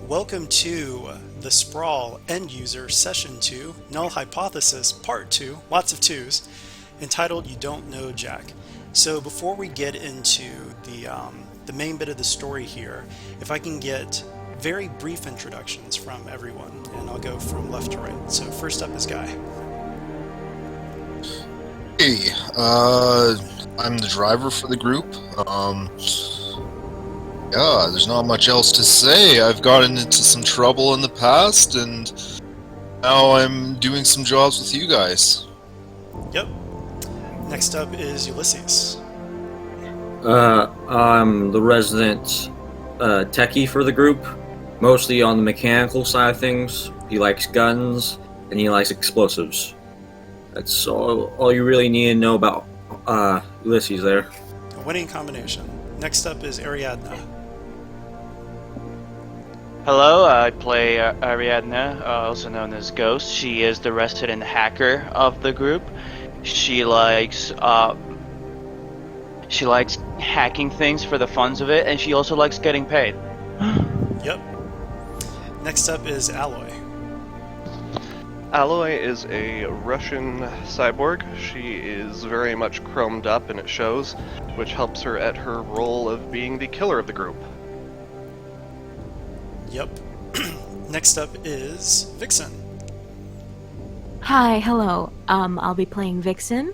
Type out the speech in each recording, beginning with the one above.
welcome to the Sprawl End User Session 2, Null Hypothesis Part 2, lots of twos, entitled You Don't Know Jack. So before we get into the main bit of the story here, if I can get very brief introductions from everyone, and I'll go from left to right. So first up is Guy. Hey, I'm the driver for the group. Yeah, there's not much else to say. I've gotten into some trouble in the past, and now I'm doing some jobs with you guys. Yep. Next up is Ulysses. I'm the resident techie for the group, mostly on the mechanical side of things. He likes guns, and he likes explosives. That's all you really need to know about Ulysses there. A winning combination. Next up is Ariadna. Hello, I play Ariadna, also known as Ghost. She is the resident hacker of the group. She likes hacking things for the funs of it, and she also likes getting paid. Yep. Next up is Alloy. Alloy is a Russian cyborg. She is very much chromed up, and it shows, which helps her at her role of being the killer of the group. Yep. Next up is Vixen. Hi, hello. I'll be playing Vixen,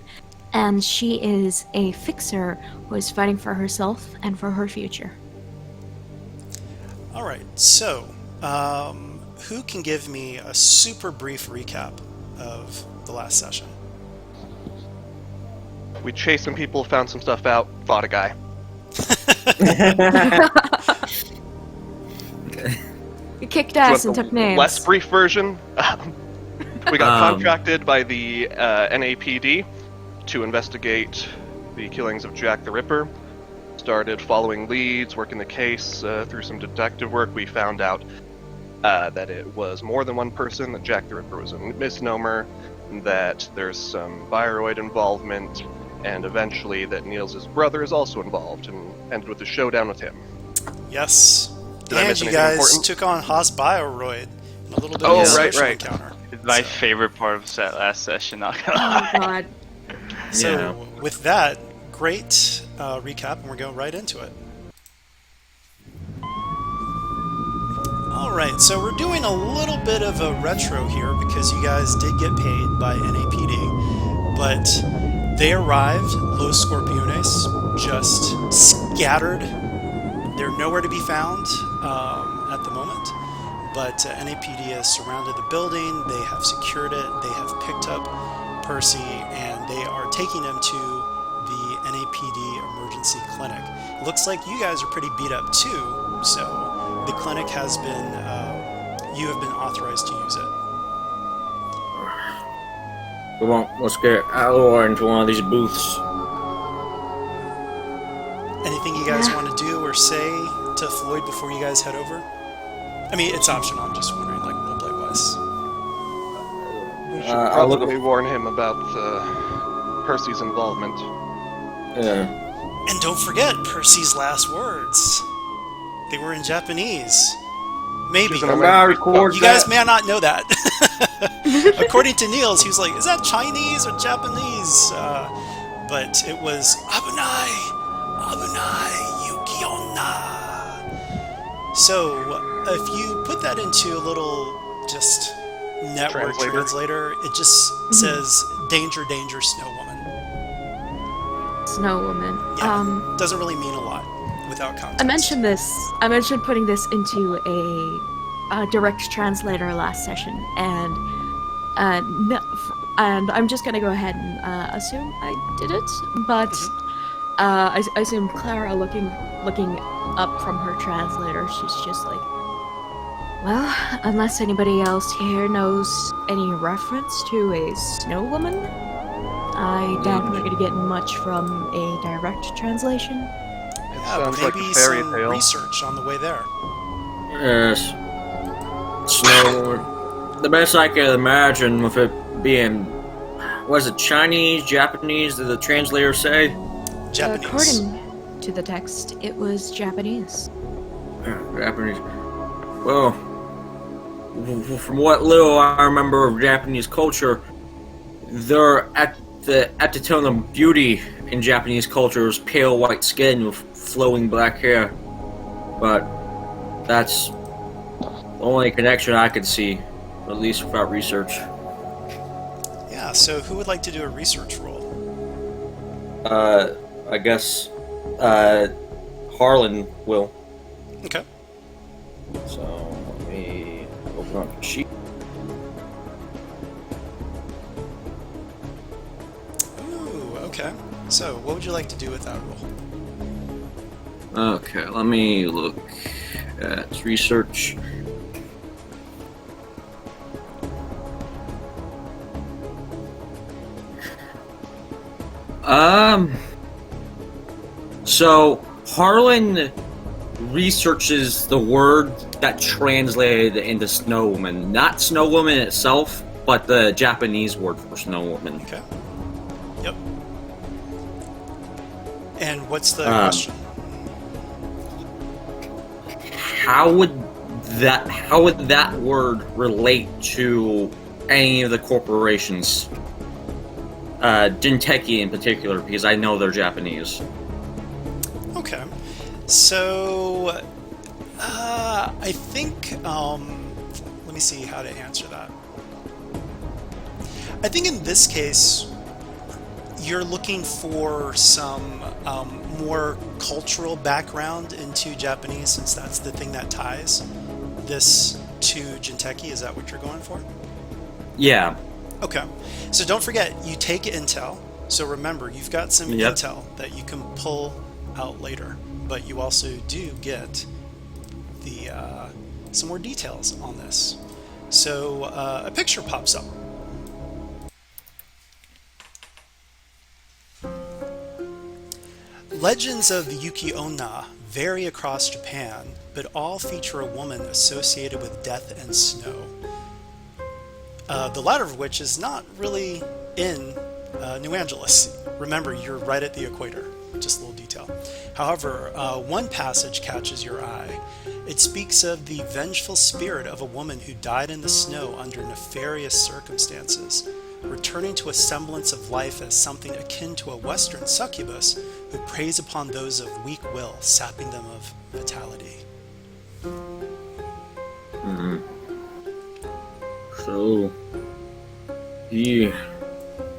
and she is a fixer who is fighting for herself and for her future. All right, so who can give me a super brief recap of the last session? We chased some people, found some stuff out, fought a guy. You kicked ass and took names. Less brief version. We got contracted by the NAPD to investigate the killings of Jack the Ripper. Started following leads, working the case through some detective work. We found out that it was more than one person, that Jack the Ripper was a misnomer, that there's some Bioroid involvement, and eventually that Niels' brother is also involved, and ended with a showdown with him. Yes. Did I miss you anything guys important? took on Haas Bioroid in a little bit Oh, of a right, social right. encounter. It's my So- favorite part of that last session, not gonna Oh lie. god. So Yeah. with that, great recap, and we're going right into it. Alright, so we're doing a little bit of a retro here because you guys did get paid by NAPD, but they arrived, Los Scorpiones, just scattered. They're nowhere to be found at the moment, but NAPD has surrounded the building, they have secured it, they have picked up Percy, and they are taking him to the NAPD emergency clinic. It looks like you guys are pretty beat up too, so the clinic has been, you have been authorized to use it. Come on, let's get Alloy into one of these booths. Anything you guys want to do or say to Floyd before you guys head over? I mean, it's optional, I'm just wondering, like, roleplay-wise. We should I'll look probably warn him about Percy's involvement. Yeah. And don't forget Percy's last words. They were in Japanese. Maybe. Which is an You guys may not know that. According to Niels, he was like, is that Chinese or Japanese? But it was Abunai, Yukionna. So, if you put that into a little just network translator, it just says, danger, danger, snow woman. Snow woman. Yeah, doesn't really mean a lot without context. I mentioned putting this into a direct translator last session, and and I'm just gonna go ahead and assume I did it, but I assume Clara looking up from her translator, she's just like, well, unless anybody else here knows any reference to a snow woman, I doubt we're gonna get much from a direct translation. Yeah, Sounds like maybe a fairy some tale. research on the way there. Yes. Snow. The best I could imagine with it being, was it Chinese, Japanese? Did the translator say? Japanese. According to the text, it was Japanese. Japanese. Well, from what little I remember of Japanese culture, the epitome of beauty in Japanese culture is pale white skin with flowing black hair. But that's the only connection I could see, at least without research. Yeah, so who would like to do a research roll? I guess Harlan will. Okay. So let me open up the sheet. Ooh, okay. So, what would you like to do with that roll? Okay, let me look at research. So Harlan researches the word that translated into snow woman, not snow woman itself, but the Japanese word for snow woman. Okay. Yep. And what's the question? How would that word relate to any of the corporations? Jinteki in particular, because I know they're Japanese. Okay. So, I think, let me see how to answer that. I think in this case, you're looking for some more cultural background into Japanese, since that's the thing that ties this to Jinteki. Is that what you're going for? Yeah. Okay. So don't forget, you take intel. So remember, you've got some intel that you can pull out later, but you also do get the some more details on this. So a picture pops up. Legends of the Yuki-onna vary across Japan, but all feature a woman associated with death and snow. The latter of which is not really in New Angeles. Remember, you're right at the equator. Just a little detail. However, one passage catches your eye. It speaks of the vengeful spirit of a woman who died in the snow under nefarious circumstances, returning to a semblance of life as something akin to a Western succubus who preys upon those of weak will, sapping them of vitality. Mm-hmm. So, he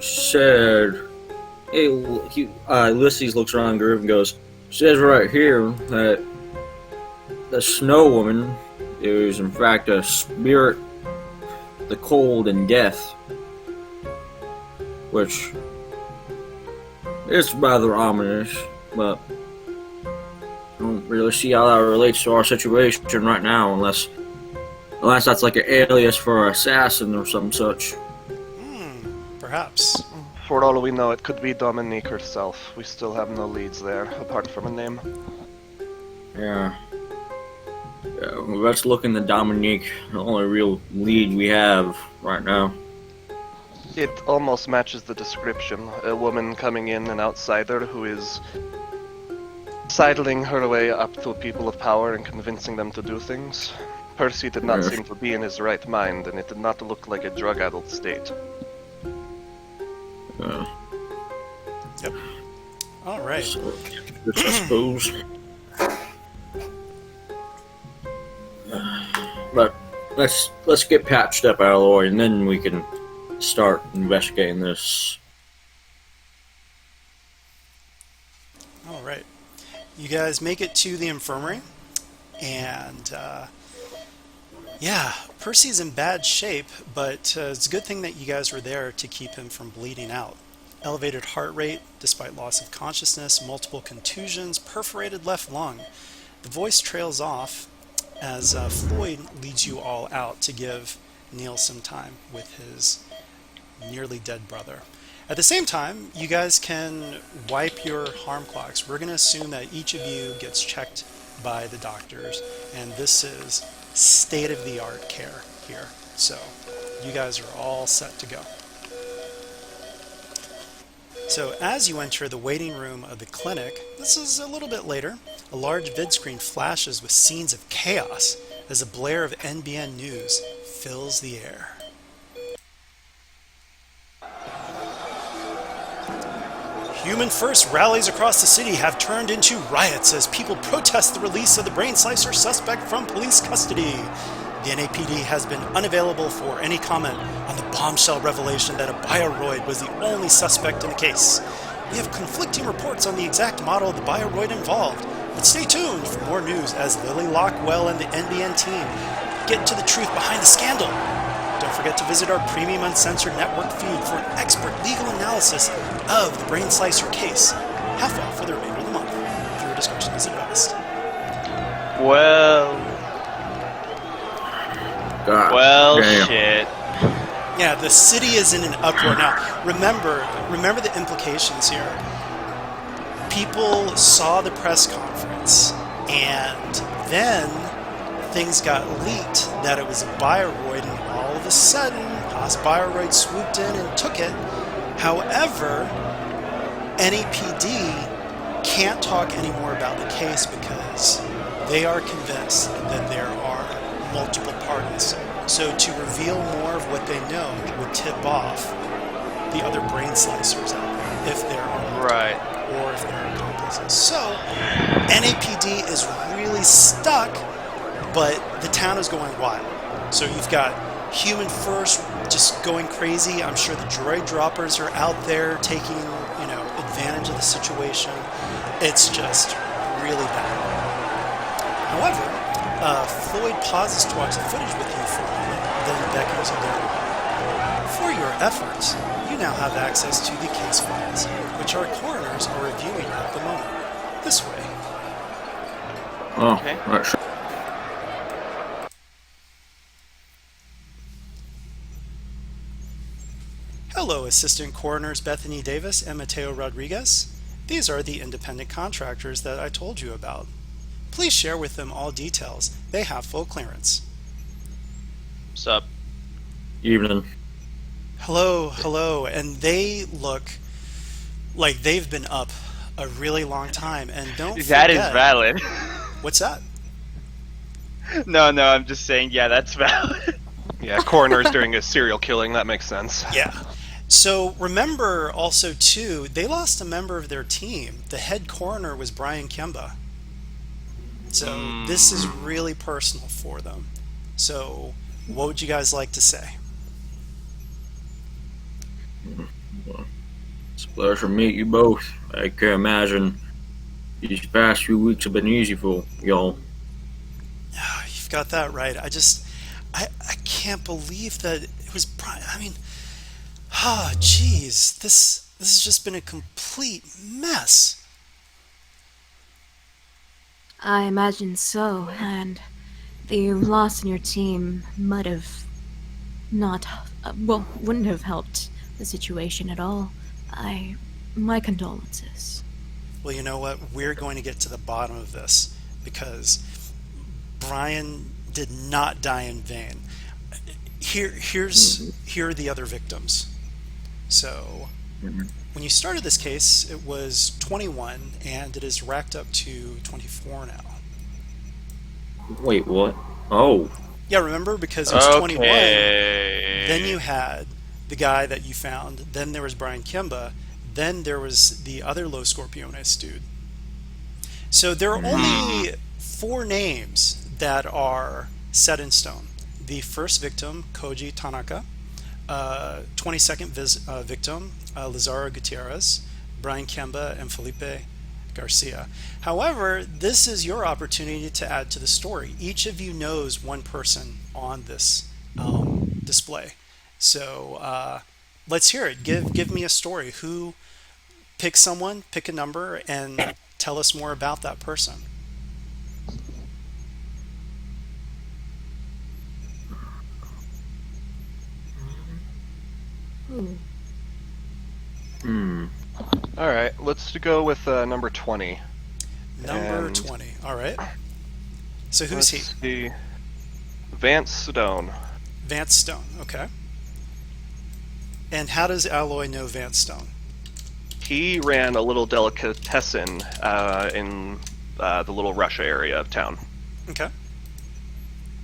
said, Ulysses looks around the group and goes, says right here that the snow woman is in fact a spirit, the cold and death, which is rather ominous, but I don't really see how that relates to our situation right now, unless that's like an alias for an assassin or some such. Perhaps. For all we know, it could be Dominique herself. We still have no leads there, apart from a name. Yeah, well, let's look into Dominique, the only real lead we have right now. It almost matches the description. A woman coming in, an outsider who is sidling her way up to people of power and convincing them to do things. Percy did not seem to be in his right mind, and it did not look like a drug-addled state. Yep. All right. So, I suppose. But let's get patched up, Alloy, and then we can start investigating this. All right. You guys make it to the infirmary, and yeah, Percy's in bad shape, but it's a good thing that you guys were there to keep him from bleeding out. Elevated heart rate, despite loss of consciousness, multiple contusions, perforated left lung. The voice trails off as Floyd leads you all out to give Neil some time with his nearly dead brother. At the same time, you guys can wipe your harm clocks. We're going to assume that each of you gets checked by the doctors, and this is state-of-the-art care here. So you guys are all set to go. So as you enter the waiting room of the clinic, this is a little bit later, a large vid screen flashes with scenes of chaos as a blare of NBN news fills the air. Human First rallies across the city have turned into riots as people protest the release of the brain slicer suspect from police custody. The NAPD has been unavailable for any comment on the bombshell revelation that a bioroid was the only suspect in the case. We have conflicting reports on the exact model of the bioroid involved, but stay tuned for more news as Lily Lockwell and the NBN team get to the truth behind the scandal. Don't forget to visit our premium uncensored network feed for an expert legal analysis of the brain slicer case, half off for the remainder of the month. Viewer discretion is advised. Well, God damn. shit. Yeah, the city is in an uproar. Now, remember the implications here. People saw the press conference, and then things got leaked that it was a bioroid, and all of a sudden, Haas Bioroid swooped in and took it. However, NAPD can't talk anymore about the case because they are convinced that there are multiple parties. So to reveal more of what they know would tip off the other brain slicers out there, if there are, Right. or if they're accomplices. So NAPD is really stuck, but the town is going wild. So you've got Human First just going crazy. I'm sure the droid droppers are out there taking, advantage of the situation. It's just really bad. However, Floyd pauses to watch the footage with you for a moment, then beckons you down. For your efforts, you now have access to the case files, which our coroners are reviewing at the moment. This way. Oh, Okay. right, sure. Hello, Assistant Coroners Bethany Davis and Mateo Rodriguez. These are the independent contractors that I told you about. Please share with them all details. They have full clearance. Sup? Evening. Hello, and they look like they've been up a really long time, and don't That is forget- valid. What's that? No, I'm just saying, yeah, that's valid. Yeah, coroners during a serial killing, that makes sense. Yeah. So remember also, too, they lost a member of their team. The head coroner was Brian Kemba. So this is really personal for them. So what would you guys like to say? It's a pleasure to meet you both. I can imagine these past few weeks have been easy for y'all. You've got that right. I can't believe that it was Brian. I mean, geez, this has just been a complete mess. I imagine so, and the loss in your team might have not, wouldn't have helped the situation at all. My condolences. Well, you know what? We're going to get to the bottom of this because Brian did not die in vain. Here are the other victims. So, when you started this case, it was 21, and it is racked up to 24 now. Wait, what? Oh, Yeah, remember? Because it was 21. Okay. Then you had the guy that you found. Then there was Brian Kimba. Then there was the other Los Scorpiones dude. So there are only 4 names that are set in stone. The first victim, Koji Tanaka. 22nd victim, Lazaro Gutierrez, Brian Kemba, and Felipe Garcia. However, this is your opportunity to add to the story. Each of you knows one person on this display. So let's hear it. Give me a story. Who? Pick someone, pick a number, and tell us more about that person. All right, let's go with number 20. Number And 20. All right. So who's he? Let's see. Vance Stone. Vance Stone. Okay. And how does Alloy know Vance Stone? He ran a little delicatessen in the Little Russia area of town. Okay.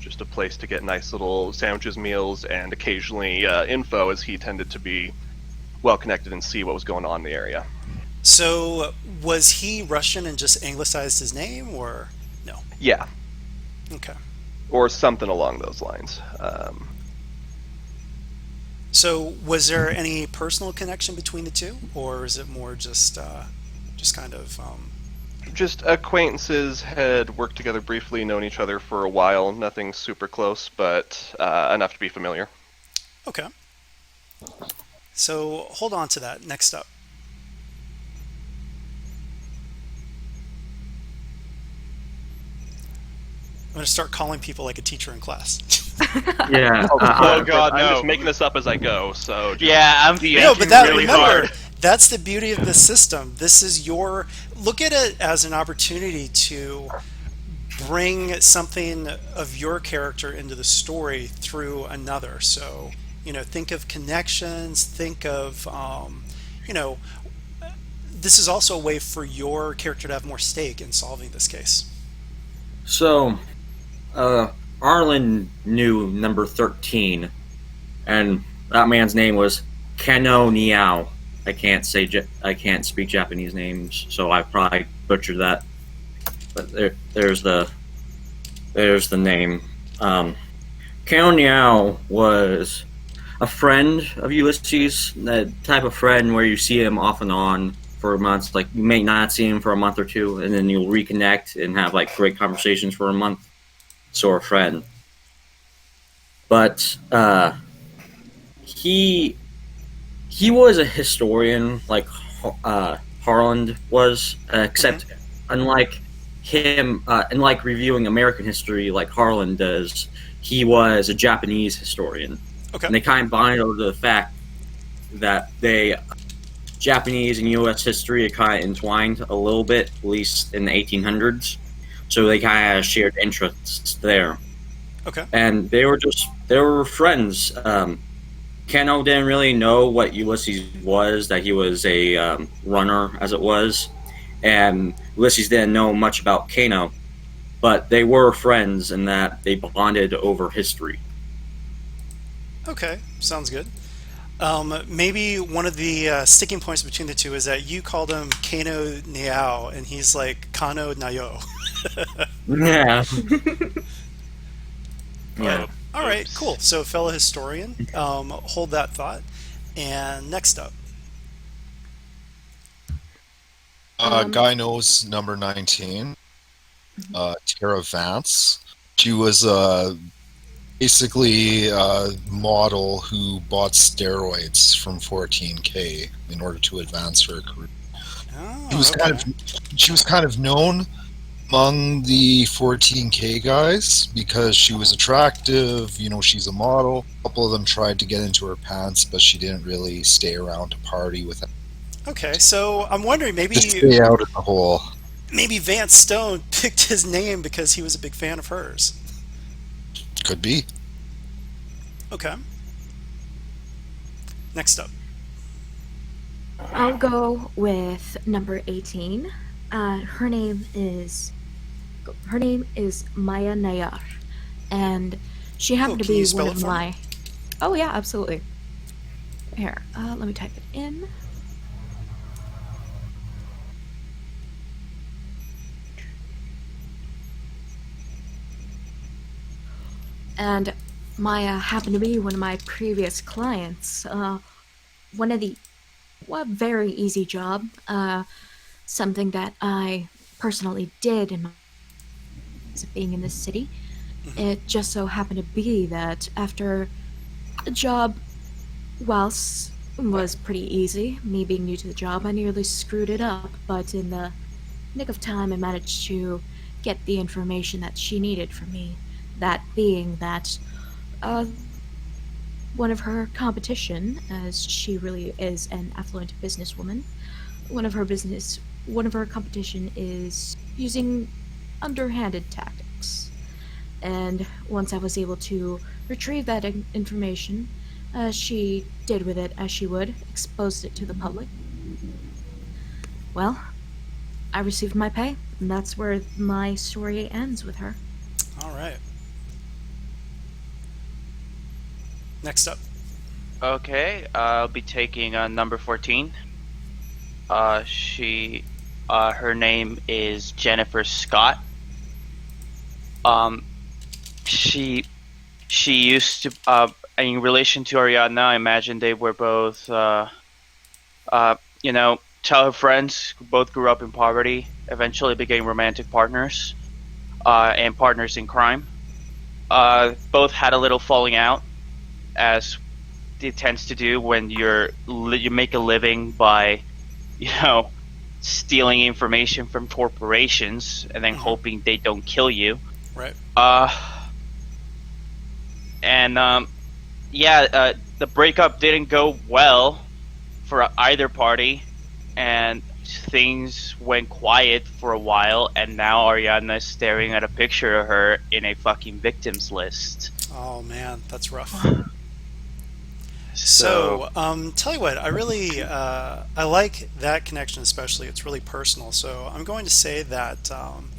just a place to get nice little sandwiches, meals, and occasionally info, as he tended to be well connected and see what was going on in the area. So, was he Russian and just anglicized his name, or no? Yeah, Okay. or something along those lines. So, was there any personal connection between the two, or is it more just kind of? Just acquaintances, had worked together briefly, known each other for a while. Nothing super close, but enough to be familiar. Okay. So, hold on to that. Next up. I'm going to start calling people like a teacher in class. Yeah. Oh God, I'm no. just making this up as I go. So just Yeah, I'm the No, but that really remember, hard. that's the beauty of this system. This is your look at it as an opportunity to bring something of your character into the story through another. So, think of connections, think of, this is also a way for your character to have more stake in solving this case. So, Arlen knew number 13, and that man's name was Kano Niao. I can't speak Japanese names, so I probably butchered that. But there's the name. Kano Niao was a friend of Ulysses, that type of friend where you see him off and on for months. Like, you may not see him for a month or two, and then you'll reconnect and have like great conversations for a month. So a friend. But he was a historian, like Harland was, except unlike him, unlike reviewing American history like Harlan does, he was a Japanese historian. Okay. And they kind of bonded over the fact that Japanese and U.S. history are kind of entwined a little bit, at least in the 1800s. So they kind of shared interests there. Okay. And they were friends. Kano didn't really know what Ulysses was, that he was a runner, as it was. And Ulysses didn't know much about Kano. But they were friends in that they bonded over history. Okay, sounds good. Maybe one of the sticking points between the two is that you called him Kano Niao, and he's like Kano Nayo. Yeah. Yeah. All right, cool. So, fellow historian, hold that thought. And next up. Guy knows number 19. Tara Vance. She was basically a model who bought steroids from 14K in order to advance her career. She was kind of known among the 14K guys because she was attractive. She's a model. A couple of them tried to get into her pants, but she didn't really stay around to party with them. Okay, so I'm wondering Just stay out in the hole. Maybe Vance Stone picked his name because he was a big fan of hers. Could be. Okay. Next up. I'll go with number 18. Her name is Maya Nayar, and she happened to can you be spell one it of for me? my. Oh yeah, absolutely. Here, let me type it in. And Maya happened to be one of my previous clients. A very easy job. Something that I personally did in my being in this city. It just so happened to be that after the job, whilst was pretty easy, me being new to the job, I nearly screwed it up. But in the nick of time, I managed to get the information that she needed from me. That being that one of her competition, as she really is an affluent businesswoman, one of her competition is using underhanded tactics. And once I was able to retrieve that information, she did with it as she would, exposed it to the public. Well, I received my pay, and that's where my story ends with her. All right. Next up. Okay, I'll be taking number 14. Her name is Jennifer Scott. She used to, in relation to Ariadna, I imagine they were both, childhood friends who both grew up in poverty, eventually became romantic partners, and partners in crime. Both had a little falling out, as it tends to do when you make a living by, stealing information from corporations and then hoping they don't kill you. Right. The breakup didn't go well for either party, and things went quiet for a while, and now Ariadna is staring at a picture of her in a fucking victims list. Oh man, that's rough. So, tell you what, I really I like that connection, especially. It's really personal. So I'm going to say that I'm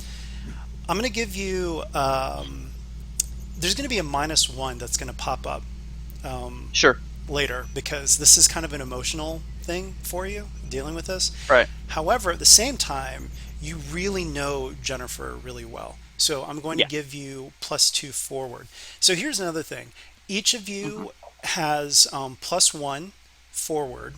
going to give you. There's going to be a -1 that's going to pop up. Sure. Later, because this is kind of an emotional thing for you dealing with this. Right. However, at the same time, you really know Jennifer really well. So I'm going to give you +2 forward. So here's another thing. Each of you has +1 forward,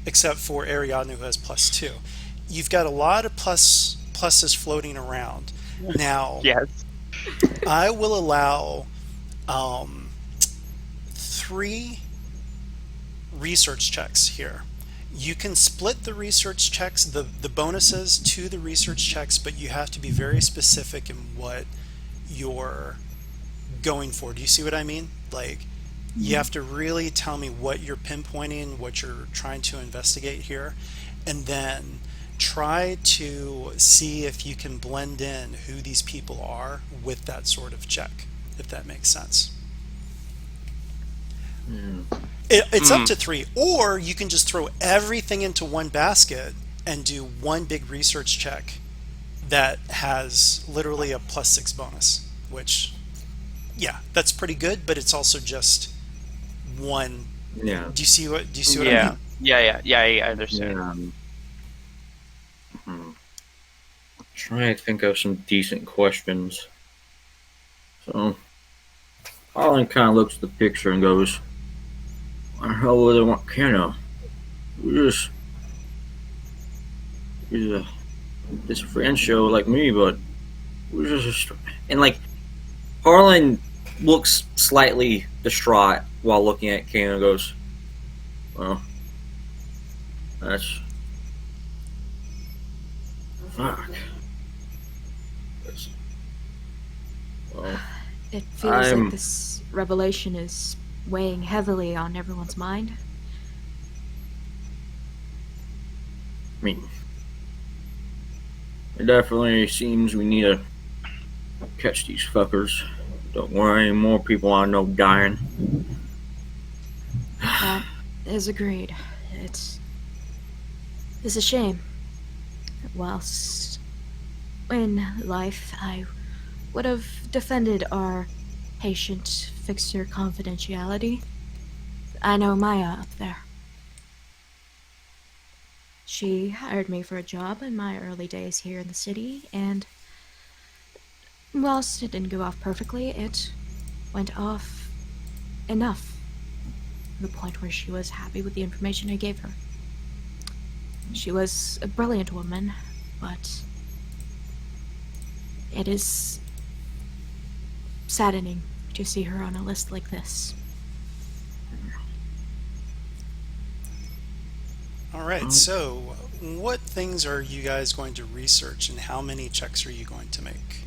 except for Ariadne, who has +2. You've got a lot of pluses floating around. Now, Yes. I will allow 3 research checks here. You can split the research checks, the bonuses to the research checks, but you have to be very specific in what you're going for. Do you see what I mean? Like, you have to really tell me what you're pinpointing, what you're trying to investigate here, and then try to see if you can blend in who these people are with that sort of check, if that makes sense. It's up to 3, or you can just throw everything into one basket and do one big research check that has literally a +6 bonus, which, yeah, that's pretty good, but it's also just one. Yeah. Do you see what I mean? Yeah, I understand. Trying to think of some decent questions. So, Harlan kind of looks at the picture and goes, "I don't know whether I want Kenna. He's a friend show like me, but we're just..." And like, Harlan looks slightly distraught while looking at Kenna and goes, "Well, that's... fuck. Well, It feels like this revelation is weighing heavily on everyone's mind. I mean, it definitely seems we need to catch these fuckers. Don't worry, any more people I know dying." That is agreed. It's a shame. Whilst in life, I would have defended our patient fixer confidentiality. I know Maya up there. She hired me for a job in my early days here in the city, and whilst it didn't go off perfectly, it went off enough. To the point where she was happy with the information I gave her. She was a brilliant woman, but it is saddening to see her on a list like this. All right, so what things are you guys going to research, and how many checks are you going to make?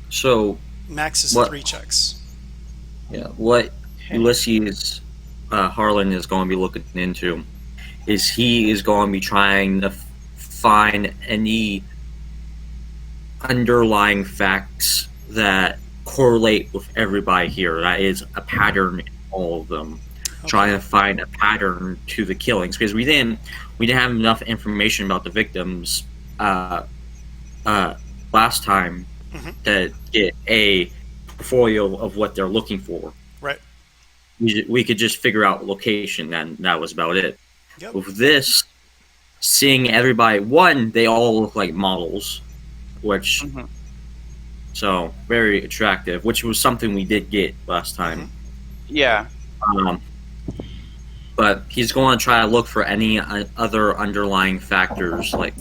So, Max is what- 3 checks. yeah, what Ulysses Harlan is going to be looking into is he is going to be trying to find any underlying facts that correlate with everybody here. That is a pattern in all of them. Okay. Trying to find a pattern to the killings, because we didn't have enough information about the victims last time Mhm. to get a portfolio of what they're looking for. Right. we could just figure out location, and that was about it. Yep. With this, seeing everybody, one, they all look like models, which Mhm. so very attractive, which was something we did get last time. Yeah. Um, but he's going to try to look for any other underlying factors, like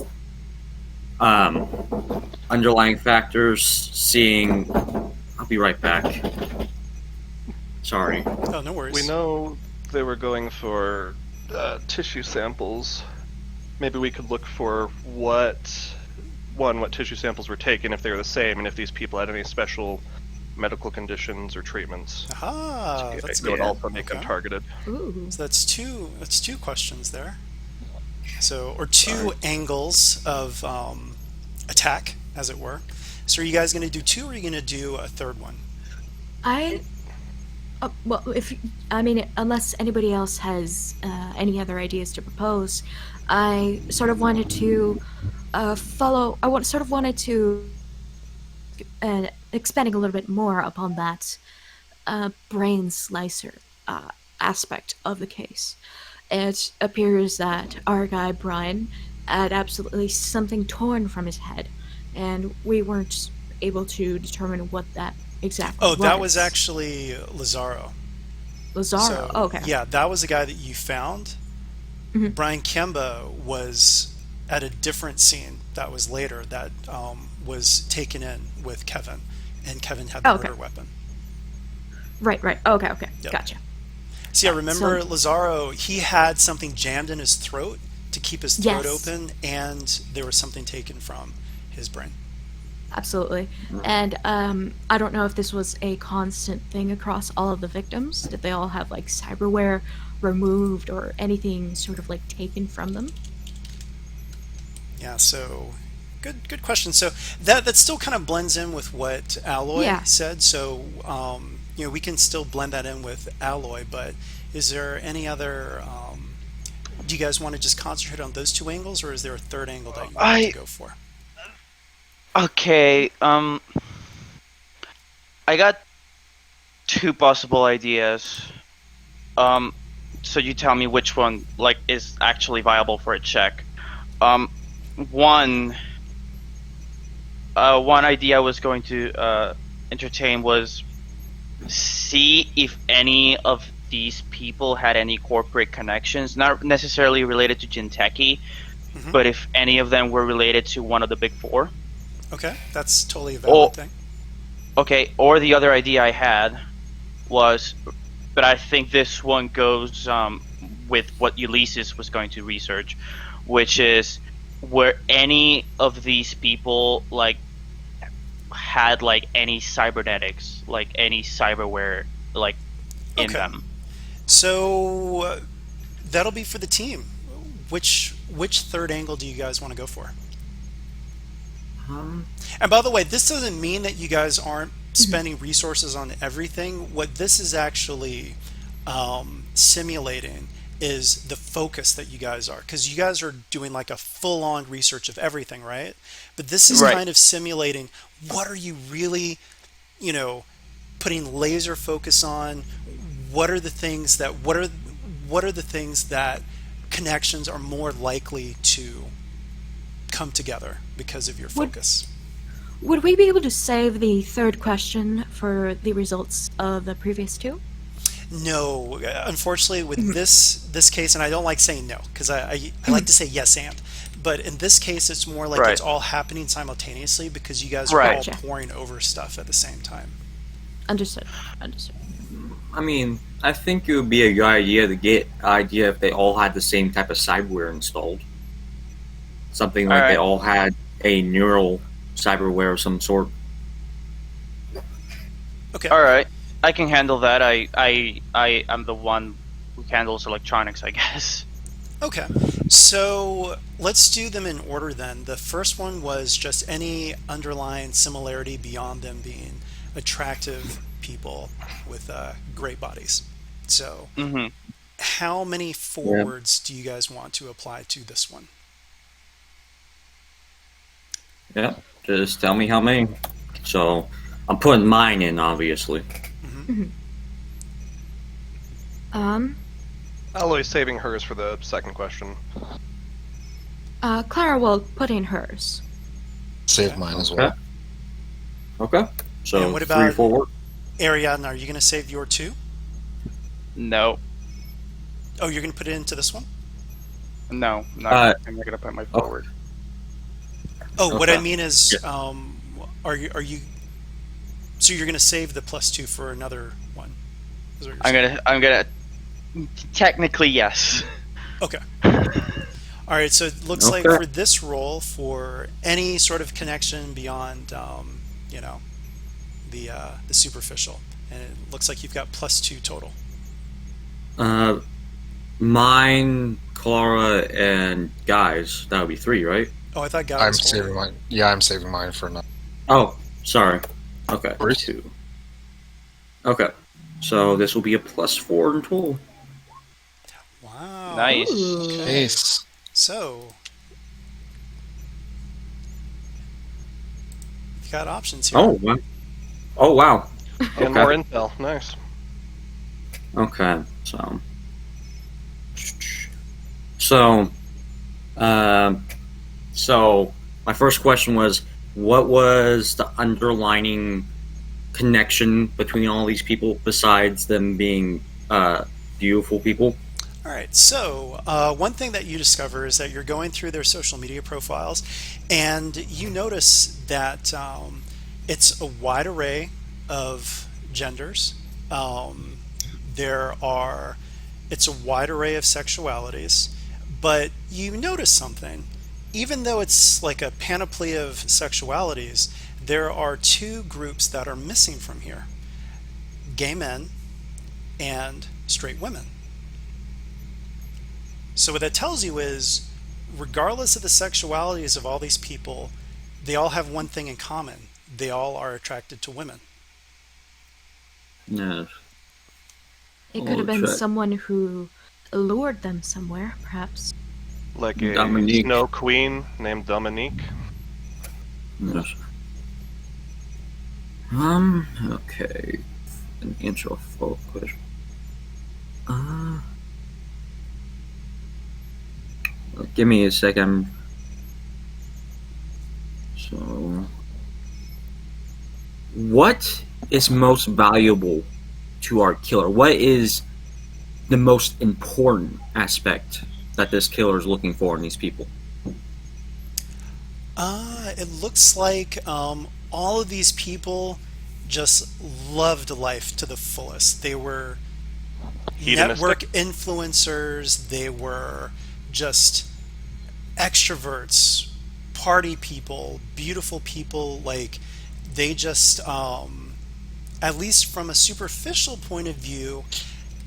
underlying factors. Seeing, I'll be right back. Sorry. Oh, no worries. We know they were going for tissue samples. Maybe we could look for what tissue samples were taken, if they were the same, and if these people had any special medical conditions or treatments. Aha, that's It would good. also make them Okay. targeted. Ooh. So that's two questions there. So, or two angles of attack, as it were. So, are you guys going to do two, or are you going to do a third one? Well, unless anybody else has any other ideas to propose, I sort of wanted to wanted to expanding a little bit more upon that brain slicer aspect of the case. It appears that our guy Brian had absolutely something torn from his head, and we weren't able to determine what that exactly was. Oh, that was actually Lazaro. Lazaro. So, Oh, okay. yeah, that was the guy that you found. Mhm. Brian Kemba was at a different scene that was later that was taken in with Kevin, and Kevin had the Okay. murder weapon. Right. Okay. Yep. Gotcha. See, I remember So- Lazaro, he had something jammed in his throat to keep his throat Yes. open, and there was something taken from his brain. Absolutely. And I don't know if this was a constant thing across all of the victims. Did they all have like cyberware removed or anything sort of like taken from them? Yeah, so good question. So that still kind of blends in with what Alloy Yeah. said. So we can still blend that in with Alloy, but is there any other do you guys want to just concentrate on those two angles, or is there a third angle that you want to go for? Okay. I got two possible ideas. So you tell me which one is actually viable for a check. One idea I was going to entertain was see if any of these people had any corporate connections, not necessarily related to Jinteki, Mhm. but if any of them were related to one of the big four. Okay, that's totally a valid thing. Okay, or the other idea I had was, but I think this one goes with what Ulysses was going to research, which is were any of these people had any cybernetics, any cyberware in Okay. them. So that'll be for the team. Which third angle do you guys want to go for? And by the way, this doesn't mean that you guys aren't spending resources on everything. What this is actually simulating is the focus that you guys are, because you guys are doing like a full-on research of everything, right? But this is Right. kind of simulating what are you really, putting laser focus on. What are the things that connections are more likely to come together because of your focus? Would we be able to save the third question for the results of the previous two? No, unfortunately, with this case, and I don't like saying no because I like to say yes and, but in this case, it's more like Right. it's all happening simultaneously because you guys are Right. all Gotcha. pouring over stuff at the same time. Understood. I mean, I think it would be a good idea to get idea if they all had the same type of cyberware installed. Something like they Alright. all had a neural cyberware of some sort. Okay. All right, I can handle that. I am the one who handles electronics, I guess. Okay, so let's do them in order then. The first one was just any underlying similarity beyond them being attractive people with great bodies. So, Mm-hmm. how many forwards do you guys want to apply to this one? Yeah, just tell me how many. So I'm putting mine in, obviously. Alloy's saving hers for the second question. Clara will put in hers. Save Okay. mine as well. Okay. So And what 3 about- forward. Ariadne, are you going to save your 2? No, Oh, you're going to put it into this one? no, I'm not gonna put my forward. Oh, what I Okay. mean is, are you? So you're going to save the +2 for another one? Is what you're saying. I'm gonna. Technically, yes. Okay. All right. So it looks like Okay. for this roll, for any sort of connection beyond, you know, the superficial, and it looks like you've got +2 total. Mine, Clara, and guys. That would be 3, right? Oh, I thought God I'm was holy. saving mine. Yeah, I'm saving mine for now. Oh, sorry. Okay. First? 2. Okay. So this will be a +4 in total. Wow. Nice. Okay. Ace. So you've got options here. Oh, wow. Oh, wow. And Okay. more intel. Nice. Okay, so, so my first question was, what was the underlining connection between all these people besides them being beautiful people? All right. So one thing that you discover is that you're going through their social media profiles, and you notice that it's a wide array of genders. It's a wide array of sexualities, but you notice something. Even though it's like a panoply of sexualities, there are 2 groups that are missing from here: gay men and straight women. So what that tells you is, regardless of the sexualities of all these people, they all have one thing in common. They all are attracted to women. Yes. It could have Oh, been shit. someone who lured them somewhere, perhaps. Like a Dominique. snow queen named Dominique. Yes. Okay. An intro focus. Give me a second. So, what is most valuable to our killer? What is the most important aspect that this killer is looking for in these people? It looks like all of these people just loved life to the fullest. They were Hedonistic. network influencers. They were just extroverts, party people, beautiful people. Like, they just, at least from a superficial point of view,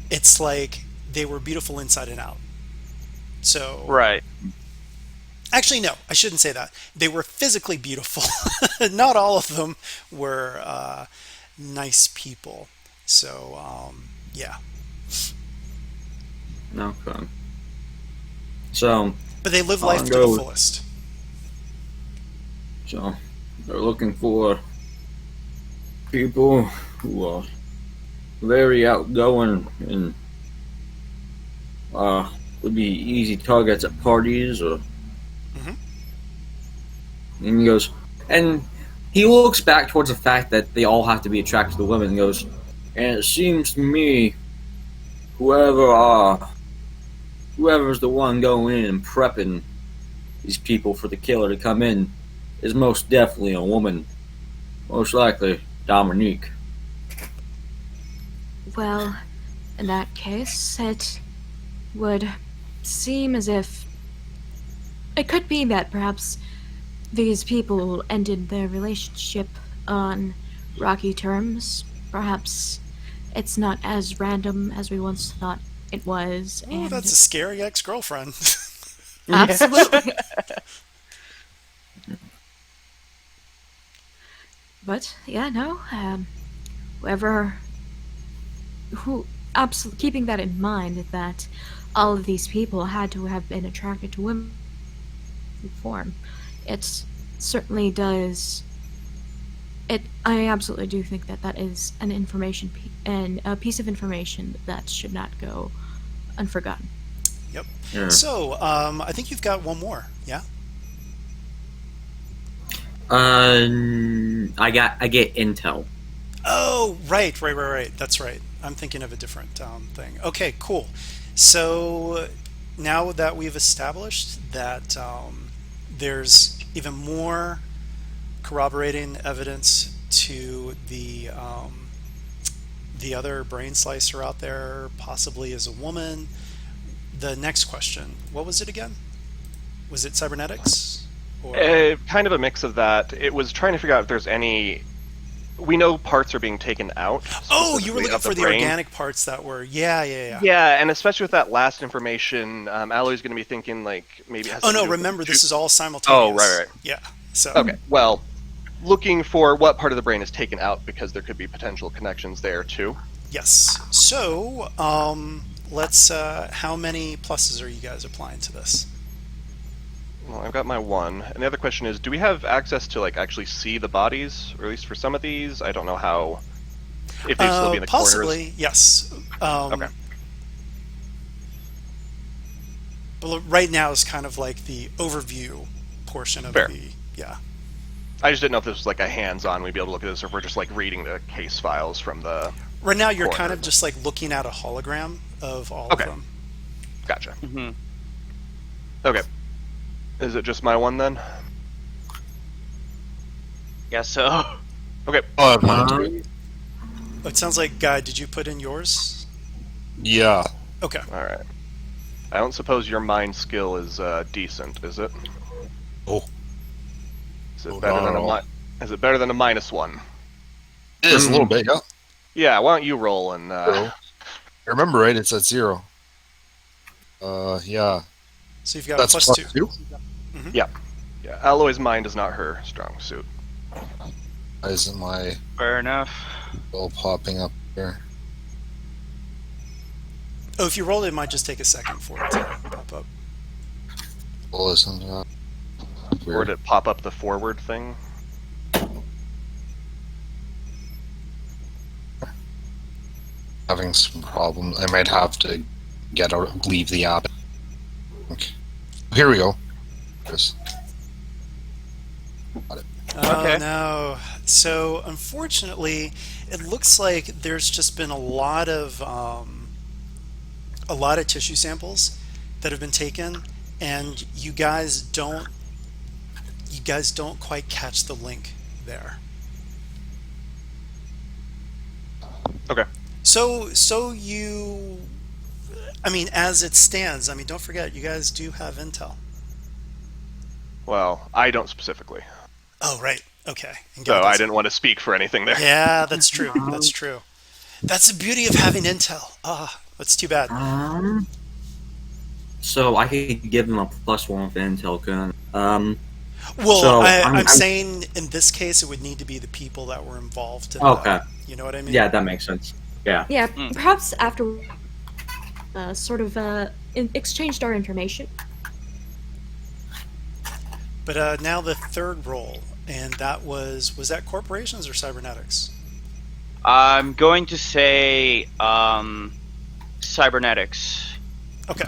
it's like they were beautiful inside and out. So, Right. actually, no, I shouldn't say that. They were physically beautiful. Not all of them were nice people. So, yeah. Okay. So, But they live I'll life to the go- fullest. So, they're looking for people who are very outgoing and would be easy targets at parties or. Mhm. And he goes, and he looks back towards the fact that they all have to be attracted to women and goes, and it seems to me, whoever's the one going in and prepping these people for the killer to come in is most definitely a woman. Most likely Dominique. Well, in that case, it would seem as if it could be that perhaps these people ended their relationship on rocky terms. Perhaps it's not as random as we once thought it was. Oh, And that's a scary ex-girlfriend. absolutely. But yeah, no. Keeping that in mind, that all of these people had to have been attracted to women in form, it certainly does I absolutely do think that that is an and a piece of information that should not go unforgotten. Yep. Yeah. So, I think you've got one more. Yeah. I get intel. Oh, right. That's right. I'm thinking of a different thing. Okay, cool. So now that we've established that there's even more corroborating evidence to the other brain slicer out there, possibly as a woman. The next question, what was it again? Was it cybernetics? Or Kind of a mix of that. It was trying to figure out if there's any. We know parts are being taken out. oh, you were specifically looking of for the brain. organic parts that were yeah. Yeah, and especially with that last information, Alloy's going to be thinking like maybe. It has Oh something no, to do with remember the this two- is all simultaneous. Oh, right. Yeah. So Okay, well, looking for what part of the brain is taken out because there could be potential connections there too. yes. So let's. How many pluses are you guys applying to this? Well, I've got my one, and the other question is, do we have access to like actually see the bodies, or at least for some of these? I don't know how. If they still be in the Possibly, corners. yes. Okay. But right now is kind of like the overview portion of Fair. the yeah. I just didn't know if this was like a hands-on. We'd be able to look at this, or if we're just like reading the case files from the. Right now you're Corner. kind of just like looking at a hologram of all Okay. of them. Gotcha. Hmm. Okay. Is it just my one then? Yeah, so. Okay. Oh, I have mine too. Um, It sounds like Guy, did you put in yours? Yeah. Okay. All right. I don't suppose your mind skill is decent, is it? Oh. Is it Oh, better not than at a all. Is it better than a -1? It is a little bit, yeah. Yeah. Why don't you roll and? I remember, right? It's at 0. Yeah. So you've got That's plus plus 2. 2. Yeah. Alloy's mind is not her strong suit. Why isn't my Fair enough. bill popping up here? Oh, if you roll it might just take a second for it to pop up. Well, isn't that Or weird? did it pop up the forward thing? Having some problems. I might have to leave the app. Okay. Here we go. Chris. Oh Okay. no. So unfortunately, it looks like there's just been a lot of tissue samples that have been taken, and you guys don't quite catch the link there. Okay. So you, I mean, as it stands, I mean, don't forget, you guys do have intel. Well, I don't specifically, Oh, right. Okay. And so Guy I doesn't. didn't want to speak for anything there. Yeah, that's true. That's true. That's the beauty of having intel. Ah, that's too bad. So I could give them a +1 for intel, couldn't I? Well, So, I'm saying in this case, it would need to be the people that were involved. In Okay. You know what I mean? Yeah, that makes sense. Yeah. Yeah, perhaps after exchanged our information. But now the third role, and that was that corporations or cybernetics? I'm going to say cybernetics. Okay.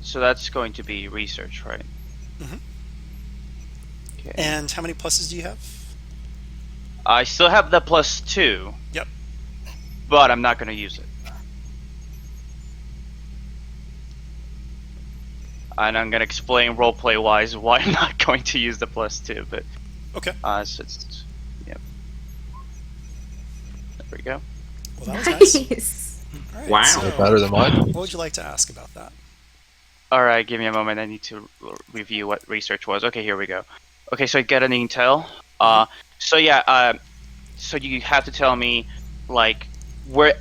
So that's going to be research, right? Mhm. Okay. And how many pluses do you have? I still have the +2. Yep. But I'm not going to use it. And I'm going to explain roleplay wise why I'm not going to use the +2. But Okay. so it's yep. There we go. Well, that was nice. Nice. All right, Wow. so Better than mine? what would you like to ask about that? All right, give me a moment. I need to review what research was. Okay, here we go. Okay, so I get an intel. So yeah. So you have to tell me, like, were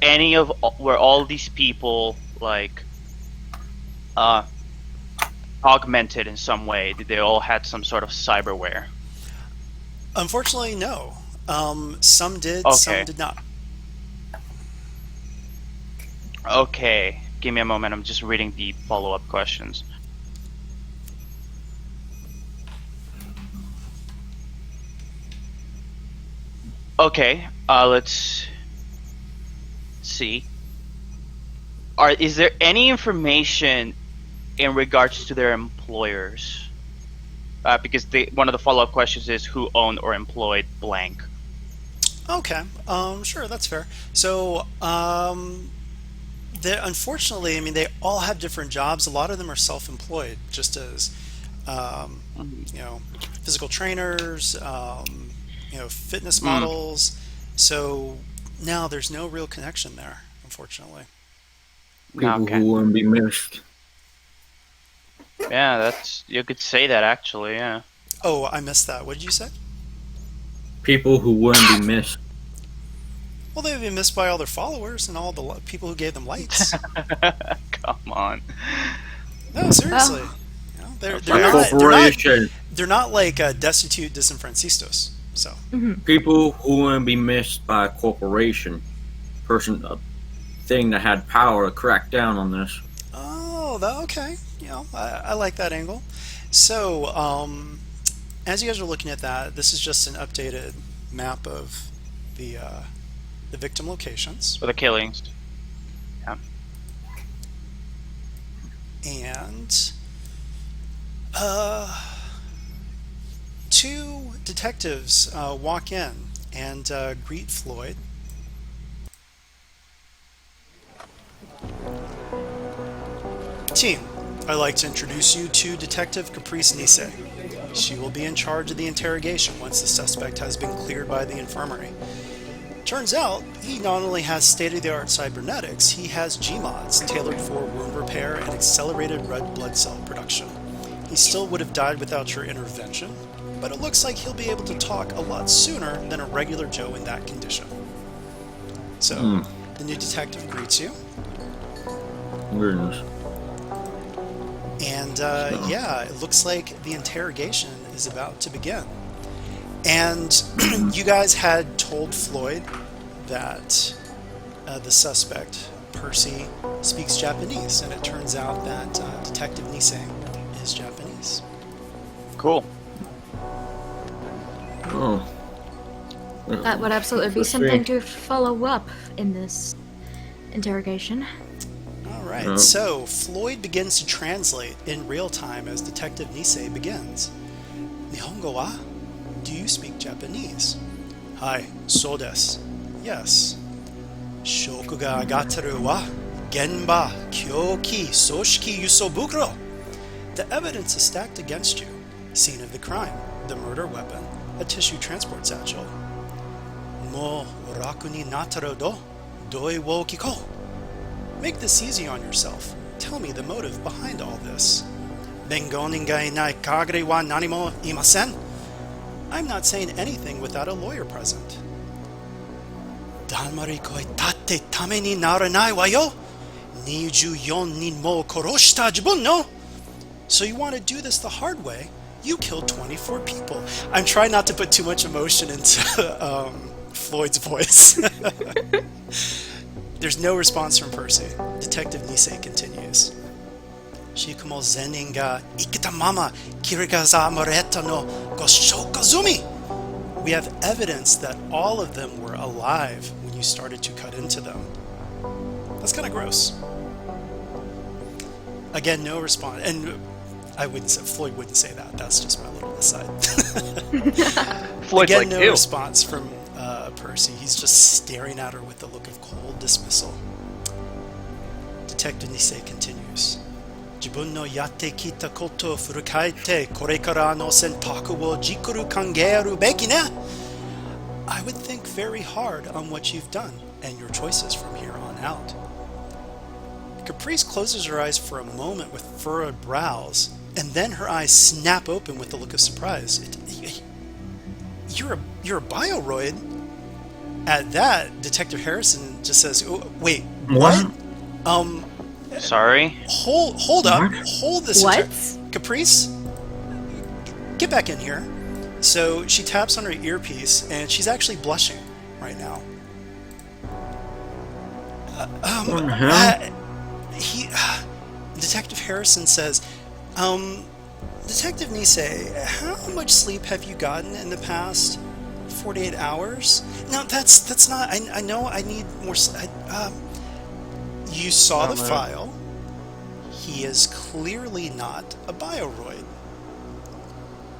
all these people like, augmented in some way? Did they all had some sort of cyberware? Unfortunately, no. Some did, Okay. some did not. Okay, give me a moment. I'm just reading the follow-up questions. Okay. Let's see. Is there any information in regards to their employers? Because one of the follow-up questions is who owned or employed blank. Okay, sure, that's fair. So, unfortunately, I mean, they all have different jobs. A lot of them are self-employed, just as, um, you know, physical trainers, fitness models. So now there's no real connection there, unfortunately. People Okay. who wouldn't be missed. Yeah, you could say that actually. Yeah. Oh, I missed that. What did you say? People who wouldn't be missed. Well, they've been missed by all their followers and all the people who gave them lights. Come on. No, seriously. Well, You know, they're, A they're not, corporation. they're not like destitute disenfranchistos. So, People who wouldn't be missed by a corporation. A thing that had power to crack down on this. okay. You know, I like that angle. So, as you guys are looking at that, this is just an updated map of the victim locations. For the killings. Yeah. And two detectives walk in and greet Floyd. Team, I'd like to introduce you to Detective Caprice Nise. She will be in charge of the interrogation once the suspect has been cleared by the infirmary. Turns out, he not only has state-of-the-art cybernetics, he has Gmods tailored for wound repair and accelerated red blood cell production. He still would have died without your intervention, but it looks like he'll be able to talk a lot sooner than a regular Joe in that condition. So, the new detective greets you. Weirdness. And yeah, it looks like the interrogation is about to begin. And you guys had told Floyd that the suspect, Percy, speaks Japanese, and it turns out that Detective Nisei is Japanese. Cool. Oh. that would absolutely be something to follow up in this interrogation. All right, so Floyd begins to translate in real time as Detective Nisei begins. Nihongo wa? Do you speak Japanese? Hai, so desu. Yes. Shoku ga agateru wa genba kyoki soshiki yusobukuro. The evidence is stacked against you. Scene of the crime, the murder weapon, a tissue transport satchel. Mo raku ni nataru do doi wo kiko. Make this easy on yourself. Tell me the motive behind all this. Bengonin ga inai kagare wa nanimo imasen? I'm not saying anything without a lawyer present. Danmari koi tatte tame ni naranai wa yo? 24 nin mo koroshita jibun no? So you want to do this the hard way? You killed 24 people. I'm trying not to put too much emotion into Floyd's voice. There's no response from Percy. Detective Nisei continues. Shikumo zenin ga ikita mama kirigaza moreta no goshokazumi. We have evidence that all of them were alive when you started to cut into them. That's kind of gross. Again, no response. And I wouldn't say, Floyd wouldn't say that. That's just my little aside. Floyd's Again, like, no ew. response from Percy. He's just staring at her with a look of cold dismissal. Detective Nisei continues. Jibun no yatte kita koto o furukaete korekara no sentaku wo jikuru kangeru beki ne? I would think very hard on what you've done and your choices from here on out. Caprice closes her eyes for a moment with furrowed brows, and then her eyes snap open with a look of surprise. You're a bioroid? At that, Detective Harrison just says, oh, wait, what? Sorry. Hold up. Hold this. What? Caprice? Get back in here. So she taps on her earpiece, and she's actually blushing right now. Detective Harrison says, Detective Nisei, how much sleep have you gotten in the past 48 hours? No, that's not. I know I need more. You saw the file. He is clearly not a bioroid.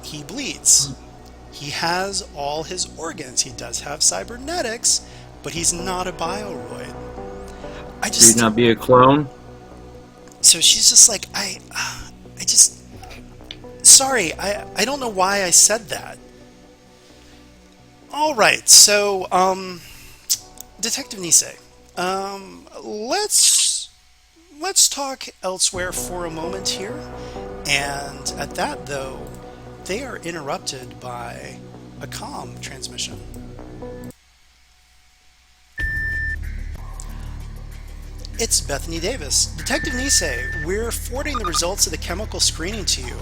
He bleeds. He has all his organs. He does have cybernetics, but he's not a bioroid. Should not be a clone. So she's just like, sorry, I don't know why I said that. All right, so, Detective Nisei, let's talk elsewhere for a moment here. And at that, though, they are interrupted by a comm transmission. It's Bethany Davis. Detective Nisei, we're forwarding the results of the chemical screening to you.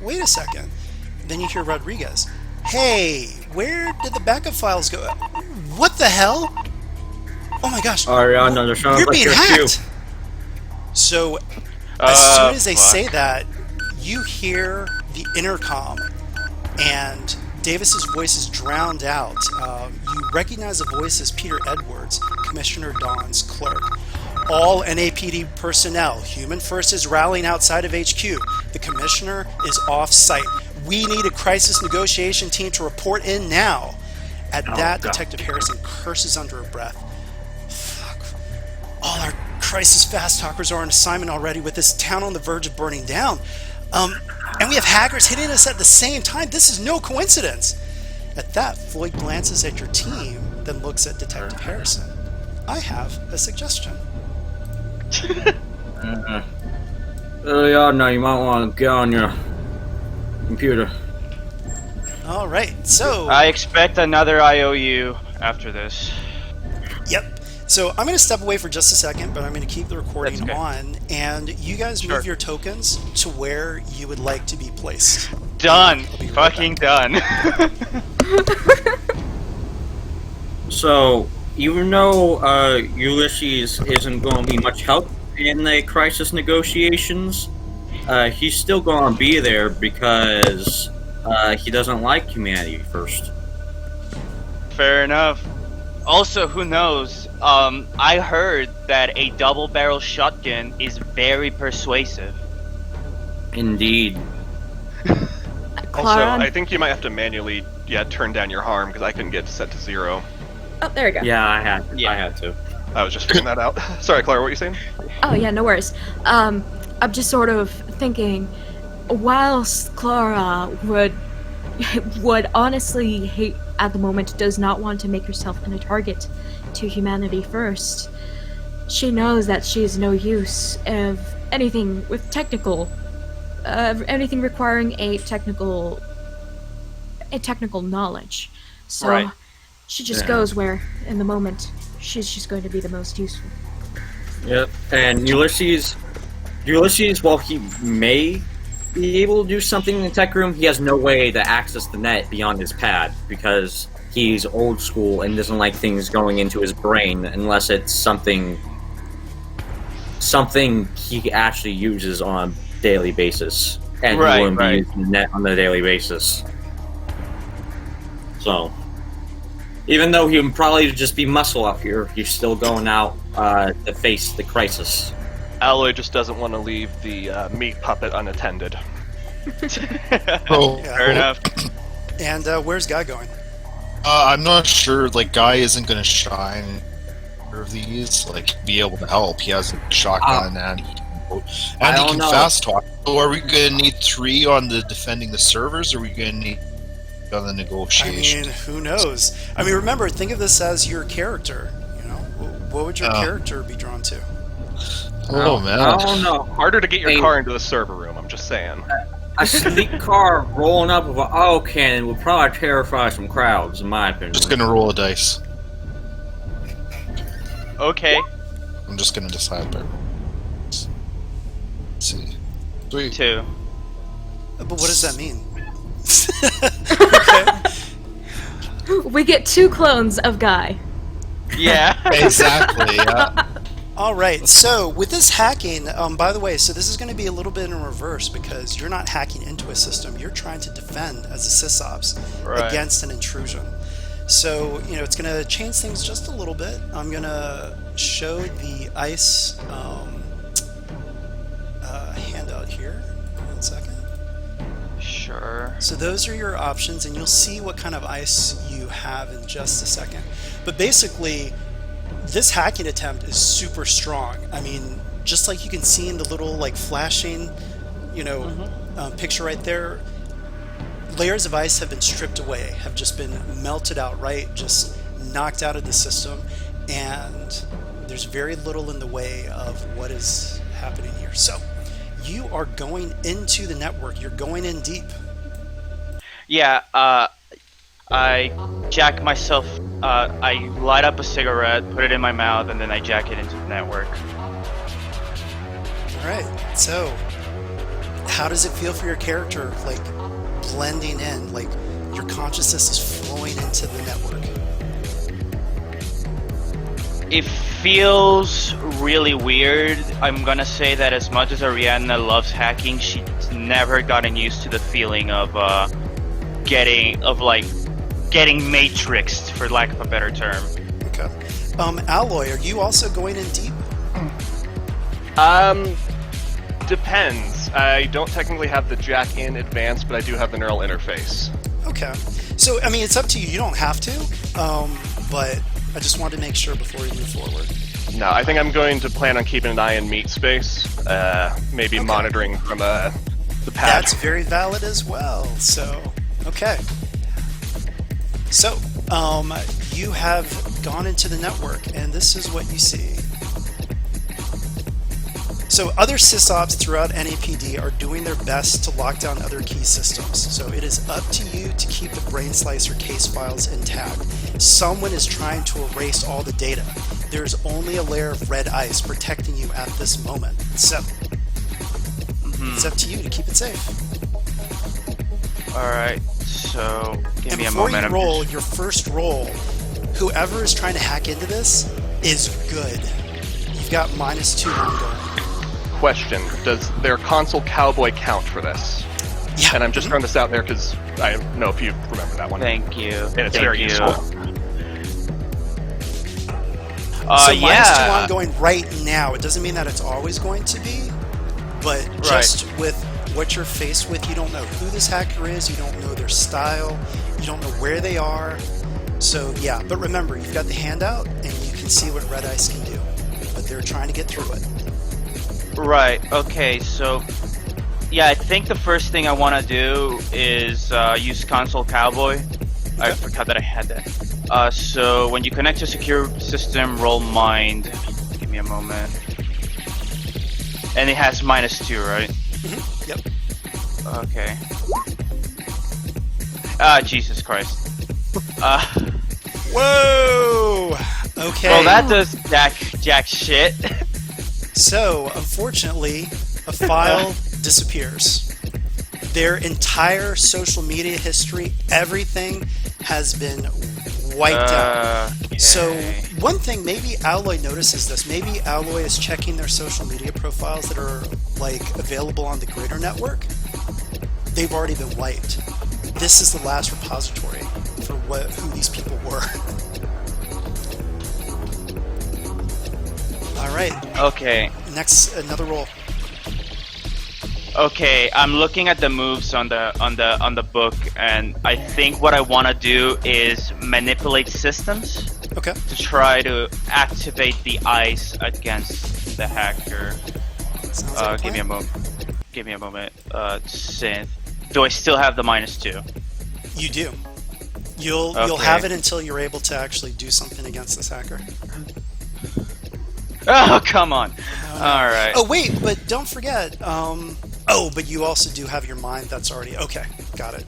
Wait a second. Then you hear Rodriguez. Hey, where did the backup files go? What the hell? Oh my gosh. Ariana, you're being hacked. So, as soon as they say that, you hear the intercom, and Davis's voice is drowned out. You recognize the voice as Peter Edwards, Commissioner Dawn's clerk. All NAPD personnel, Human First is rallying outside of HQ. The Commissioner is off-site. We need a crisis negotiation team to report in now. At that, Detective Harrison curses under her breath. Fuck. All our crisis fast talkers are on assignment already with this town on the verge of burning down. And we have hackers hitting us at the same time. This is no coincidence. At that, Floyd glances at your team, then looks at Detective Harrison. I have a suggestion. Now you might want to get on your computer. All right, so... I expect another IOU after this. Yep. So I'm going to step away for just a second, but I'm going to keep the recording on, and you guys move your tokens to where you would like to be placed. Done. Right Fucking done. So, even though Ulysses isn't going to be much help in the crisis negotiations, he's still going to be there because he doesn't like Humanity First. Fair enough. Also, who knows? I heard that a double-barrel shotgun is very persuasive. Indeed. Also, I think you might have to manually, turn down your harm, because I couldn't get set to 0. Oh, there we go. Yeah, I had to. I was just figuring that out. Sorry, Clara, what were you saying? Oh, yeah, no worries. I'm just sort of thinking, whilst Clara would honestly hate at the moment, does not want to make herself a target to Humanity First, she knows that she is no use of anything with technical, anything requiring a technical knowledge. So she just goes where, in the moment, she's just going to be the most useful. Yep. And Ulysses, while he may be able to do something in the tech room, he has no way to access the net beyond his pad because he's old school and doesn't like things going into his brain unless it's something he actually uses on a daily basis. And he wouldn't be using the net on a daily basis. So, even though he would probably just be muscle up here, he's still going out to face the crisis. Alloy just doesn't want to leave the meat puppet unattended. Fair enough. And where's Guy going? I'm not sure. Like, Guy isn't going to shine of these. Like, be able to help. He has a shotgun and he can fast talk. So, are we going to need 3 on the defending the servers, or are we going to need on the negotiation? I mean, who knows? I mean, remember, think of this as your character. You know, what would your character be drawn to? Oh man, I don't know. Harder to get your car into the server room. I'm just saying. A sleek car rolling up with an auto cannon would probably terrify some crowds, in my opinion. Just gonna roll a dice. Okay. I'm just gonna decide there. Let's see. 3. 2. But what does that mean? We get 2 clones of Guy. Yeah. Exactly. Yeah. All right, so with this hacking, by the way, so this is going to be a little bit in reverse because you're not hacking into into a system, you're trying to defend as a sysops Right. against an intrusion. So, it's going to change things just a little bit. I'm going to show the ICE handout here. 1 second. Sure. So those are your options, and you'll see what kind of ICE you have in just a second. But basically, this hacking attempt is super strong. I mean, just like you can see in the little flashing, picture right there, layers of ice have been stripped away, have just been melted outright, just knocked out of the system, and there's very little in the way of what is happening here. So you are going into the network. You're going in deep. Yeah, I jack myself, I light up a cigarette, put it in my mouth, and then I jack it into the network. All right. So how does it feel for your character, blending in, your consciousness is flowing into the network? It feels really weird. I'm gonna say that as much as Ariana loves hacking, she's never gotten used to the feeling of getting matrixed, for lack of a better term. Okay. Alloy, are you also going in deep? Depends. I don't technically have the jack in advanced, but I do have the neural interface. Okay. So, I mean, it's up to you. You don't have to, but I just wanted to make sure before we move forward. No, I think I'm going to plan on keeping an eye in meat space, maybe Okay. monitoring from the pad. That's very valid as well. So, okay. So, you have gone into the network, and this is what you see. So other sysops throughout NAPD are doing their best to lock down other key systems. So it is up to you to keep the brain slicer case files intact. Someone is trying to erase all the data. There's only a layer of red ice protecting you at this moment. So it's up to you to keep it safe. Alright, so give And me a before moment. you roll your first roll, whoever is trying to hack into this is good. You've got -2 ongoing. Question: does their console cowboy count for this? Yeah. And I'm just throwing this out there because I don't know if you remember that one. Thank you. And it's Thank very you. useful. So Yeah. -2 ongoing right now. It doesn't mean that it's always going to be, but just with what you're faced with, you don't know who this hacker is, you don't know their style, you don't know where they are. So yeah, but remember, you've got the handout and you can see what red ice can do, but they're trying to get through it. Right, okay, so yeah, I think the first thing I want to do is use console cowboy. I forgot that I had that. So when you connect to secure system, roll mind. Give me a moment. And it has -2, right? Yep. Okay. Jesus Christ. Whoa! Okay. Well, that does jack shit. So, unfortunately, a file disappears. Their entire social media history, everything has been wiped out. So, one thing, maybe Alloy notices this. Maybe Alloy is checking their social media profiles that are available on the greater network. They've already been wiped. This is the last repository for who these people were. All right. Okay. Next, another roll. Okay, I'm looking at the moves on the book, and I think what I want to do is manipulate systems Okay. to try to activate the ice against the hacker. Sounds like a Give me a plan. moment. Give me a moment. Synth. Do I still have the -2? You do. You'll Okay. have it until you're able to actually do something against this hacker. Oh, come on. All right. Oh wait, but don't forget. But you also do have your mind. That's already okay. Got it.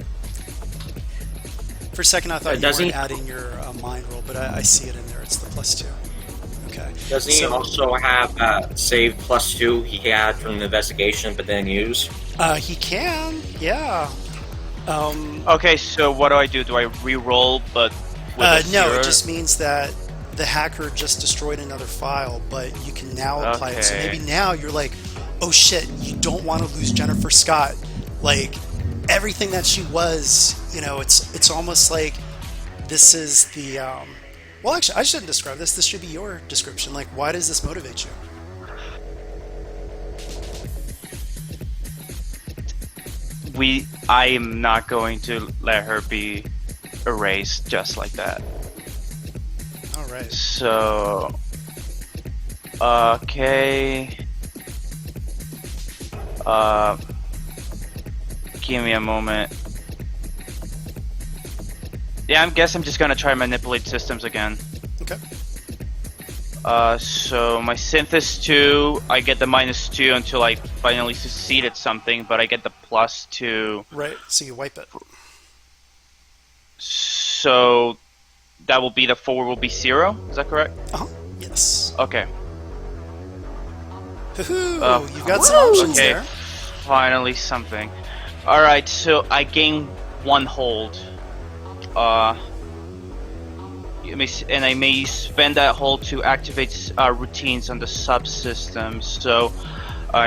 For a second, I thought you Doesn't weren't he- adding your mind roll, but I see it in there. It's the +2. Okay. Doesn't he So- also have save +2 he had from the investigation but then use? He can. Yeah. Okay, so what do? Do I re-roll, but with a No, 0? it just means that the hacker just destroyed another file, but you can now apply it. So Okay. maybe now you're like, oh shit, you don't want to lose Jennifer Scott. everything that she was, it's almost like this is the well, actually, I shouldn't describe this. This should be your description. Like, why does this motivate you? I am not going to let her be erased just like that. All right. So, okay. Give me a moment. Yeah, I guess I'm just gonna try manipulate systems again. Okay. So my synth is 2. I get the -2 until I finally succeed at something, but I get the +2. Right. So you wipe it. So that will be the 4 will be 0. Is that correct? Yes. Okay. Hoo-hoo, you've got some options okay. there. Finally something. All right. So I gain 1 hold. And I may spend that hold to activate routines on the subsystem. So,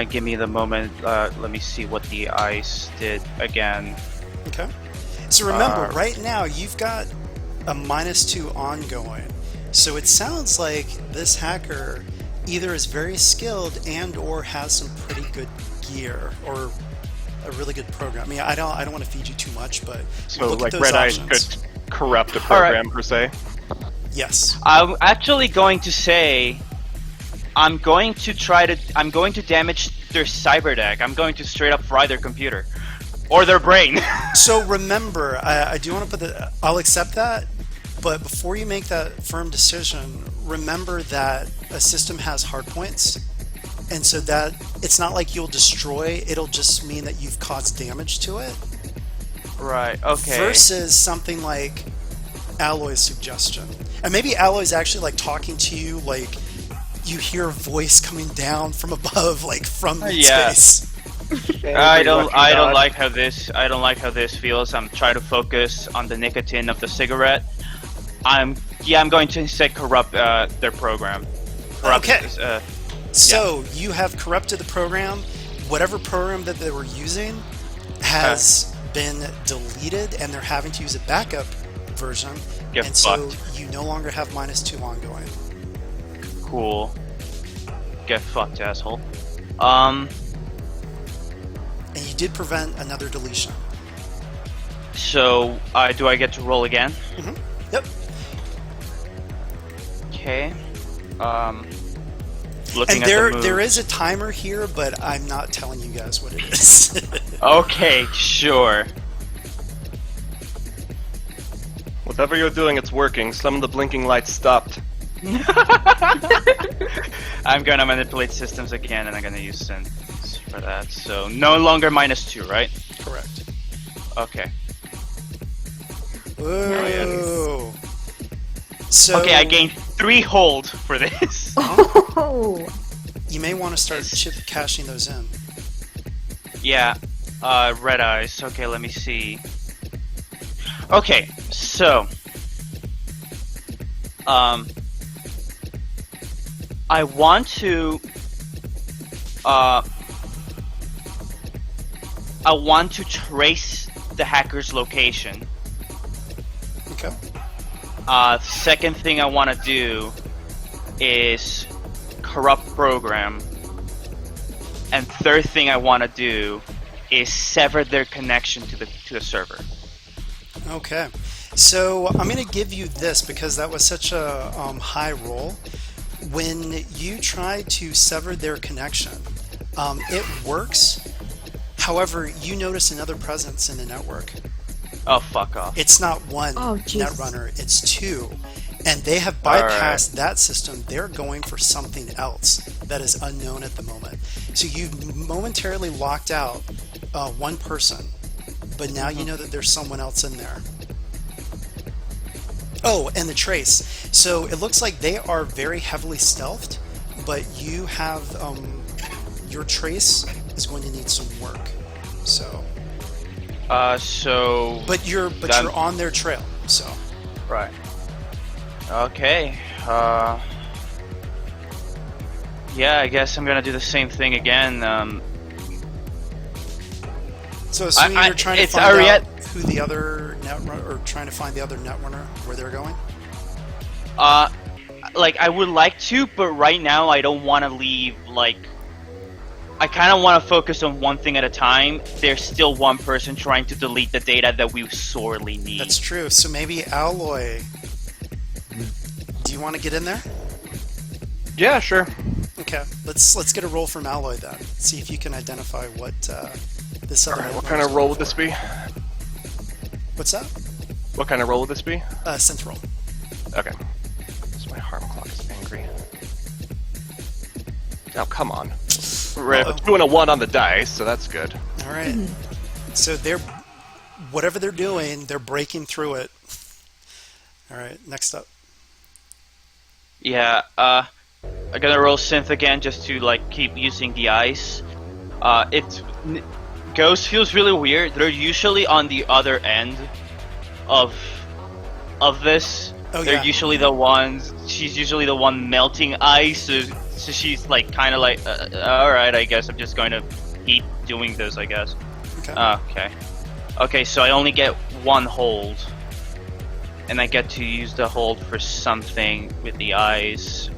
give me the moment. Let me see what the ice did again. Okay. So remember, right now you've got a -2 ongoing. So it sounds like this hacker either is very skilled and/or has some pretty good gear or a really good program. I mean, I don't want to feed you too much, but So look like at those Red Eye options. could corrupt a program per se. Yes. I'm actually going to say, I'm going to damage their cyber deck. I'm going to straight up fry their computer. Or their brain. So remember, I do want to put I'll accept that, but before you make that firm decision, remember that a system has hard points, and so that it's not like you'll destroy, it'll just mean that you've caused damage to it. Right, okay. Versus something like Alloy's suggestion. And maybe Alloy's actually like talking to you, like you hear a voice coming down from above, like from space. I don't like how this feels. I'm trying to focus on the nicotine of the cigarette. I'm going to say corrupt their program. Okay. So you have corrupted the program. Whatever program that they were using has been deleted, and they're having to use a backup version. Get and fucked. So you no longer have -2 ongoing. Cool. Get fucked, asshole. And you did prevent another deletion. So do I get to roll again? Mm-hmm. Yep. Okay. And Looking at the move. there is a timer here, but I'm not telling you guys what it is. Okay, sure. Whatever you're doing, it's working. Some of the blinking lights stopped. I'm gonna manipulate systems again, and I'm gonna use synths for that. So no longer -2, right? Correct. Okay. Whoa. So Okay, I gained 3 hold for this. Oh. you may want to start chip cashing those in. Yeah. Red eyes. Okay, let me see. Okay, so I want to trace the hacker's location. Okay. Second thing I want to do is corrupt program. And third thing I want to do is sever their connection to the server. Okay. So I'm going to give you this because that was such a high roll. When you try to sever their connection, it works. However, you notice another presence in the network. Oh, fuck off. It's not one netrunner, it's 2. And they have bypassed that system. They're going for something else that is unknown at the moment. So you've momentarily locked out one person, but now you know that there's someone else in there. Oh, and the trace. So it looks like they are very heavily stealthed, but you have your trace is going to need some work. So. But you're on their trail. So. Right. Okay. Yeah, I guess I'm gonna do the same thing again. So assuming I- you're trying to it's find Ariette- out who the other netrunner, or trying to find the other netrunner, where they're going. Like I would like to, but right now I don't want to leave. Like, I kind of want to focus on one thing at a time. There's still one person trying to delete the data that we sorely need. That's true. So maybe Alloy. Do you want to get in there? Yeah, sure. Okay, let's get a roll from Alloy then. See if you can identify what this other. Alright, what kind of roll would this be? What's that? What kind of roll would this be? Synth roll. Okay. So my harm clock is angry. Oh, come on. Rip. It's doing a 1 on the dice, so that's good. All right. So they're whatever they're doing, they're breaking through it. All right. Next up. Yeah, I'm gonna roll synth again just to like keep using the ice. Ghost feels really weird. They're usually on the other end of this. Oh, They're yeah. usually the ones. She's usually the one melting ice. So she's like kind of like, all right, I guess I'm just going to keep doing this. I guess. Okay. Okay. So I only get one hold, and I get to use the hold for something with the eyes.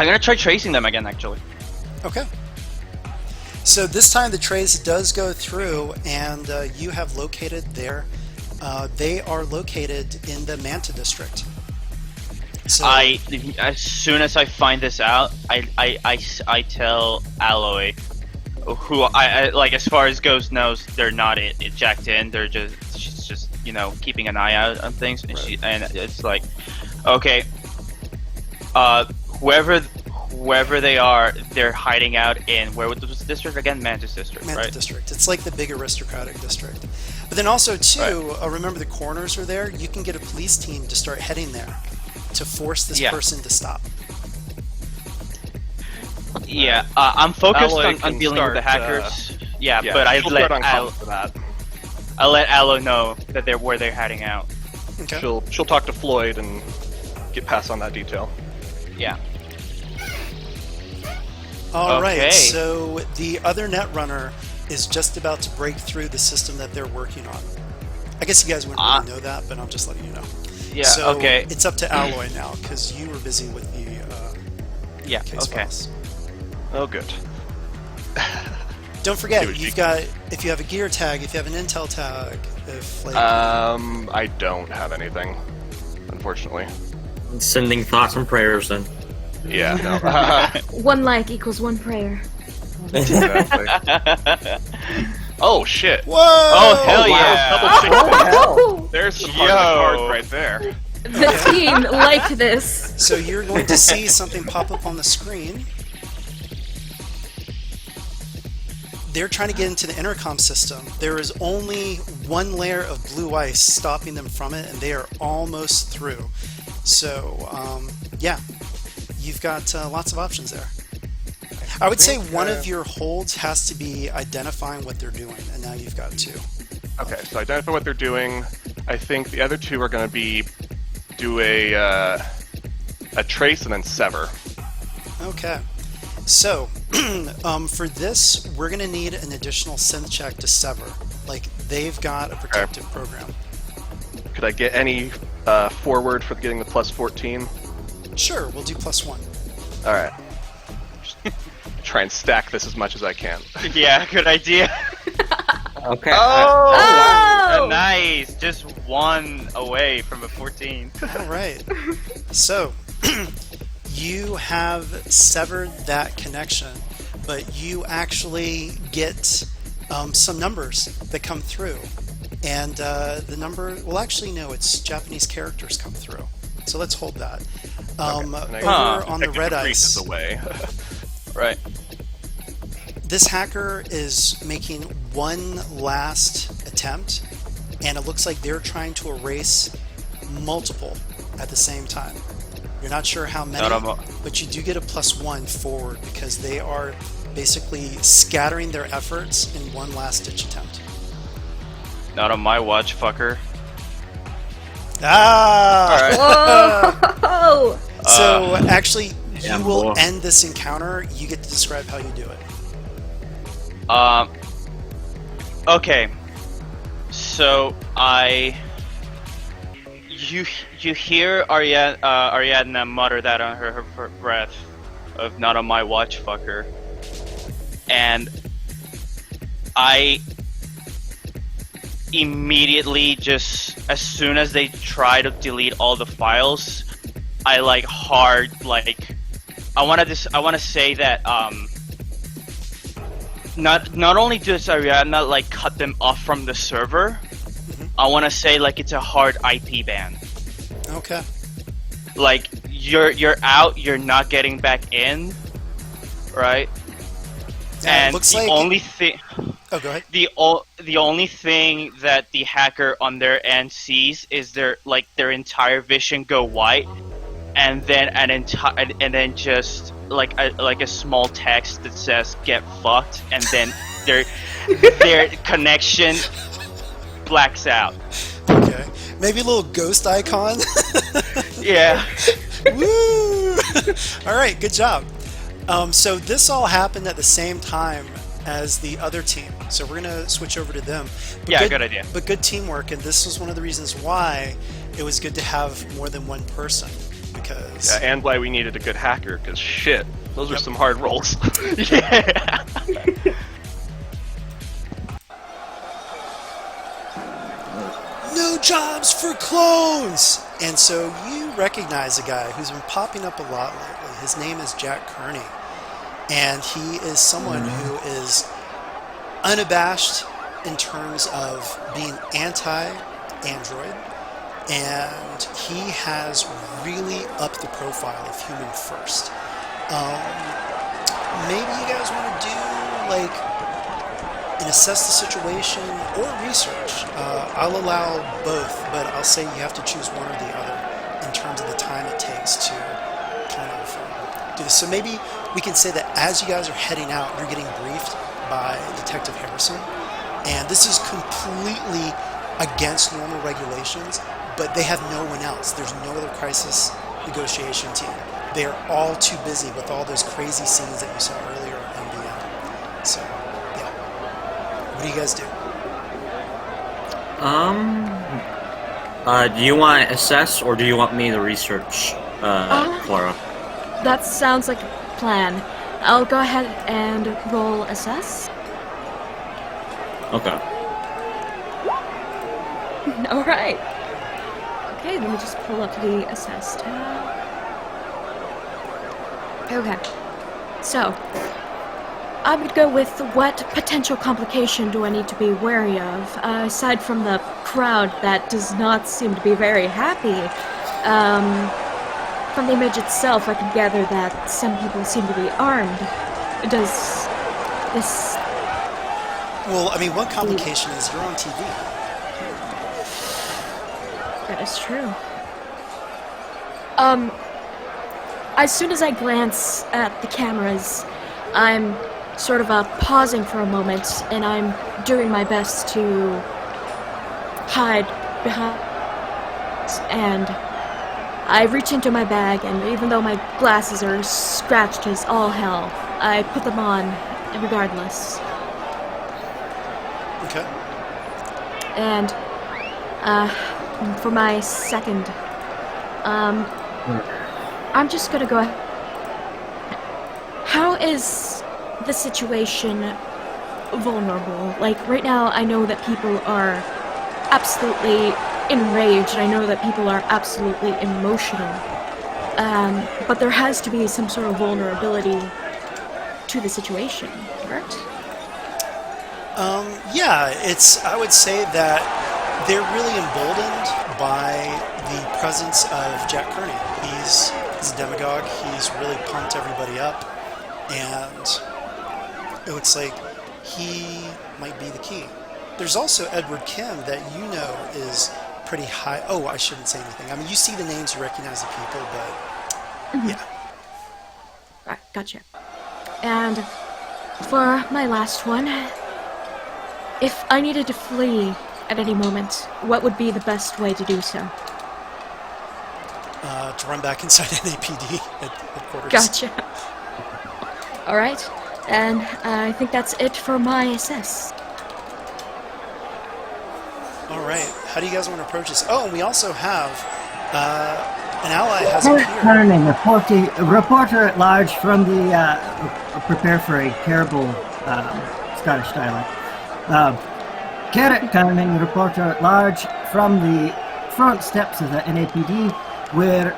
I'm gonna try tracing them again, actually. Okay. So this time the trace does go through, and you have located their. They are located in the Manta district. So As soon as I find this out, I tell Alloy, who I like as far as Ghost knows, they're not ejected in. She's just keeping an eye out on things, and and it's like, okay, whoever they are, they're hiding out in where was the district again? Mantis district, Manta right? district. It's like the big aristocratic district. But then also too, remember the corners are there. You can get a police team to start heading there to force this person to stop. Yeah, I'm focused Alloy on can dealing with the start, hackers. Yeah, Yeah, but she'll start on comms for that. I'll let Allo know that they're where they're hiding out. Okay. She'll talk to Floyd and pass on that detail. Yeah. All right. Okay. So the other netrunner is just about to break through the system that they're working on. I guess you guys wouldn't really know that, but I'm just letting you know. Yeah. So okay. it's up to Alloy now because you were busy with the Yeah. case Okay. files. Oh, good. Don't forget, Dude, you've got if you have a gear tag, if you have an intel tag, if like I don't have anything, unfortunately. Sending thoughts and prayers then. Yeah, no. 1 like equals 1 prayer. Exactly. Oh shit! whoa! Oh hell yeah! Oh, There's some hard cards right there. the team liked this. So you're going to see something pop up on the screen. They're trying to get into the intercom system. There is only one layer of blue ice stopping them from it, and they are almost through. So, yeah, you've got lots of options there. I would say one of your holds has to be identifying what they're doing, and now you've got 2. Okay, so identify what they're doing. I think the other 2 are going to be do a trace and then sever. Okay. So, for this, we're going to need an additional synth check to sever. Like, they've got a protective program. Could I get any forward for getting the plus 14? Sure, we'll do +1. All right. Try and stack this as much as I can. Yeah, good idea. Okay. Oh! Nice. Just 1 away from a 14. All right. So, you have severed that connection, but you actually get some numbers that come through. And the number, well, actually, no, it's Japanese characters come through. So let's hold that. Over on the red ice, away. Right. this hacker is making one last attempt, and it looks like they're trying to erase multiple at the same time. You're not sure how many, but you do get a +1 forward because they are basically scattering their efforts in one last ditch attempt. Not on my watch, fucker. Ah! Whoa! So actually, Yeah, you will boy. end this encounter. You get to describe how you do it. Okay. So you hear Ariadna mutter that on her breath of "not on my watch, fucker," and I immediately, just as soon as they try to delete all the files, I I want to say that not only does Ariadna like cut them off from the server, I want to say like it's a hard IP ban. Okay. Like you're out, you're not getting back in, right? Yeah, it And looks the like. only thing Oh, go ahead. the only thing that the hacker on their end sees is their entire vision go white, and then just like a small text that says "get fucked," and then their connection blacks out. Okay. Maybe a little ghost icon. Yeah. Woo! All right, good job. So this all happened at the same time as the other team. So we're gonna switch over to them. But Yeah, good idea. But good teamwork, and this was one of the reasons why it was good to have more than one person, because Yeah, and why we needed a good hacker, because shit, those are some hard rolls. Yeah. no jobs for clones. And so you recognize a guy who's been popping up a lot lately. His name is Jack Kearney, and he is someone who is unabashed in terms of being anti-Android, and he has really upped the profile of human first. Maybe you guys want to do like an assess the situation or research. I'll allow both, but I'll say you have to choose one or the other in terms of the time it takes to kind of do this. So maybe we can say that as you guys are heading out, you're getting briefed by Detective Harrison, and this is completely against normal regulations, but they have no one else. There's no other crisis negotiation team. They are all too busy with all those crazy scenes that you saw earlier in MBM. So, yeah. What do you guys do? Do you want to assess or do you want me to research, Clara? That sounds like a plan. I'll go ahead and roll assess. Okay. All right. Okay, let me just pull up the assess tab. Okay. So, I would go with what potential complication do I need to be wary of, aside from the crowd that does not seem to be very happy. From the image itself, I can gather that some people seem to be armed. Does this... Well, I mean, one complication is you're on TV. That is true. As soon as I glance at the cameras, I'm sort of pausing for a moment, and I'm doing my best to hide behind, and I reach into my bag, and even though my glasses are scratched as all hell, I put them on regardless. Okay. And for my second, I'm just gonna go ahead. How is the situation vulnerable? Like, right now, I know that people are absolutely enraged. I know that people are absolutely emotional. But there has to be some sort of vulnerability to the situation, correct? Yeah, I would say that they're really emboldened by the presence of Jack Kearney. He's a demagogue. He's really pumped everybody up, and it looks like he might be the key. There's also Edward Kim that you know is pretty high. Oh, I shouldn't say anything. I mean, you see the names, you recognize the people, but yeah. Right, gotcha. And for my last one, if I needed to flee at any moment, what would be the best way to do so? to run back inside NAPD headquarters. Gotcha. All right, and I think that's it for my assess. All right. How do you guys want to approach this? Oh, and we also have an ally has Carrot appeared. Turning, reporter at large from the prepare for a terrible Scottish dialect. Carrot Turning, reporter at large from the front steps of the NAPD, where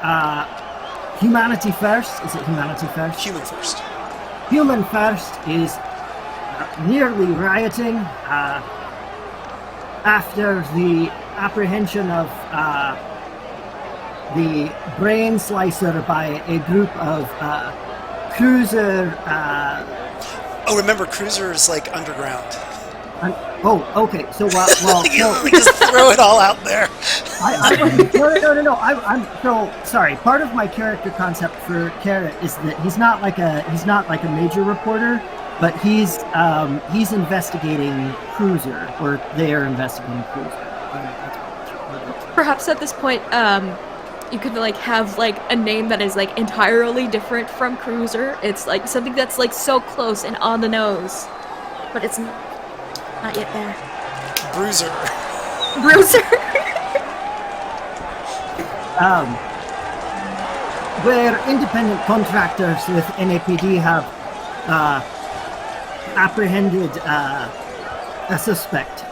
Humanity First, is it Humanity First? Human first. Human First is nearly rioting after the apprehension of the brain slicer by a group of cruiser. Oh, remember, Cruiser is like underground. Okay. So well, You just throw it all out there. No. I'm so sorry. Part of my character concept for Carrot is that he's not like a major reporter, but he's investigating Cruiser, or they are investigating Cruiser. Perhaps at this point, you could like have like a name that is like entirely different from Cruiser. It's like something that's like so close and on the nose, but it's not yet there. Bruiser. Bruiser. Where independent contractors with NAPD have apprehended a suspect.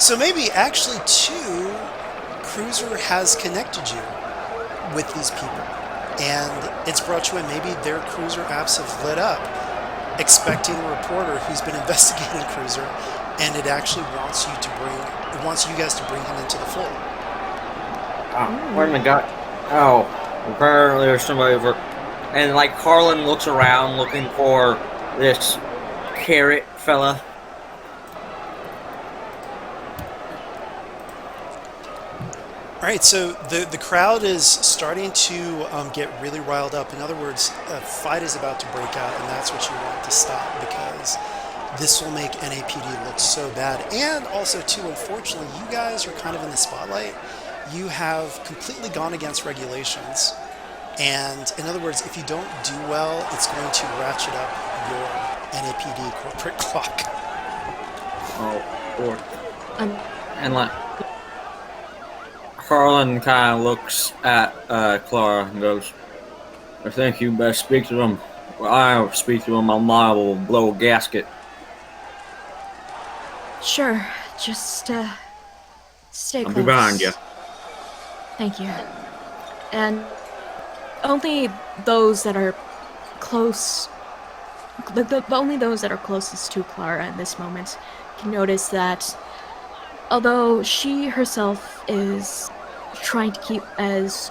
So maybe actually too, Cruiser has connected you with these people, and it's brought you in. Maybe their Cruiser apps have lit up, expecting a reporter who's been investigating Cruiser, and it actually wants you guys to bring him into the fold. Where am I got? Oh, apparently there's somebody over. And like Harlan looks around looking for this carrot fella. All right, so the crowd is starting to get really riled up. In other words, a fight is about to break out, and that's what you want to stop, because this will make NAPD look so bad. And also, too, unfortunately, you guys are kind of in the spotlight. You have completely gone against regulations. And in other words, if you don't do well, it's going to ratchet up your NAPD corporate clock. Oh, Lord. And like, Harlan kind of looks at Clara and goes, I think you best speak to him. Well, I'll speak to him. I'm liable to blow a gasket. Sure, just stay I'll close. be behind you. Thank you. And only those that are close, only those that are closest to Clara at this moment can notice that although she herself is trying to keep as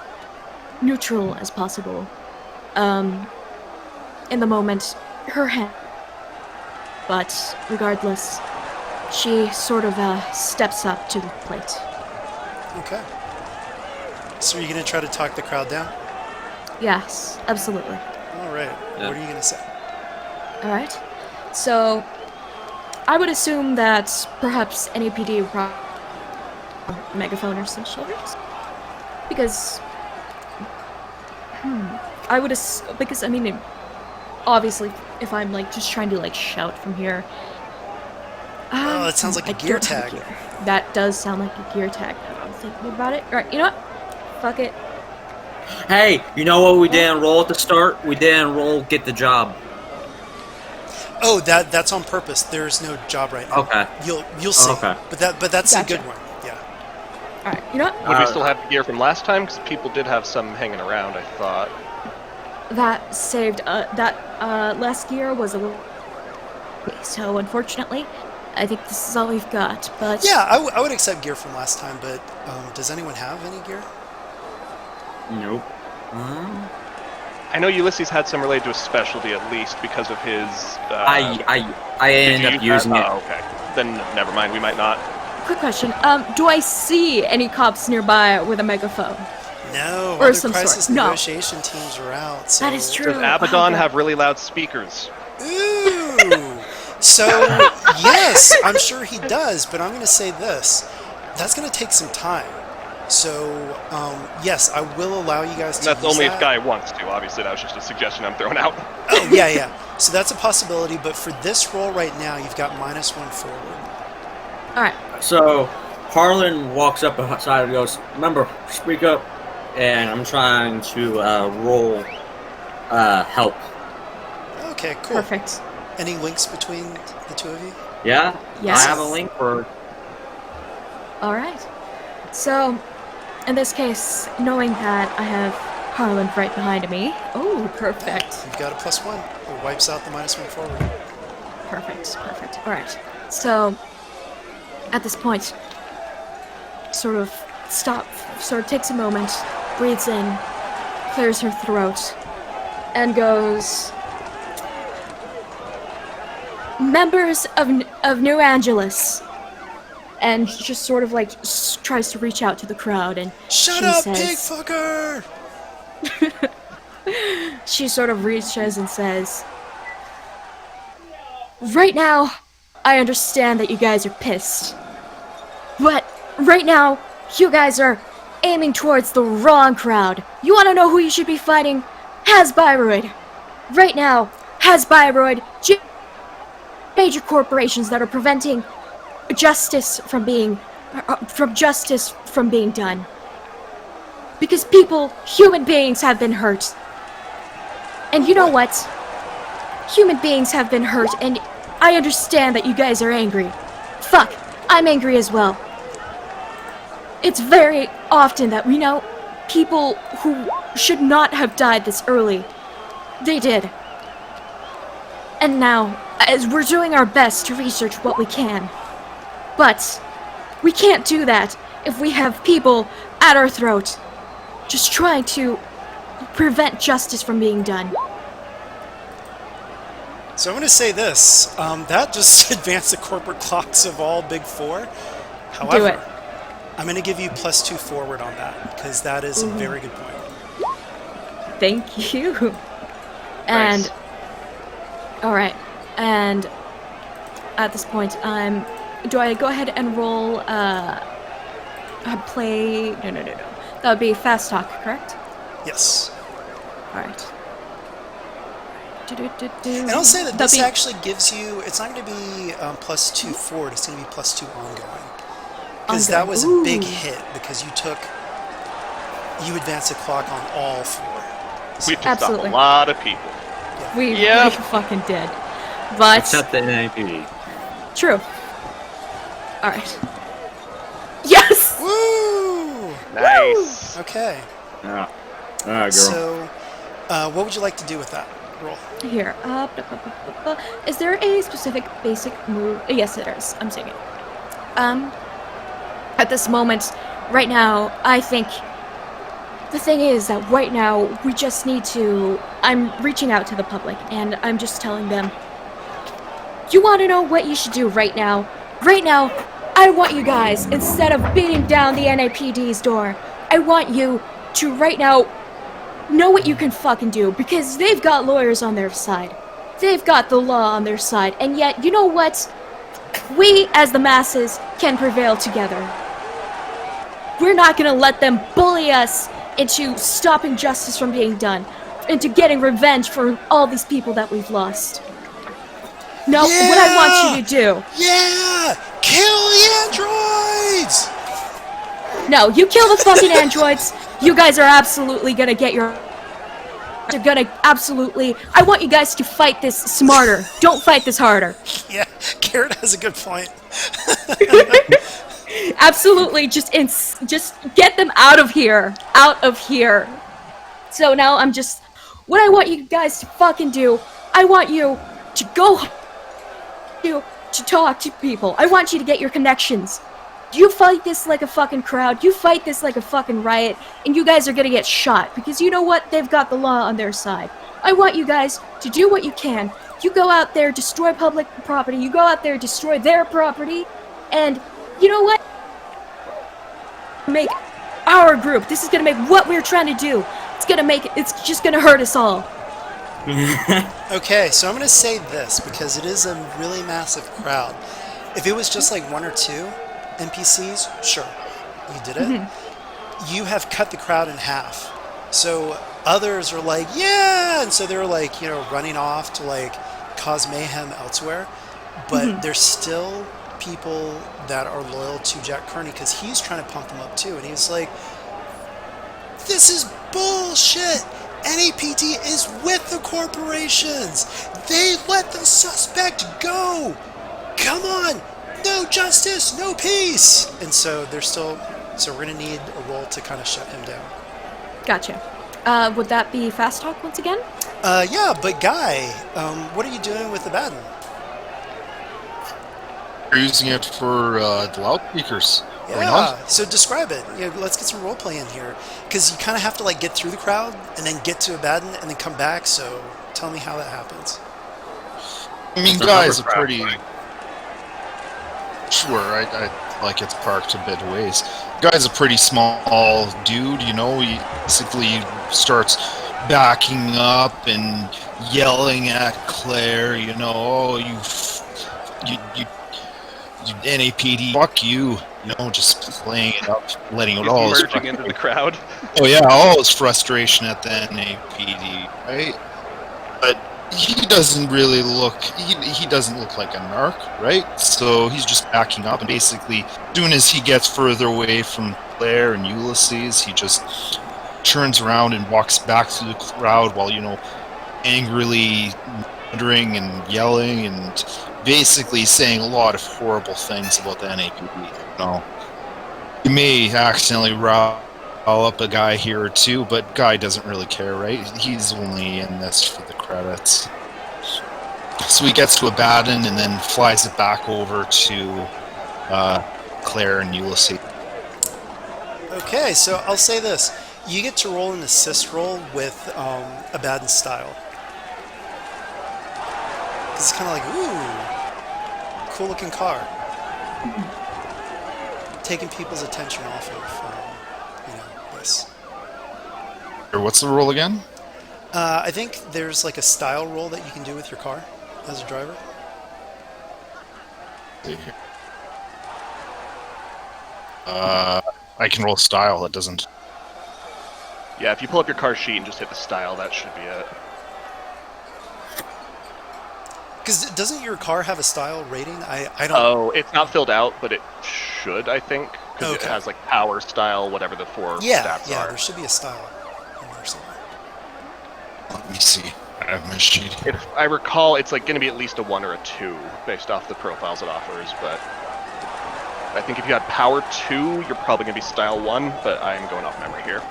neutral as possible, in the moment, her hand. But regardless, she sort of steps up to the plate. Okay. So are you going to try to talk the crowd down? Yes, absolutely. All right. Yeah. What are you going to say? All right. So, I would assume that perhaps NAPD would probably megaphone or some shit. Because, I would because I mean, obviously, if I'm like just trying to like shout from here. Oh, that sounds like a I gear don't have tag. gear. That does sound like a gear tag. Now that I'm thinking about it. All right, you know what? Fuck it. Hey, you know what we didn't roll at the start? We didn't roll get the job. Oh, that's on purpose. There's no job right now. Okay. You'll see. Okay. But that's Gotcha. a good one. Yeah. All right, you know what? Would we still have the gear from last time? Because people did have some hanging around, I thought. That saved. That last gear was a little. So unfortunately, I think this is all we've got. But Yeah, I would accept gear from last time, but does anyone have any gear? Nope. I know Ulysses had some related to a specialty at least because of his. I did ended you up use using that? it. Oh, okay. Then never mind. We might not. quick question. Do I see any cops nearby with a megaphone? No, Or other some sort. crisis No. negotiation teams are out. So. That is true. Does Abaddon Oh, have really loud speakers? Ooh. So, yes, I'm sure he does, but I'm going to say this. That's going to take some time. So, yes, I will allow you guys to And that's use only that. if Guy wants to. Obviously, that was just a suggestion I'm throwing out. Oh, yeah, yeah. So that's a possibility, but for this roll right now, you've got -1 forward. All right. So Harlan walks up beside and goes, "Remember, speak up." And I'm trying to roll help. Okay, cool. Perfect. Any links between the two of you? Yeah? Yes. I have a link for. All right. So, in this case, knowing that I have Harlan right behind me. Oh, perfect. You've got a +1. It wipes out the -1 forward. Perfect. Perfect. All right. So, at this point, sort of takes a moment, breathes in, clears her throat, and goes, "Members of New Angeles," and just sort of like tries to reach out to the crowd, and Shut she up, says, pig fucker! she sort of reaches and says, "Right now, I understand that you guys are pissed. But right now, you guys are aiming towards the wrong crowd. You want to know who you should be fighting? Hasbiroid. Right now, Hasbiroid, major corporations that are preventing justice from being done. Because human beings have been hurt. And you know what? Human beings have been hurt, and I understand that you guys are angry. Fuck, I'm angry as well. It's very often that we know people who should not have died this early. They did. And now, as we're doing our best to research what we can. But we can't do that if we have people at our throat just trying to prevent justice from being done." So I'm going to say this. That just advanced the corporate clocks of all Big Four. However, Do it. I'm going to give you +2 forward on that, because that is a very good point. Thank you. And Nice. all right. And at this point, do I go ahead and roll play? No. That would be fast talk, correct? Yes. All right. And I'll say that That'd this be- actually gives you, it's not going to be +2 forward, it's going to be +2 ongoing. Because that Ongoing. was a Ooh. big hit, because you advanced the clock on all 4. We pissed Absolutely. off a lot of people. we Yep. fucking did. But Except the NAPD. true. All right. Yes. Woo! Nice. Okay. Yeah. Alright, girl. So, what would you like to do with that roll? Here. Is there a specific basic move? Yes, it is. I'm saying it. At this moment, right now, I think the thing is that right now we just need to. I'm reaching out to the public, and I'm just telling them. You want to know what you should do right now? Right now, I want you guys, instead of beating down the NAPD's door, I want you to right now know what you can fucking do, because they've got lawyers on their side. They've got the law on their side, and yet, you know what? We, as the masses, can prevail together. We're not gonna let them bully us into stopping justice from being done, into getting revenge for all these people that we've lost. No, what I want you to do. Yeah! Kill the androids! No, you kill the fucking androids. You guys are absolutely gonna get your. You're gonna absolutely. I want you guys to fight this smarter. Don't fight this harder. Yeah, Carrot has a good point. Absolutely, just get them out of here. Out of here. So now I'm just. What I want you guys to fucking do. I want you to go. To talk to people. I want you to get your connections. You fight this like a fucking crowd, you fight this like a fucking riot, and you guys are gonna get shot, because you know what? They've got the law on their side. I want you guys to do what you can. You go out there, destroy public property, you go out there, destroy their property, and you know what? Make our group, this is gonna make what we're trying to do. It's just gonna hurt us all. Okay, so I'm going to say this, because it is a really massive crowd. If it was just like 1 or 2 NPCs, sure, you did it. you have cut the crowd in half. So others are like, yeah, and so they're like, running off to like cause mayhem elsewhere. But there's still people that are loyal to Jack Kearney because he's trying to pump them up too. And he's like, this is bullshit. NAPD is with the corporations. They let the suspect go. Come on. No justice, no peace. And so so we're going to need a roll to kind of shut him down. Gotcha. Would that be fast talk once again? Yeah, but Guy, what are you doing with the baton? We're using it for the loudspeakers. Are we Yeah, not? so describe it. Let's get some role play in here. Because you kind of have to like get through the crowd and then get to Abaddon and then come back. So tell me how that happens. I mean, It's a Guy's a hovercraft, pretty... right? Sure, I like it's parked a bit ways. Guy's a pretty small dude, He basically starts backing up and yelling at Claire, oh, you NAPD, fuck you, just playing it up, letting out all his Merging into the crowd. Oh yeah, all his frustration at the NAPD, right? But he doesn't really look. He doesn't look like a narc, right? So he's just backing up, and basically, as soon as he gets further away from Claire and Ulysses, he just turns around and walks back through the crowd while angrily muttering and yelling and basically saying a lot of horrible things about the NAPD. He may accidentally rile up a guy here or two, but Guy doesn't really care, right? He's only in this for the credits. So he gets to Abaddon and then flies it back over to Claire and Ulysses. Okay, so I'll say this. You get to roll an assist roll with Abaddon style. Because it's kind of like, ooh, cool looking car. Taking people's attention off of, this. Or what's the roll again? I think there's like a style roll that you can do with your car as a driver. See here. I can roll style. That doesn't. Yeah, if you pull up your car sheet and just hit the style, that should be it. Because doesn't your car have a style rating? I don't. Oh, it's not filled out, but it should, I think, because it Okay. has like power, style, whatever the four stats Yeah, are. there should be a style in there somewhere. Let me see. I have my sheet here. If I recall, it's like going to be at least a 1 or a 2 based off the profiles it offers, but I think if you had power 2, you're probably going to be style 1, but I'm going off memory here.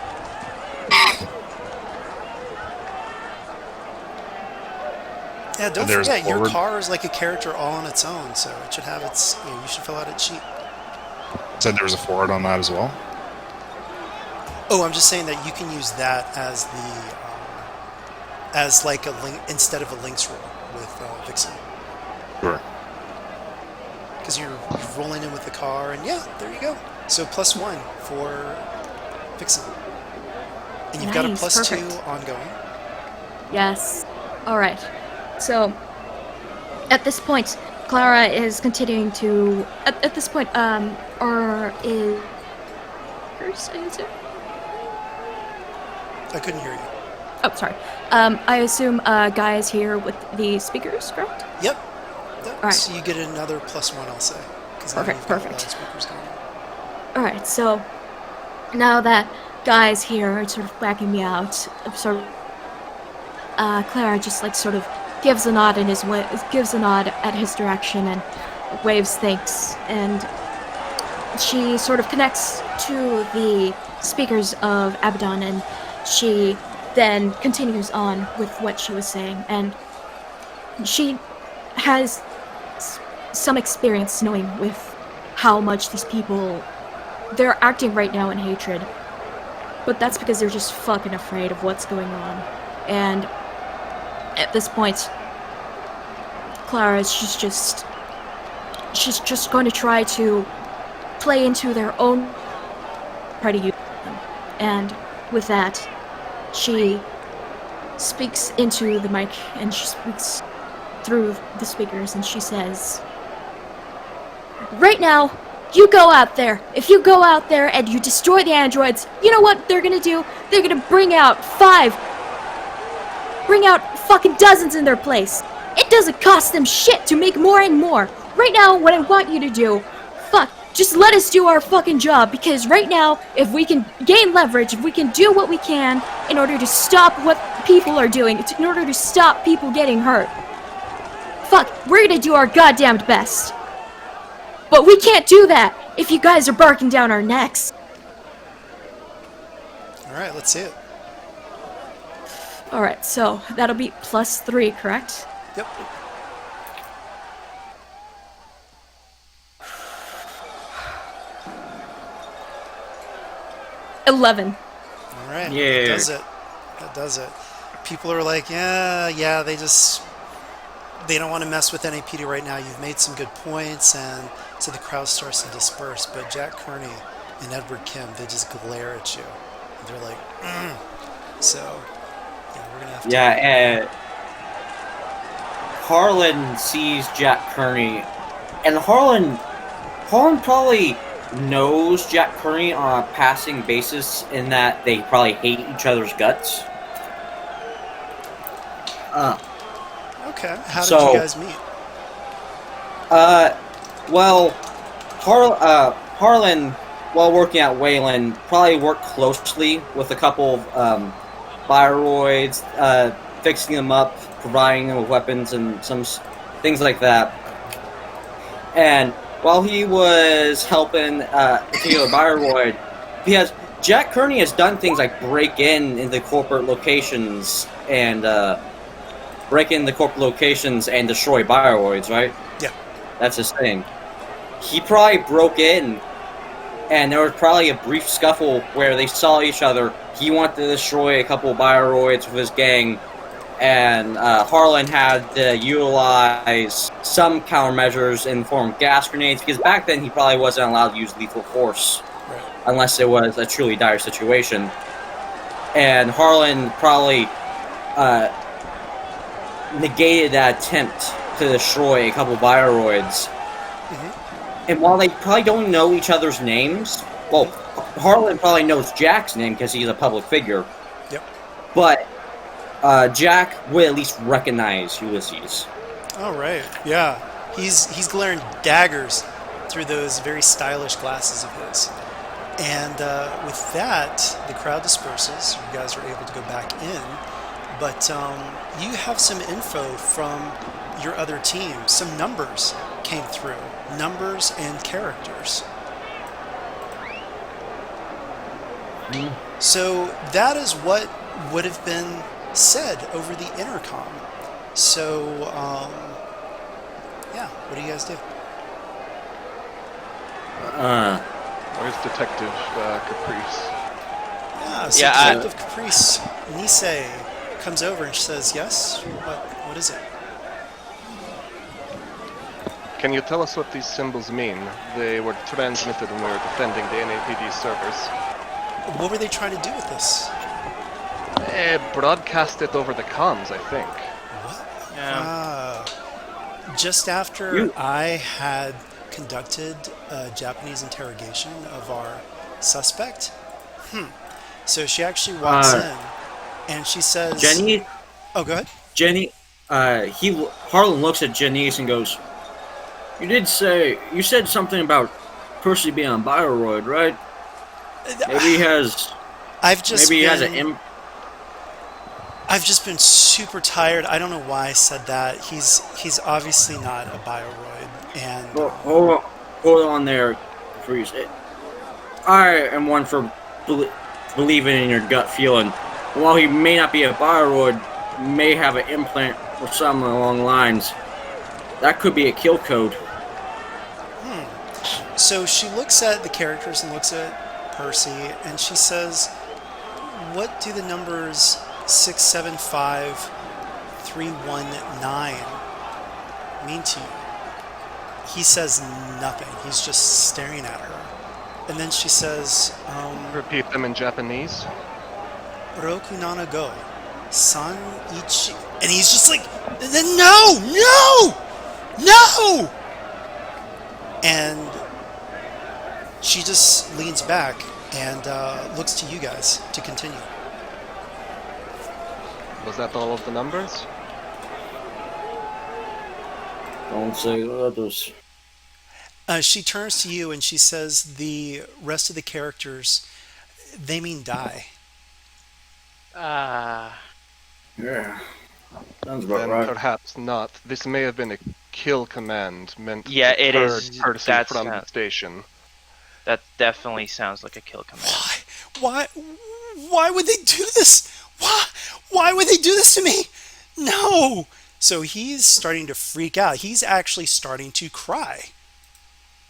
Yeah, don't There's forget, your forward. car is like a character all on its own, so it should have its. You should fill out its sheet. Said there was a forward on that as well. Oh, I'm just saying that you can use that as as like a link instead of a links roll with Vixen, Sure. because you're rolling in with the car, and yeah, there you go. So +1 for Vixen, and you've got a Nice, +2 perfect. ongoing. Yes. All right. So, at this point, Clara is continuing to. At this point, or is. I assume? I couldn't hear you. Oh, sorry. I assume Guy is here with the speakers, correct? Yep. right. So you get another +1, I'll say. 'cause now Perfect, you've got perfect. loudspeakers going on. All right. So, now that Guy is here, sort of backing me out, sort of. Clara just like sort of gives a nod in his way, gives a nod at his direction and waves thanks, and she sort of connects to the speakers of Abaddon, and she then continues on with what she was saying, and she has some experience knowing with how much these people they're acting right now in hatred, but that's because they're just fucking afraid of what's going on. And at this point, Clara, she's just going to try to play into their own, try to use them. And with that, she speaks into the mic, and she speaks through the speakers, and she says, "Right now, you go out there. If you go out there and you destroy the androids, you know what they're gonna do? They're gonna bring out fucking dozens in their place. It doesn't cost them shit to make more and more. Right now, what I want you to do, just let us do our fucking job, because right now, if we can gain leverage, if we can do what we can in order to stop what people are doing, in order to stop people getting hurt, we're gonna do our goddamned best. But we can't do that if you guys are barking down our necks. Alright, let's see it. Alright, so that'll be +3, correct? Yep. $11. Alright, Yeah. that does it. That does it. People are like, yeah, they don't want to mess with NAPD right now. You've made some good points, and so the crowd starts to disperse. But Jack Kearney and Edward Kim, they just glare at you. And they're like, So, yeah, we're gonna have to. Yeah, Harlan sees Jack Kearney, and Harlan probably knows Jack Kearney on a passing basis in that they probably hate each other's guts. Okay, how did So- you guys meet? Well, Harlan, while working at Wayland, probably worked closely with a couple of Bioroids, fixing them up, providing them with weapons and some things like that. And while he was helping a particular Bioroid, because Jack Kearney has done things like break into corporate locations and destroy Bioroids, right? Yeah. That's his thing. He probably broke in, and there was probably a brief scuffle where they saw each other. He wanted to destroy a couple of Bioroids with his gang, and Harlan had to utilize some countermeasures in the form of gas grenades, because back then he probably wasn't allowed to use lethal force, Right. unless it was a truly dire situation. And Harlan probably negated that attempt to destroy a couple of Bioroids. And while they probably don't know each other's names, well, Harlan probably knows Jack's name because he's a public figure. Yep. But Jack would at least recognize Ulysses. All right. Yeah. He's glaring daggers through those very stylish glasses of his. And with that, the crowd disperses. You guys are able to go back in. But you have some info from your other team. Some numbers came through. Numbers and characters. So that is what would have been said over the intercom. So, yeah, what do you guys do? Where's Detective Caprice? Yeah, so Yeah, Detective Caprice, Nisei, comes over and she says, yes? What is it? Can you tell us what these symbols mean? They were transmitted when we were defending the NAPD servers. What were they trying to do with this? Broadcast it over the comms, I think. What? Yeah. Just after I had conducted a Japanese interrogation of our suspect. So she actually walks in and she says, Jenny? Oh, go ahead. Jenny, Harlan looks at Janice and goes, you said something about Percy being on Bioroid, right? Maybe he has, I've just maybe he been, has an I've just been super tired. I don't know why I said that. He's obviously not a Bioroid. And Well, hold on there, Freeze. I am one for believing in your gut feeling. While he may not be a Bioroid, may have an implant or something along the lines. That could be a kill code. So she looks at the characters and looks at Percy, and she says, what do the numbers 675319 mean to you? He says nothing. He's just staring at her. And then she says, Repeat them in Japanese. Roku Nana Go. San Ichi. And he's just like, no! And she just leans back and looks to you guys to continue. Was that all of the numbers? Don't say others. She turns to you and she says, the rest of the characters, they mean die. Ah. Yeah. Sounds about Then right. perhaps not. This may have been a kill command meant Yeah, to it purge is. Percy That's from the not- station. That definitely sounds like a kill command. Why would they do this? Why would they do this to me? No. So he's starting to freak out. He's actually starting to cry.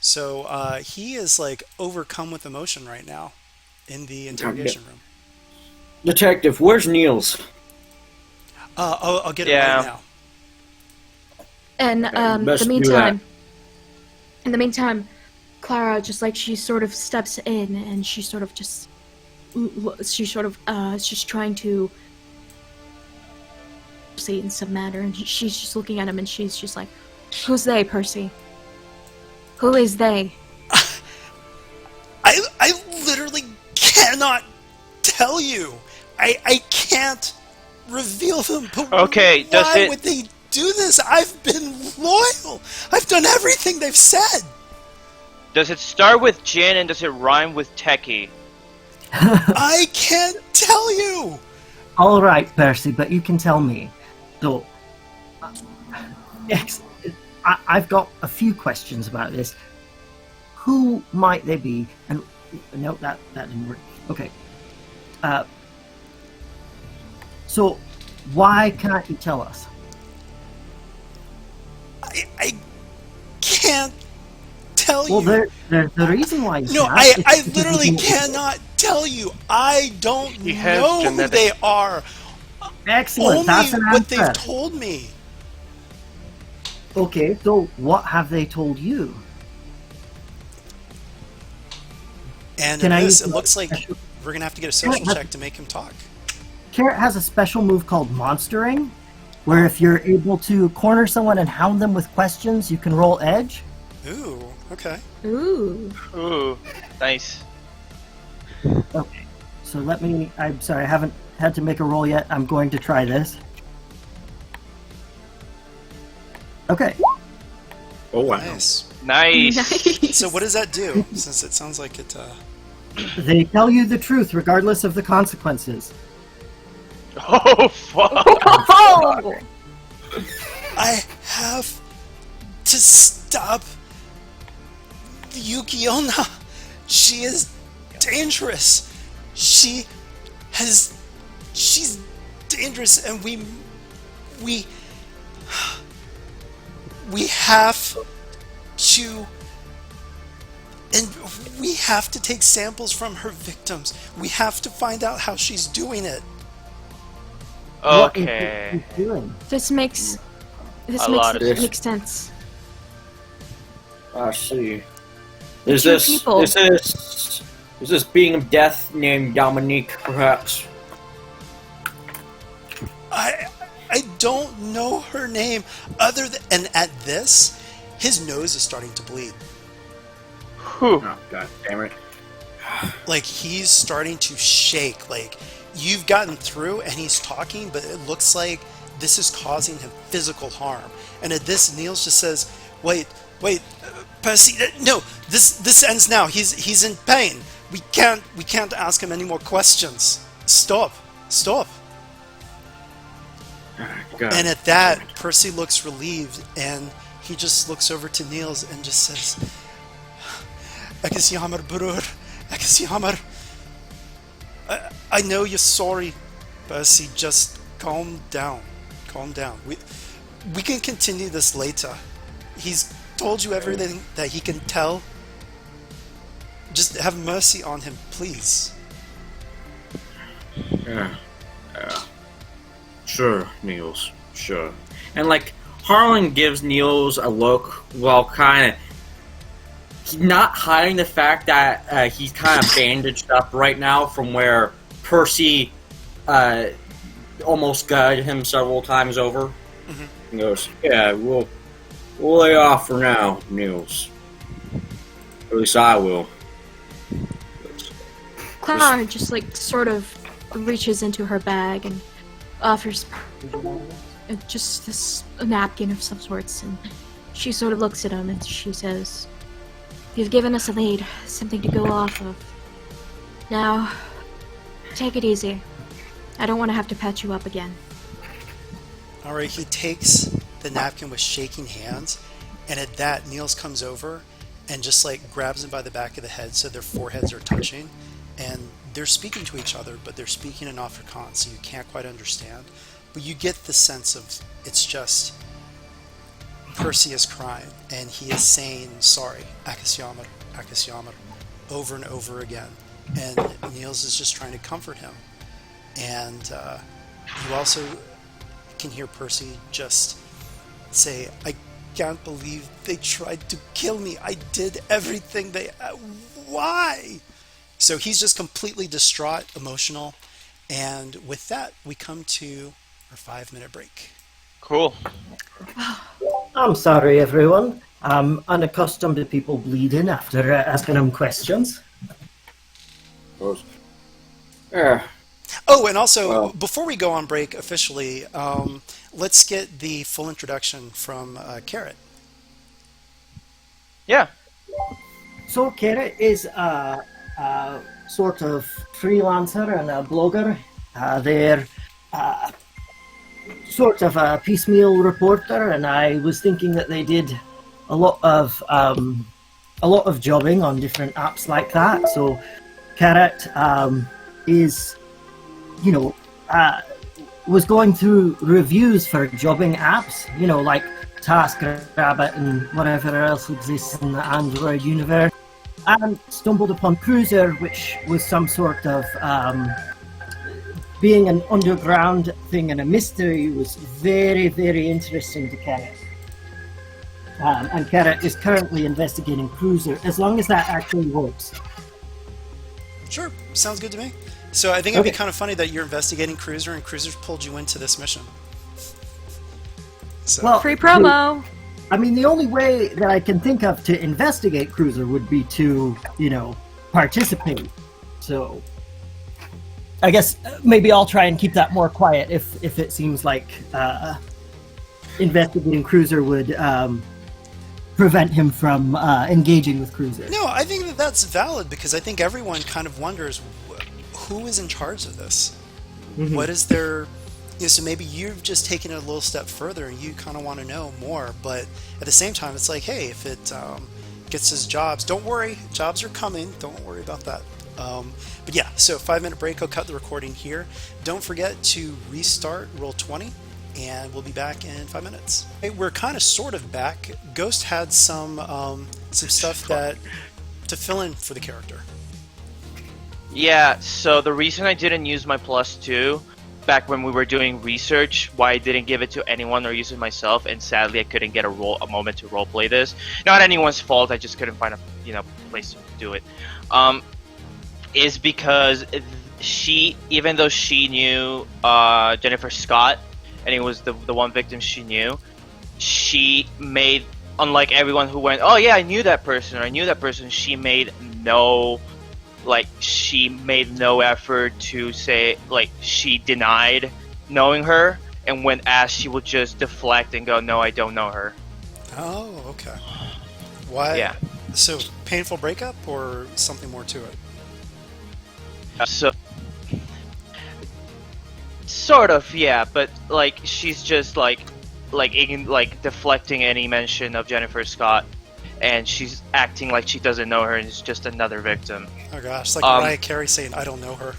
So he is like overcome with emotion right now in the interrogation room. Detective, where's Niels? I'll get it Yeah. right now. And best the do meantime, in the meantime, Clara just like she sort of steps in and she sort of just she's trying to see in some matter, and she's just looking at him and she's just like, "Who's they, Percy? Who is they?" I literally cannot tell you. I can't reveal them. But Okay, does why it- would they do this? I've been loyal. I've done everything they've said. Does it start with Jin and does it rhyme with Techie? I can't tell you. All right, Percy, but you can tell me. So, yes, I've got a few questions about this. Who might they be? And no, that didn't work. Okay. So, why can't you tell us? I can't tell Well, you. there's the reason why you No, can't. I It's because literally you- cannot tell you. I don't He has know who genetic- they are. Excellent, Only that's an what they've answer. told me. Okay, so what have they told you? And Can in I this, use it looks like special- we're gonna have to get a social check to make him talk. Carrot has a special move called Monstering, where if you're able to corner someone and hound them with questions, you can roll edge. Ooh, okay. Ooh. Ooh, nice. Okay, so I'm sorry, I haven't had to make a roll yet. I'm going to try this. Okay, Oh wow. Nice. Nice. Nice. So what does that do? Since it sounds like it. they tell you the truth regardless of the consequences. Oh, fuck. Oh! I have to stop Yukiona. She is dangerous. She's dangerous, and we have to, and we have to take samples from her victims. We have to find out how she's doing it. What is Okay. it she's doing? This makes A lot of sense. makes sense. I see. The Is two this people. is this being of death named Dominique, perhaps? I don't know her name other than, and at this, his nose is starting to bleed. Whew. Oh god damn it. Like he's starting to shake. Like you've gotten through and he's talking, but it looks like this is causing him physical harm. And at this, Niels just says, "Wait, Percy, no, this ends now. He's in pain. We can't ask him any more questions. Stop." God. And at that, Percy looks relieved, and he just looks over to Niels and just says, "Ekis bror, Ekis I know you're sorry, Percy. Just calm down. We can continue this later. He's told you everything that he can tell. Just have mercy on him, please." Yeah. Sure, Niels. Sure. And like Harlan gives Niels a look while kind of not hiding the fact that he's kind of bandaged up right now from where Percy almost gutted him several times over. Mm-hmm. He goes, "Yeah, we'll lay off for now, Niels. At least I will." Clara just like sort of reaches into her bag and offers just this a napkin of some sorts, and she sort of looks at him and she says, "You've given us a lead, something to go off of. Now, take it easy. I don't want to have to patch you up again." Alright, he takes the napkin with shaking hands, and at that, Niels comes over and just like grabs him by the back of the head so their foreheads are touching, and they're speaking to each other, but they're speaking in Afrikaans, so you can't quite understand. But you get the sense of it's just Percy is crying, and he is saying sorry, Akasyamer, Akasyamer, over and over again. And Niels is just trying to comfort him. And you also can hear Percy just say, "I can't believe they tried to kill me. I did everything they... Why?" So he's just completely distraught, emotional. And with that, we come to our 5-minute break. Cool. I'm sorry, everyone. I'm unaccustomed to people bleeding after asking them questions. Oh, and also, Well- before we go on break officially, let's get the full introduction from Carrot. Yeah. So Carrot is a sort of freelancer and a blogger. They're sort of a piecemeal reporter, and I was thinking that they did a lot of jobbing on different apps like that. So Carrot is, was going through reviews for jobbing apps, like TaskRabbit and whatever else exists in the Android universe, and stumbled upon Cruiser, which was some sort of being an underground thing and a mystery, was very, very interesting to Carrot. And Carrot is currently investigating Cruiser, as long as that actually works. Sure, sounds good to me. So I think it'd be Okay. kind of funny that you're investigating Cruiser and Cruiser's pulled you into this mission. So, Well, Free promo! I mean, the only way that I can think of to investigate Cruiser would be to, participate. So, I guess maybe I'll try and keep that more quiet if it seems like investigating Cruiser would prevent him from engaging with Cruiser. no, I think that that's valid because I think everyone kind of wonders who is in charge of this. What is their... so maybe you've just taken it a little step further and you kind of want to know more, but at the same time, it's like, hey, if it gets us jobs, don't worry, jobs are coming. Don't worry about that. But yeah, so 5-minute break. I'll cut the recording here. Don't forget to restart Roll20, and we'll be back in 5 minutes. Hey, we're kind of sort of back. Ghost had some stuff that to fill in for the character. Yeah, so the reason I didn't use my +2 back when we were doing research, why I didn't give it to anyone or use it myself, and sadly I couldn't get a moment to roleplay this. Not anyone's fault, I just couldn't find a place to do it. Is because she, even though she knew Jennifer Scott, and it was the one victim she knew, she made, unlike everyone who went, "Oh yeah, I knew that person," or "I knew that person," she made no effort to say, she denied knowing her, and when asked, she would just deflect and go, "No, I don't know her." Oh, okay. Why? Yeah. So, painful breakup or something more to it? So, sort of, yeah, but she's just deflecting any mention of Jennifer Scott, and she's acting like she doesn't know her and is just another victim. Oh gosh, it's like Mariah Carey saying, "I don't know her,"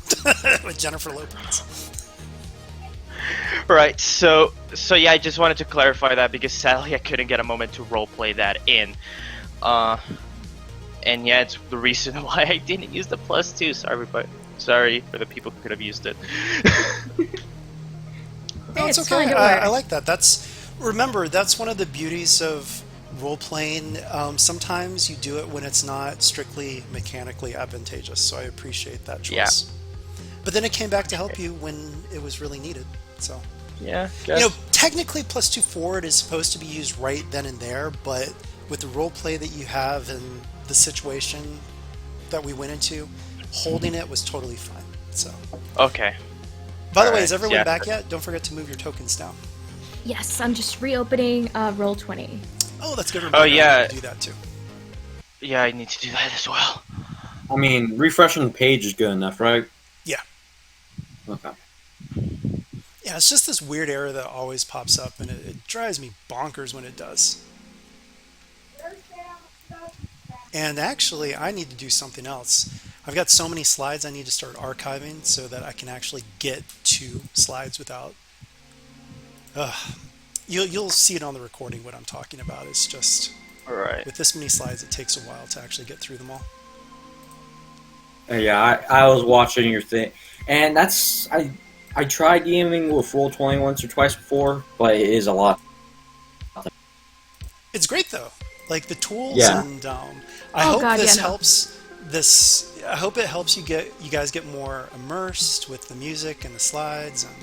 with Jennifer Lopez. Right. So yeah, I just wanted to clarify that because sadly I couldn't get a moment to roleplay that in. And yeah, it's the reason why I didn't use the +2. Sorry for the people who could have used it. No, it's it's okay. fine, don't I worry. like that. Remember, that's one of the beauties of role-playing. Sometimes you do it when it's not strictly mechanically advantageous, so I appreciate that choice. Yeah. But then it came back to help you when it was really needed. So, Yeah. technically +2 forward is supposed to be used right then and there, but with the role play that you have and the situation that we went into, Holding it was totally fine. So, Okay. by the way, Alright, is everyone yeah. back yet? Don't forget to move your tokens down. Yes, I'm just reopening roll 20. Oh, that's good. Oh, Reminder. I yeah. need to do that too. Yeah, I need to do that as well. I mean, refreshing the page is good enough, right? Yeah. Okay. Yeah, it's just this weird error that always pops up, and it drives me bonkers when it does. And actually, I need to do something else. I've got so many slides I need to start archiving so that I can actually get to slides without... You'll see it on the recording what I'm talking about. It's just... Alright. With this many slides, it takes a while to actually get through them all. Yeah, I was watching your thing, and that's I tried gaming with Roll20 once or twice before, but it is a lot. It's great though. Like the tools, Yeah. and I hope God, this yeah, no. helps. I hope it helps you guys get more immersed with the music and the slides. And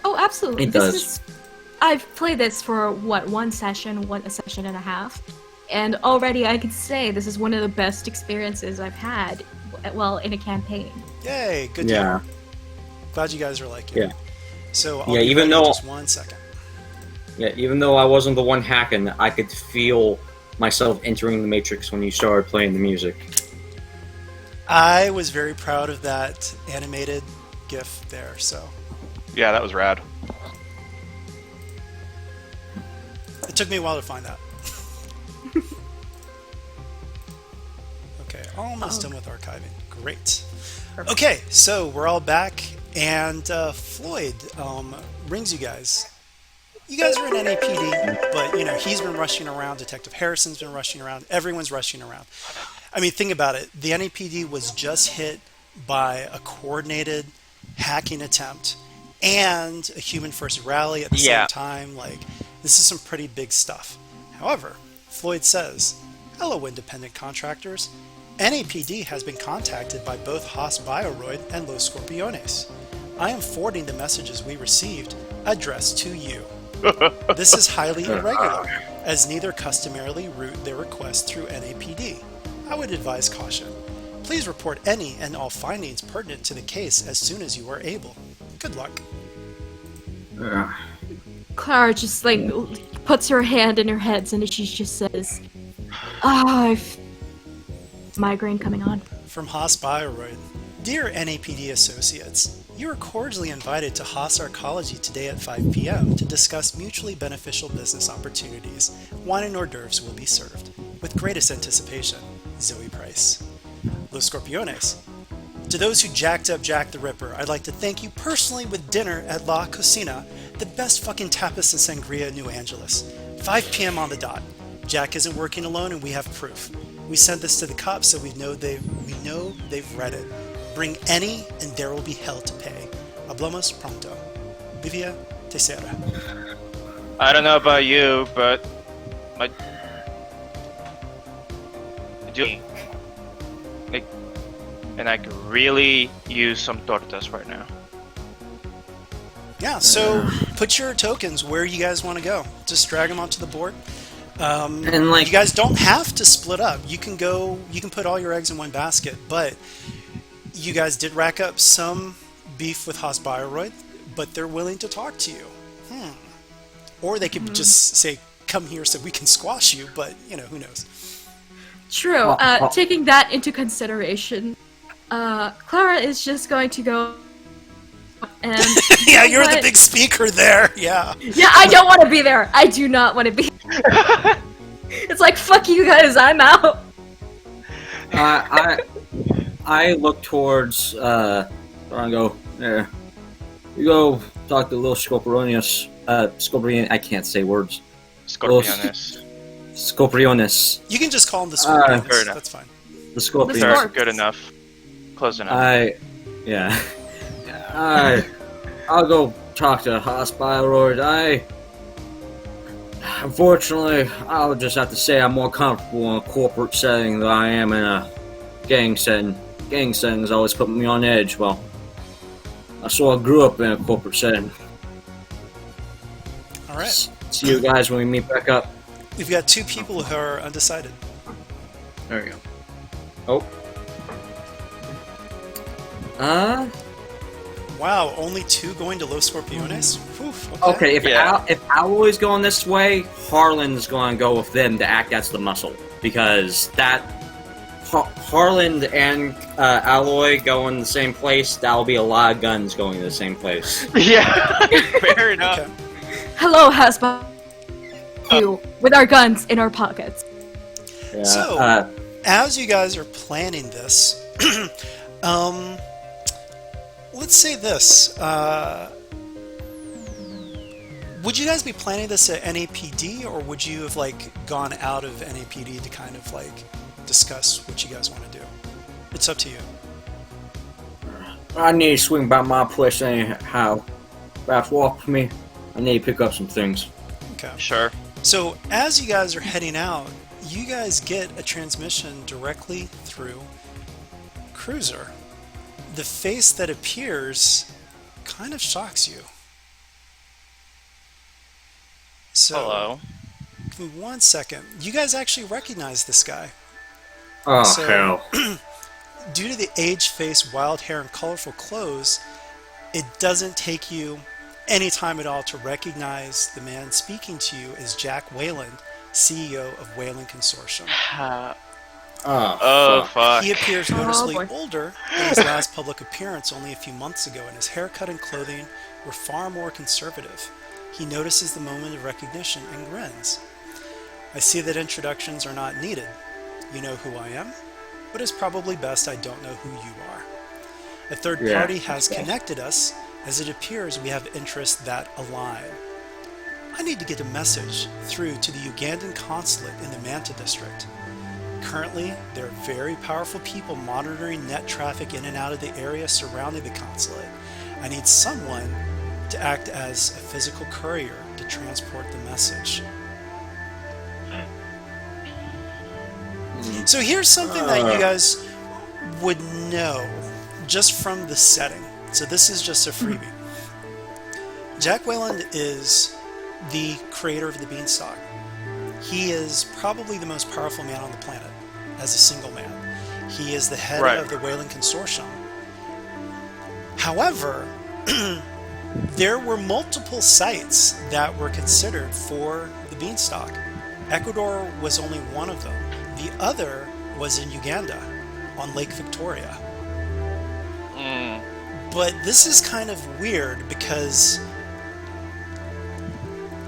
Oh, absolutely. It does. Is, I've played this for one session, a session and a half, and already I can say this is one of the best experiences I've had. Well, in a campaign. yay, good to Yeah. hear. Glad you guys are liking Yeah. it. So I'll Yeah, be even ready in though- just 1 second. Yeah, even though I wasn't the one hacking, I could feel myself entering the Matrix when you started playing the music. I was very proud of that animated GIF there. So Yeah, that was rad. it took me a while to find that. Okay, almost done with archiving. Great. Okay, so we're all back, and Floyd rings you guys. You guys are in NAPD, but he's been rushing around. Detective Harrison's been rushing around. Everyone's rushing around. I mean, think about it. The NAPD was just hit by a coordinated hacking attempt and a human first rally at the Yeah. same time. Like, this is some pretty big stuff. However, Floyd says, "Hello, independent contractors. NAPD has been contacted by both Haas Bioroid and Los Scorpiones. I am forwarding the messages we received addressed to you. This is highly irregular, as neither customarily route their request through NAPD. I would advise caution. Please report any and all findings pertinent to the case as soon as you are able. Good luck." Clara just puts her hand in her head and she just says, I've migraine coming on. From Haas Bioroid. Dear NAPD associates, you are cordially invited to Haas Arcology today at 5 p.m. to discuss mutually beneficial business opportunities. Wine and hors d'oeuvres will be served. With greatest anticipation, Zoe Price. Los Scorpiones. To those who jacked up Jack the Ripper, I'd like to thank you personally with dinner at La Cocina, the best fucking tapas and sangria in New Angeles. 5 p.m. on the dot. Jack isn't working alone and we have proof. We sent this to the cops so we know they've read it. Bring any and there will be hell to pay. Hablamos pronto. Vivia Teixeira. I don't know about you, but my and I could really use some tortas right now. Yeah, so put your tokens where you guys want to go. Just drag them onto the board. And You guys don't have to split up. You can put all your eggs in one basket, but you guys did rack up some beef with Haas Bioroid, but they're willing to talk to you. Or they could just say, "Come here so we can squash you," but who knows. True. Taking that into consideration, Clara is just going to go and... Yeah, You know you're the what? big speaker there. Yeah. Yeah, I don't want to be there. I do not want to be. It's like, fuck you guys, I'm out. I look towards and go there. You go talk to little Scorpionis. Scorpion. I can't say words. Scorpiones. Scorpionis. You can just call them the Scorpions. fair enough. That's fine. The Scorpions. Scorp- Sure, good enough. Close enough. I'll go talk to Haas Bioroid. Unfortunately, I'll just have to say I'm more comfortable in a corporate setting than I am in a gang setting. Gang settings always put me on edge. Well, I sort of grew up in a corporate setting. All right. See you guys when we meet back up. We've got two people who are undecided. There you go. Oh. Wow, only 2 going to Los Scorpiones? Whew, Okay, if Yeah. if Alloy's going this way, Harlan's going to go with them to act as the muscle, because that Harlan and Alloy going the same place. That'll be a lot of guns going to the same place. Yeah, fair enough. Okay. Hello, Hasba. You with our guns in our pockets. Yeah. So- As you guys are planning this, let's say this. Would you guys be planning this at NAPD, or would you have gone out of NAPD to kind of discuss what you guys want to do? It's up to you. I need to swing by my place anyhow. Perhaps walk with me. I need to pick up some things. Okay. Sure. So as you guys are heading out, you guys get a transmission directly through Cruiser. The face that appears kind of shocks you. So, Hello. give me 1 second. You guys actually recognize this guy. Oh, So- hell. Due to the age, face, wild hair, and colorful clothes, it doesn't take you any time at all to recognize the man speaking to you as Jack Wayland, CEO of Wayland Consortium. Oh, fuck. He appears Oh, noticeably boy. older than his last public appearance only a few months ago, and his haircut and clothing were far more conservative. He notices the moment of recognition and grins. I see that introductions are not needed. You know who I am, but it's probably best I don't know who you are. A third Yeah, party has okay. connected us, as it appears we have interests that align. I need to get a message through to the Ugandan consulate in the Manta district. Currently, there are very powerful people monitoring net traffic in and out of the area surrounding the consulate. I need someone to act as a physical courier to transport the message. So here's something that you guys would know just from the setting. So this is just a freebie. Jack Wayland is the creator of the Beanstalk. He is probably the most powerful man on the planet as a single man. He is the head Right. of the Wayland Consortium. However, there were multiple sites that were considered for the Beanstalk. Ecuador was only one of them. The other was in Uganda on Lake Victoria. Mm. But this is kind of weird because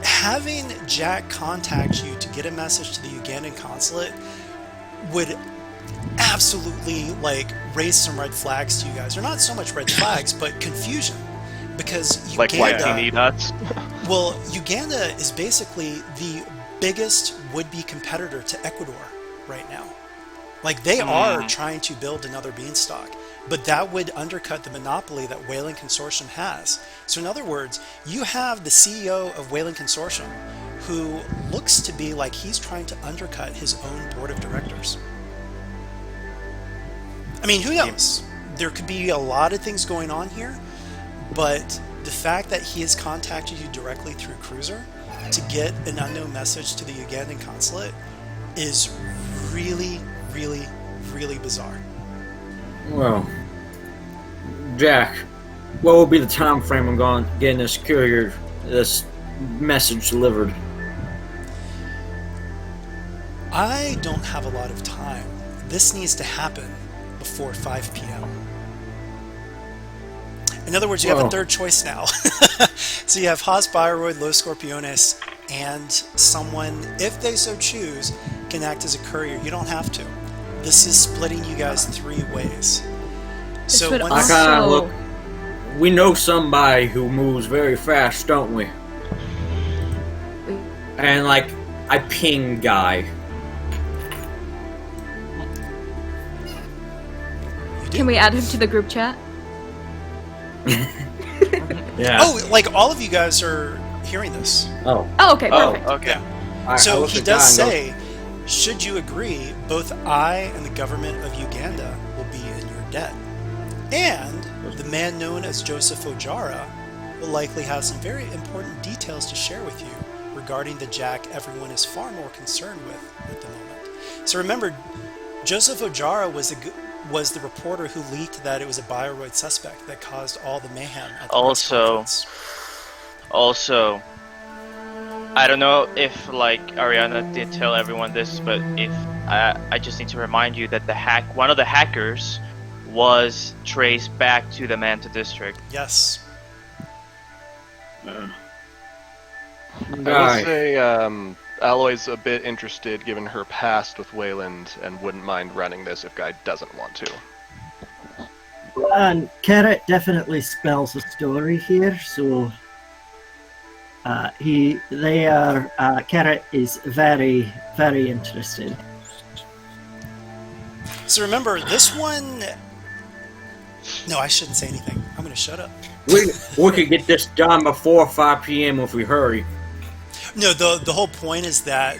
having Jack contact you to get a message to the Ugandan consulate would absolutely raise some red flags to you guys. Or not so much red flags, but confusion. Because Like Uganda, YTD nuts. well, Uganda is basically the biggest would-be competitor to Ecuador right now. They are trying to build another Beanstalk, but that would undercut the monopoly that Wayland Consortium has. So in other words, you have the CEO of Wayland Consortium who looks to be like he's trying to undercut his own board of directors. I mean, who knows? There could be a lot of things going on here, but the fact that he has contacted you directly through Cruiser to get an unknown message to the Ugandan consulate is really, really, really bizarre. Well, Jack, what will be the time frame I'm going getting this courier, this message delivered? I don't have a lot of time. This needs to happen before 5 p.m. In other words, you have a Whoa. third choice now. So you have Haas Bayreuth, Los Scorpiones, and someone, if they so choose, can act as a courier. You don't have to. This is splitting you guys 3 ways. So would I once, kind of Also- look. We know somebody who moves very fast, don't we? And I ping guy. Can we add him to the group chat? Yeah. oh, all of you guys are hearing this. Oh. Oh, okay, Oh, perfect. okay. Yeah. I So look he at the guy does and go, say, should you agree, both I and the government of Uganda will be in your debt. And the man known as Joseph Ojara will likely have some very important details to share with you regarding the Jack everyone is far more concerned with at the moment. So remember, Joseph Ojara was was the reporter who leaked that it was a Bioroid suspect that caused all the mayhem at the press Also, conference. Also, I don't know if like Ariana did tell everyone this, but if I just need to remind you that one of the hackers was traced back to the Manta district. Yes. I will say Alloy's a bit interested given her past with Wayland and wouldn't mind running this if Guy doesn't want to. And Carrot definitely spells a story here, so Carrot is very, very interested. So remember, this one... No, I shouldn't say anything. I'm going to shut up. We could get this done before 5 p.m. if we hurry. No, the whole point is that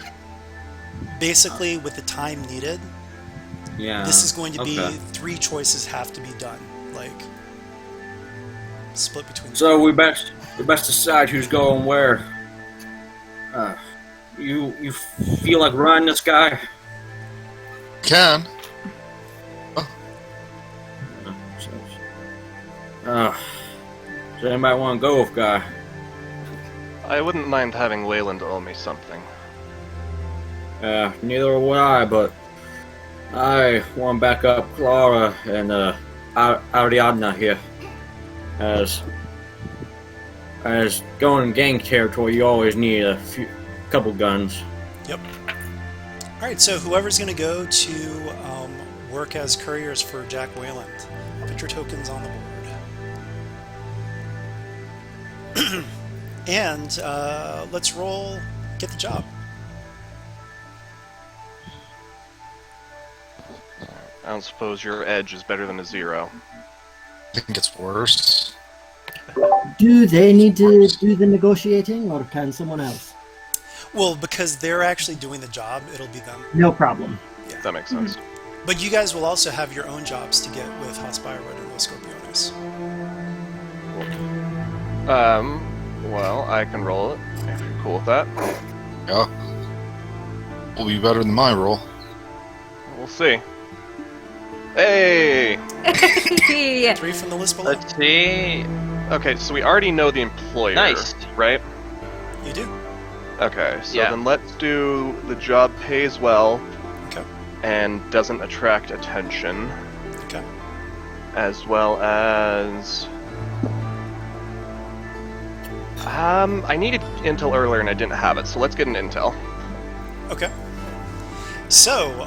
basically with the time needed, this is going to be 3 choices have to be done. Like, split between... So we best decide who's going where. You feel like running this guy? Can. So anybody want to go with Guy? I wouldn't mind having Wayland owe me something. Neither would I, but I want to back up Clara and Ariadna here. As going in gang territory, you always need a couple guns. Yep. Alright, so whoever's going to go to work as couriers for Jack Wayland, put your tokens on the board. And let's roll get the job. I don't suppose your edge is better than a 0. I think it's worse. Do they need to do the negotiating, or can someone else? Well, because they're actually doing the job, it'll be them. No problem. Yeah. That makes sense. But you guys will also have your own jobs to get with Hospiro and Los Scorpiones. Well, I can roll it, if you're cool with that. Yeah. Will be better than my roll. We'll see. Hey! 3 from the list below. Let's see. Okay, so we already know the employer, Nice. right? You do. Okay, so Yeah. then let's do the job pays well Okay. and doesn't attract attention, Okay. as well as... I needed intel earlier and I didn't have it, so let's get an intel. Okay. So,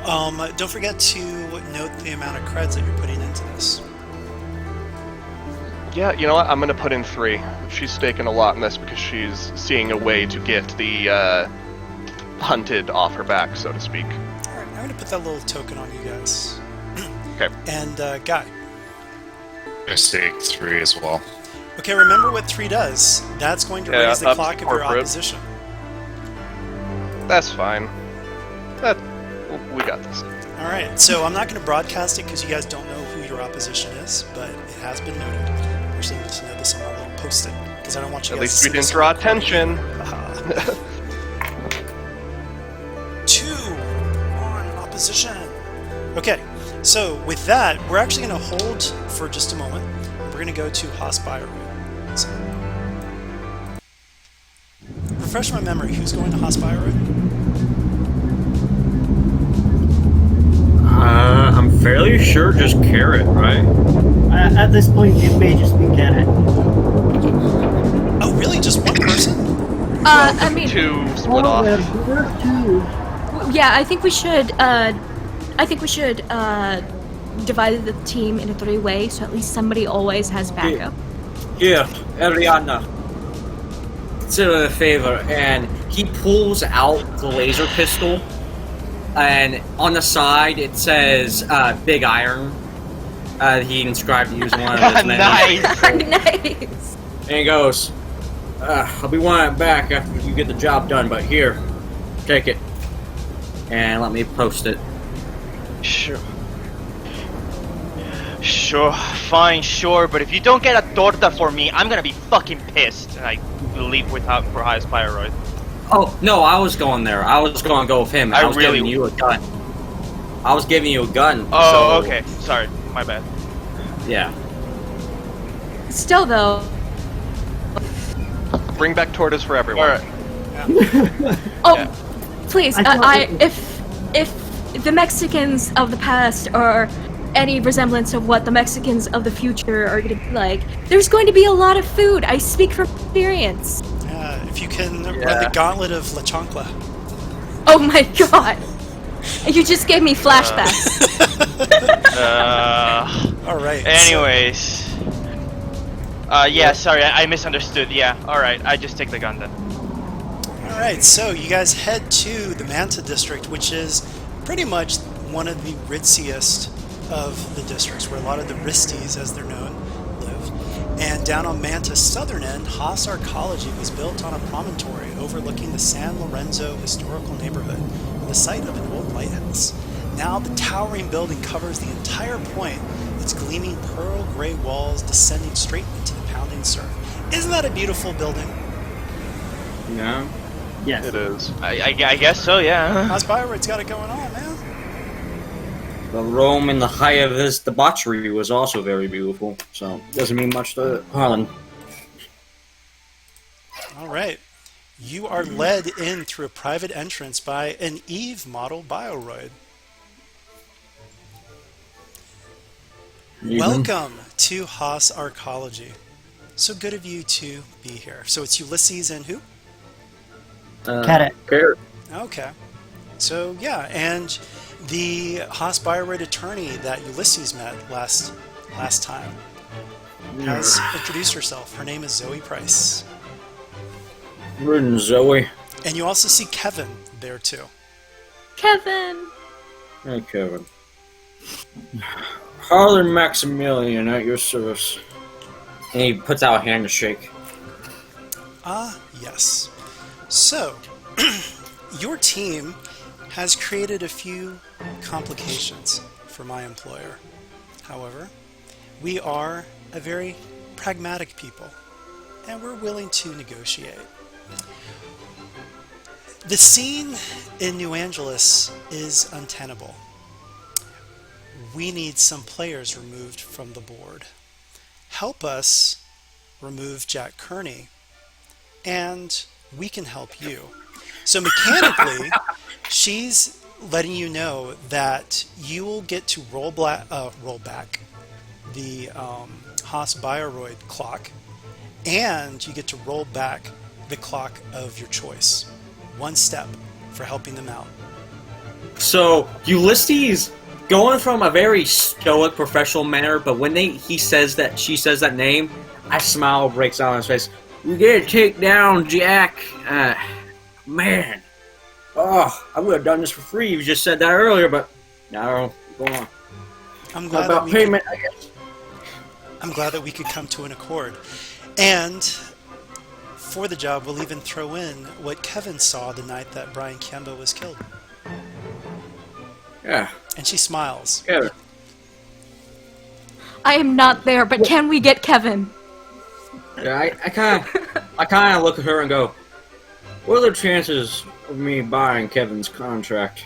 don't forget to note the amount of creds that you're putting into this. Yeah, you know what? I'm gonna put in 3. She's staking a lot in this because she's seeing a way to get the hunted off her back, so to speak. Alright, I'm going to put that little token on you guys. Okay. And, Guy. I stake 3 as well. Okay, remember what 3 does. That's going to raise the up clock to of your corporate. opposition. That's fine. We got this. Alright, so I'm not going to broadcast it because you guys don't know who your opposition is, but it has been noted. Actually, I need to know this on my little post-it, because I don't want you At guys least to we see didn't this draw on the recording. attention. 2 on opposition. Okay, so with that, we're actually going to hold for just a moment. We're going to go to Hospiro. So, refresh my memory. Who's going to Hospiro? I'm fairly sure just Carrot, right? At this point, it may just be Carrot. Oh, really? Just one person? I mean, 2 split off. There are 2. yeah, I think we should divide the team into 3 ways, so at least somebody always has backup. Here, Ariadna. Consider it a favor, and he pulls out the laser pistol, and on the side it says Big Iron. He inscribed using one of his men. Nice. Nice. And he goes, I'll be wanting it back after you get the job done, but here, take it. And let me post it. Sure. Sure, fine, sure, but if you don't get a torta for me, I'm gonna be fucking pissed. And I leave without for highest pyroid. Oh, no, I was going there. I was going to go with him. I was really- giving you a gun. I was giving you a gun. Oh, so, okay. Sorry, my bad. Yeah. Still though, Bring back tortoise for everyone. All right. oh, Yeah. please, I thought if the Mexicans of the past are any resemblance of what the Mexicans of the future are going to be like, there's going to be a lot of food. I speak from experience. If you can run Yeah. the gauntlet of La Chancla. Oh my god! You just gave me flashbacks. All right. Anyways. Yeah, sorry, I misunderstood. Yeah, alright, I just take the gun then. All right. So you guys head to the Manta district, which is pretty much one of the ritziest of the districts, where a lot of the Risties, as they're known, live. And down on Manta's southern end, Haas Arcology was built on a promontory overlooking the San Lorenzo historical neighborhood, the site of an old lighthouse. Now the towering building covers the entire point, its gleaming pearl gray walls descending straight into the pounding surf. Isn't that a beautiful building? Yeah. Yes. It is. I guess so, yeah. Haas Bioroid's got it going on, man. The Rome in the height of his debauchery was also very beautiful, so doesn't mean much to Harlan. All right. You are led in through a private entrance by an Eve model Bioroid. Welcome to Haas Arcology. So good of you to be here. So it's Ulysses and who? Carrot. Carrot. Okay. So yeah, and the Haas Bioroid attorney that Ulysses met last time has introduced herself. Her name is Zoe Price. Ridden Zoe. And you also see Kevin there too. Kevin! Hey, Kevin. Harlan Maximilian at your service. And he puts out a hand to shake. Yes. So, your team has created a few complications for my employer. However, we are a very pragmatic people, and we're willing to negotiate. The scene in New Angeles is untenable. We need some players removed from the board. Help us remove Jack Kearney, and we can help you. So mechanically, she's letting you know that you will get to roll back the Haas Bioroid clock, and you get to roll back the clock of your choice. One step for helping them out. So, Ulysses going from a very stoic professional manner, but when she says that name, a smile breaks out on his face. We gotta take down Jack. Man. Oh, I would have done this for free. You just said that earlier, but no, go on. I'm How glad about payment, I guess. I'm glad that we could come to an accord. And for the job, we'll even throw in what Kevin saw the night that Brian Kiemba was killed. Yeah. And she smiles. Kevin. I am not there, but can we get Kevin? Yeah, I kind of look at her and go, what are the chances of me buying Kevin's contract?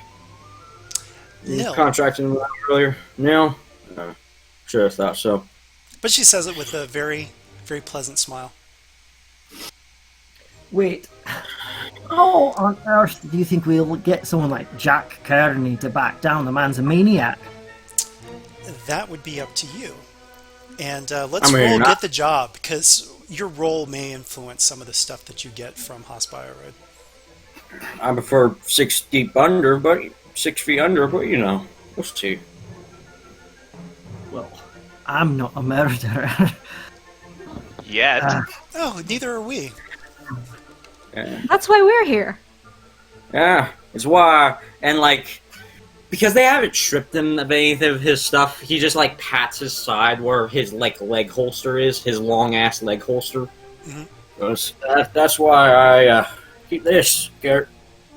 Nil. Contracting him earlier? Nil? Should have thought so. But she says it with a very, very pleasant smile. Wait, how on earth do you think we'll get someone like Jack Kearney to back down? The man's a maniac. That would be up to you. And let's I mean, roll not- get the job, because your role may influence some of the stuff that you get from Haas Bioroid. I prefer 6 feet under, but you know, we'll see. Well, I'm not a murderer. Yet. Oh, neither are we. Yeah. That's why we're here. Yeah, it's why, and because they haven't stripped him of any of his stuff, he just pats his side where his leg holster is, his long ass leg holster. Mhm. That's why I keep this, Garrett.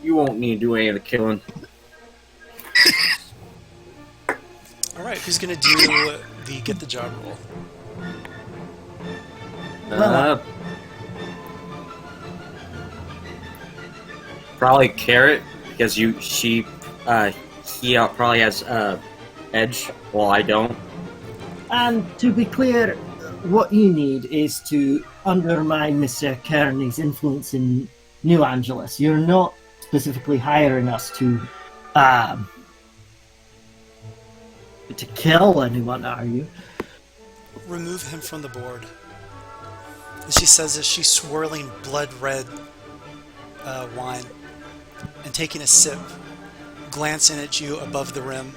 You won't need to do any of the killing. All right, who's going to do the get the job roll? Probably Carrot, because he probably has edge. Well, I don't. And to be clear, what you need is to undermine Mr. Kearney's influence in New Angeles. You're not specifically hiring us to kill anyone, are you? Remove him from the board. And she says as she's swirling blood red wine and taking a sip, glancing at you above the rim.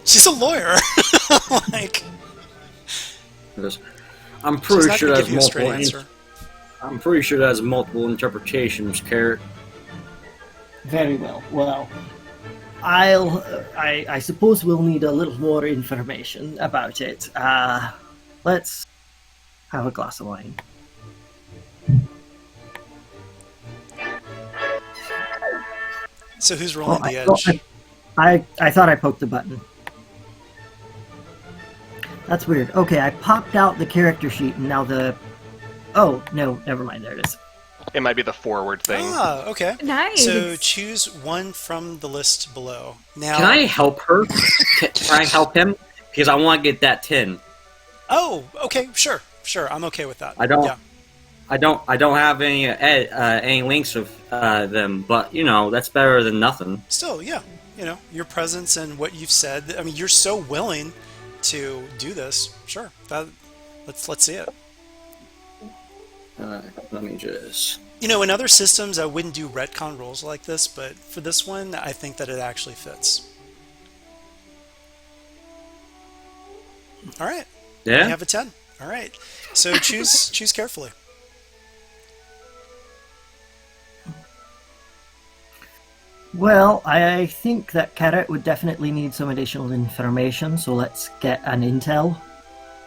She's a lawyer. Like, I'm she's pretty not sure going to that's give you a straight multiple. answer. I'm pretty sure that's multiple interpretations, Carrot. Very well. Well, I suppose we'll need a little more information about it. Let's have a glass of wine. So who's rolling the I thought edge? I thought I poked the button. That's weird. Okay, I popped out the character sheet and now the... Oh, no, never mind. There it is. It might be the forward thing. Ah, okay. Nice. So choose one from the list below. Now, Can I help her? Can I help him? Because I want to get that 10. Oh, okay, sure. I'm okay with that. I don't. Yeah. I don't have any links of them, but you know that's better than nothing. Still, yeah. You know, your presence and what you've said. I mean, you're so willing to do this. Sure. Let's see it. Let me just. You know, in other systems, I wouldn't do retcon rolls like this, but for this one, I think that it actually fits. All right. Yeah. You have a 10. All right. So choose carefully. Well, I think that Carrot would definitely need some additional information, so let's get an intel.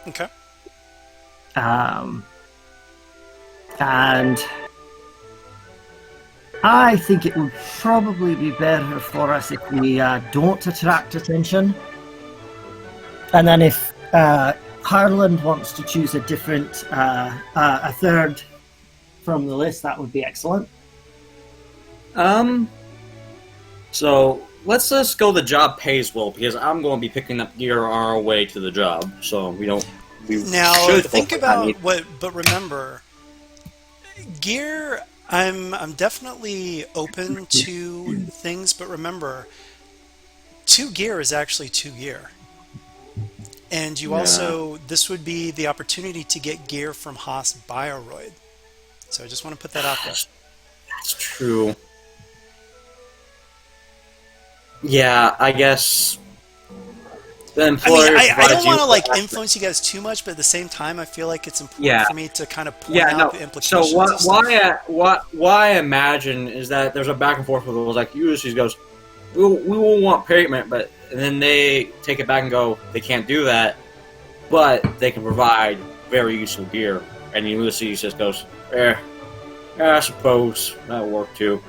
Okay. And I think it would probably be better for us if we don't attract attention. And then if Harland wants to choose a different, a third from the list, that would be excellent. So let's just go. The job pays well because I'm going to be picking up gear on our way to the job, so we don't. We Now should think hopefully about not need- but remember, gear. I'm definitely open to things, but remember, 2 gear is actually 2 gear, and you also this would be the opportunity to get gear from Haas Bioroid. So I just want to put that out there. That's true. Yeah, I guess the I employer. mean, I provides don't you want to like with- influence you guys too much, but at the same time, I feel like it's important Yeah. for me to kind of point Yeah, out no. the implications. So of stuff. what I imagine is that there's a back and forth with it. Like Ulysses goes, we will want payment, but and then they take it back and go, they can't do that, but they can provide very useful gear. And Ulysses just goes, I suppose that'll work too.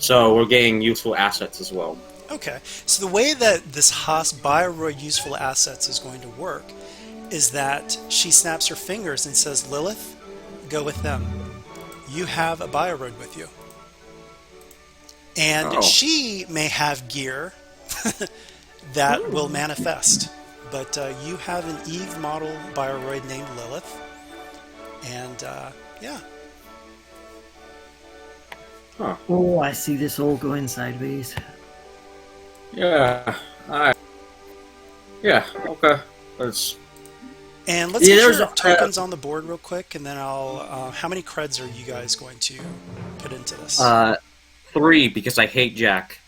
So we're getting useful assets as well. Okay, so the way that this Haas Bioroid useful assets is going to work is that she snaps her fingers and says, Lilith, go with them. You have a Bioroid with you. And she may have gear that will manifest. But you have an Eve model Bioroid named Lilith. And, yeah. Huh. Oh, I see this all going sideways. Yeah. Yeah. Okay. Let's. And let's Yeah, get there's your a- tokens on the board real quick, and then I'll... how many creds are you guys going to put into this? 3 because I hate Jack.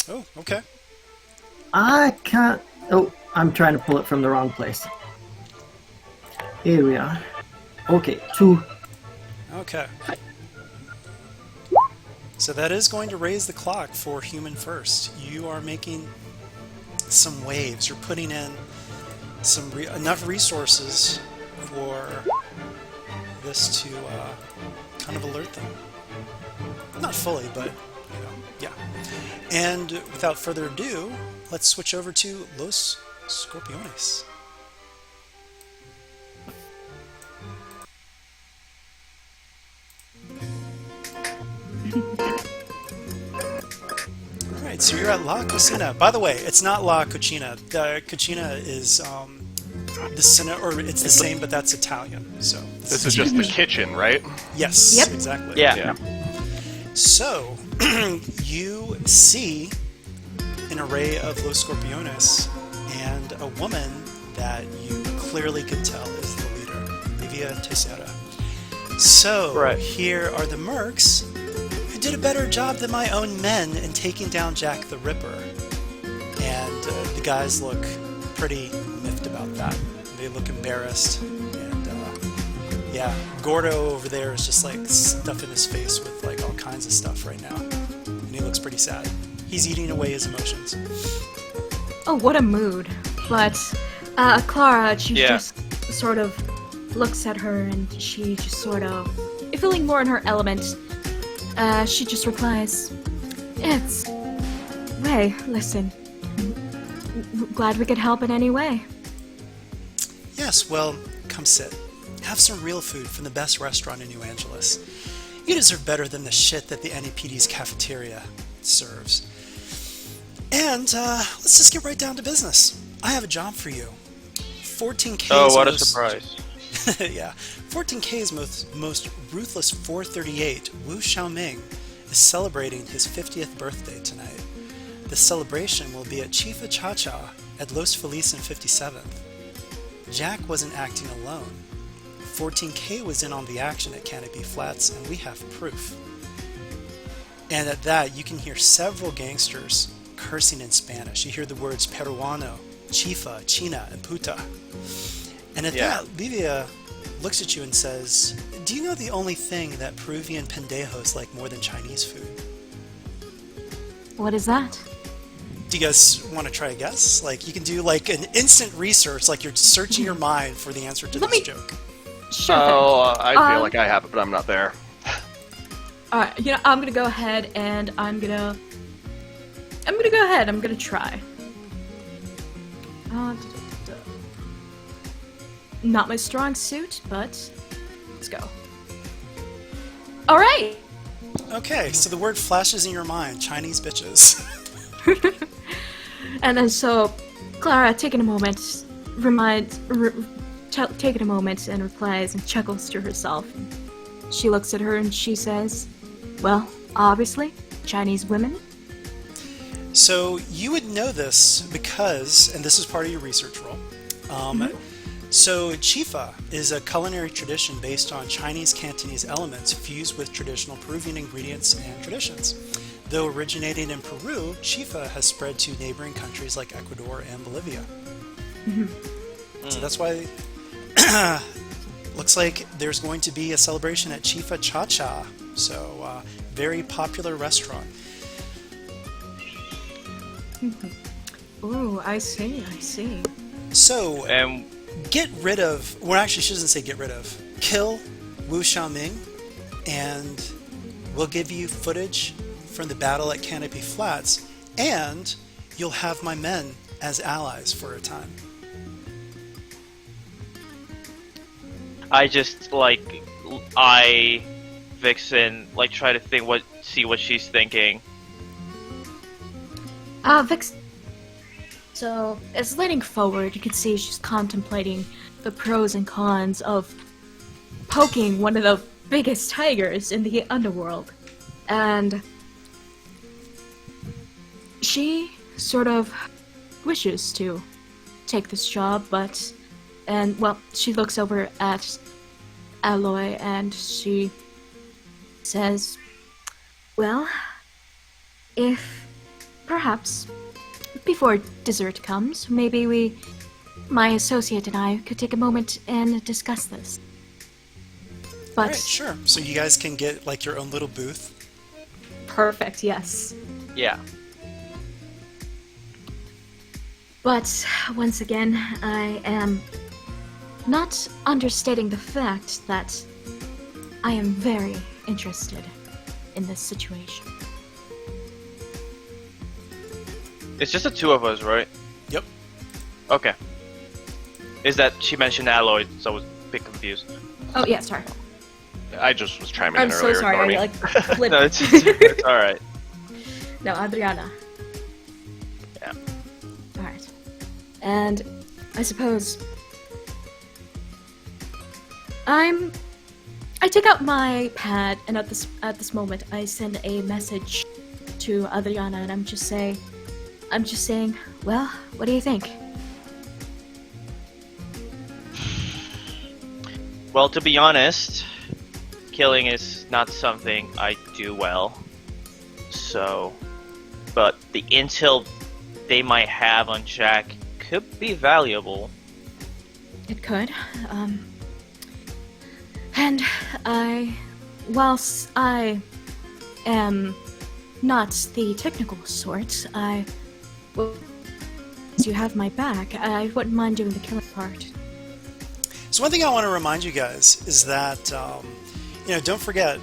Oh, okay. I can't... Oh, I'm trying to pull it from the wrong place. Here we are. Okay, 2. Okay. So that is going to raise the clock for Human First. You are making some waves. You're putting in some enough resources for this to kind of alert them. Not fully, but you know, yeah. And without further ado, let's switch over to Los Scorpiones. right, so you're at La Cocina. By the way, it's not La Cucina. The Cucina is the it's the same, but that's Italian. So This is just the kitchen, right? yes, Yep. exactly. Yeah. So you see an array of Los Scorpiones and a woman that you clearly can tell is the leader, Livia Teixeira. So Right. here are the mercs who did a better job than my own men in taking down Jack the Ripper. And the guys look pretty miffed about that. They look embarrassed. And yeah, Gordo over there is just like stuffing his face with like all kinds of stuff right now. And he looks pretty sad. He's eating away his emotions. Oh, what a mood. But Clara, she Yeah. just sort of looks at her and she just sort of, feeling more in her element, she just replies, "It's... Ray, listen. Glad we could help in any way." Yes, well, come sit. Have some real food from the best restaurant in New Angeles. You deserve better than the shit that the NAPD's cafeteria serves. And let's just get right down to business. I have a job for you. 14K Oh, what a surprise. yeah. 14K's most ruthless 438, Wu Xiaoming, is celebrating his 50th birthday tonight. The celebration will be at Chifa Cha-Cha at Los Feliz and 57th. Jack wasn't acting alone. 14K was in on the action at Canopy Flats, and we have proof. And at that, you can hear several gangsters cursing in Spanish. You hear the words Peruano, Chifa, China, and Puta. And at that, Livia looks at you and says, "Do you know the only thing that Peruvian pendejos like more than Chinese food?" What is that? Do you guys want to try a guess? Like, you can do like an instant research, like you're searching your mind for the answer to Let this me- joke. Sure. Oh, I feel like I have it, but I'm not there. Alright, I'm gonna go ahead and I'm gonna try. Not my strong suit, but let's go. Alright! Okay, so the word flashes in your mind, Chinese bitches. And then so, Clara, taking a moment, taking a moment and replies and chuckles to herself. She looks at her and she says, "Well, obviously, Chinese women." So you would know this because, and this is part of your research role. So chifa is a culinary tradition based on Chinese Cantonese elements fused with traditional Peruvian ingredients and traditions. Though originating in Peru, chifa has spread to neighboring countries like Ecuador and Bolivia. So that's why looks like there's going to be a celebration at Chifa Cha-Cha. So very popular restaurant. Ooh, I see. So And get rid of, well, actually, she doesn't say get rid of. Kill Wu Xiaoming, and we'll give you footage from the battle at Canopy Flats, and you'll have my men as allies for a time. I just Vixen try to see what she's thinking. Vix. So, as leaning forward, you can see she's contemplating the pros and cons of poking one of the biggest tigers in the underworld. And she sort of wishes to take this job, she looks over at Aloy and she says, "Well, if perhaps before dessert comes, maybe my associate and I could take a moment and discuss this." But Alright, sure. So you guys can get like your own little booth. perfect, yes. Yeah. But once again, I am not understating the fact that I am very interested in this situation. It's just the two of us, right? Yep. Okay. Is that she mentioned Alloy, so I was a bit confused. Oh yeah, sorry. I just was chiming I'm in so earlier. sorry. Ignore I me. flipped. No, it's alright. No, Adriana. And I suppose I take out my pad, and at this moment I send a message to Adriana, and I'm just saying, well, what do you think? Well, to be honest, killing is not something I do well. So, but the intel they might have on Jack could be valuable. It could. And whilst I am not the technical sort, well, as you have my back, I wouldn't mind doing the killing part. So one thing I want to remind you guys is that, don't forget,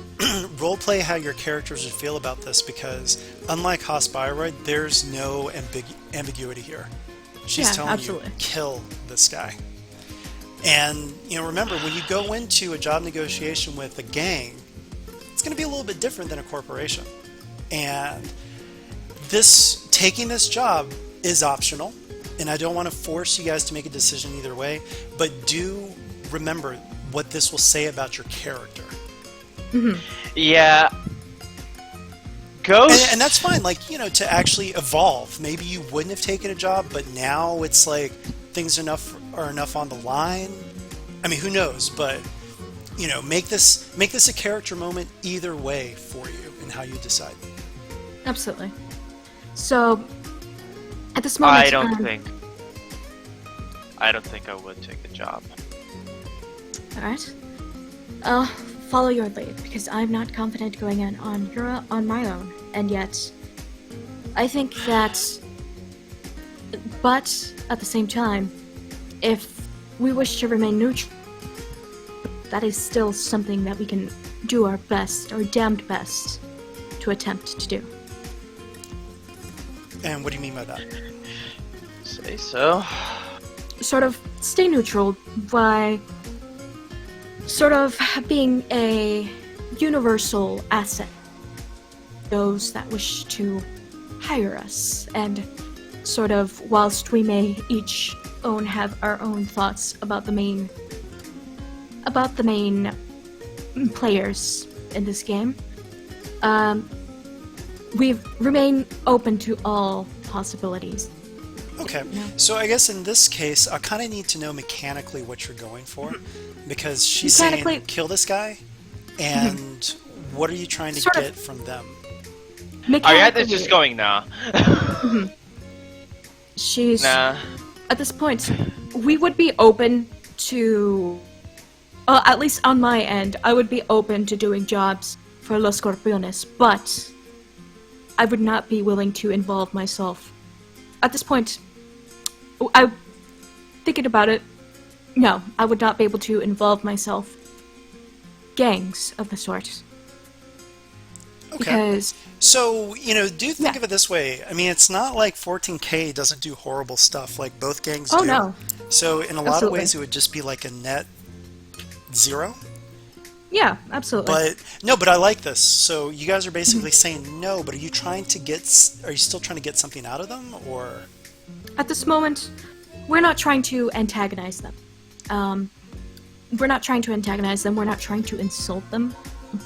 roleplay how your characters would feel about this, because unlike Hospiroid, there's no ambiguity here. She's telling absolutely. you, kill this guy. And, remember, when you go into a job negotiation with a gang, it's going to be a little bit different than a corporation. And taking this job is optional, and I don't want to force you guys to make a decision either way, but do remember what this will say about your character. Mm-hmm. Yeah. Ghost. And that's fine, to actually evolve. Maybe you wouldn't have taken a job, but now it's like things are enough on the line. I mean, who knows? But make this a character moment either way for you and how you decide. Absolutely. So, at this moment, I don't think I would take the job. All right. I'll follow your lead, because I'm not confident going in on my own, and yet I think that. But at the same time, if we wish to remain neutral, that is still something that we can do our best, our damned best, to attempt to do. And what do you mean by that? Say so. Sort of stay neutral by sort of being a universal asset to those that wish to hire us, and sort of, whilst we may each have our own thoughts about the main players in this game, we remain open to all possibilities. Okay, so I guess in this case, I kind of need to know mechanically what you're going for, because she's saying kill this guy, and what are you trying to get from them? Ariadne's just going nah. She's nah. At this point, we would be open to, at least on my end, I would be open to doing jobs for Los Scorpiones, but I would not be willing to involve myself. At this point, thinking about it, no, I would not be able to involve myself gangs of the sort. Okay. Because so, do think of it this way. I mean, it's not like 14K doesn't do horrible stuff like both gangs do. Oh, no. So, in a lot of ways, it would just be like a net zero. Yeah, absolutely. But I like this. So, you guys are basically saying no, but are you still trying to get something out of them, or? At this moment, we're not trying to antagonize them. We're not trying to antagonize them, we're not trying to insult them,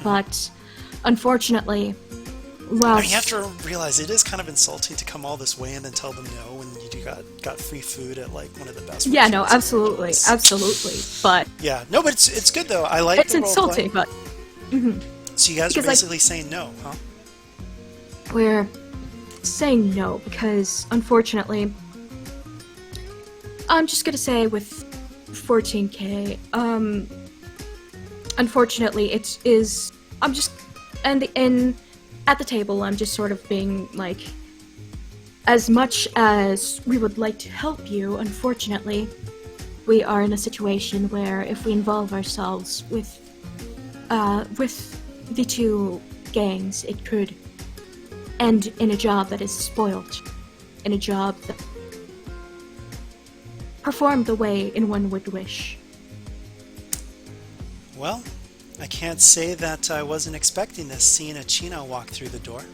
but unfortunately, well, you have to realize it is kind of insulting to come all this way and then tell them no when you got free food at like one of the best. Yeah, no, absolutely, but yeah, no, but it's good though. I like it's insulting, but so you guys are basically saying no, huh? We're saying no because unfortunately, I'm just gonna say with 14K, unfortunately, it is. I'm just at the table, I'm just sort of being like, as much as we would like to help you, unfortunately, we are in a situation where if we involve ourselves with the two gangs, it could end in a job that is spoiled, in a job that performed the way one would wish. Well, I can't say that I wasn't expecting this, seeing a Chino walk through the door.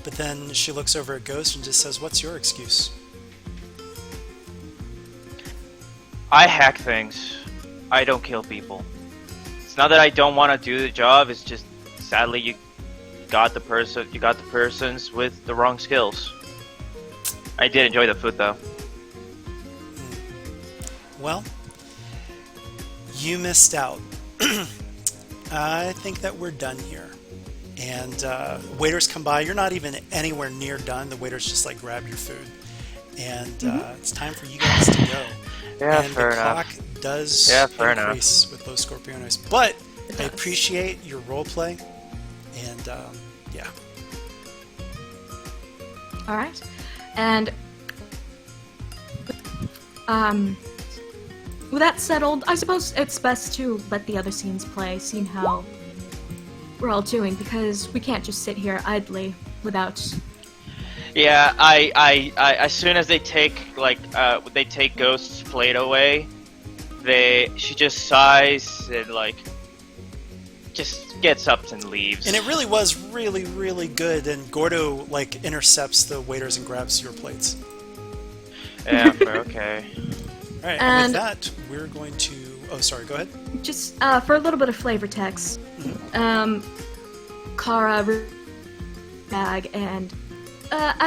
But then she looks over at Ghost and just says, "What's your excuse?" I hack things. I don't kill people. It's not that I don't want to do the job. It's just sadly you got the persons with the wrong skills. I did enjoy the food though. Well, you missed out. I think that we're done here. And waiters come by. You're not even anywhere near done. The waiters just like grab your food. And it's time for you guys to go. Yeah, and fair the enough. clock does fair enough. increase with Los Scorpiones. But I appreciate your role play. And yeah. All right, and with that settled, I suppose it's best to let the other scenes play, seeing how we're all doing, because we can't just sit here idly without. Yeah, I as soon as they take Ghost's plate away, she just sighs and like just gets up and leaves. And it really was really, really good. And Gordo like intercepts the waiters and grabs your plates. Yeah, okay. All right, And- with that, we're going to... Oh, sorry, go ahead. Just for a little bit of flavor text, Kara bag and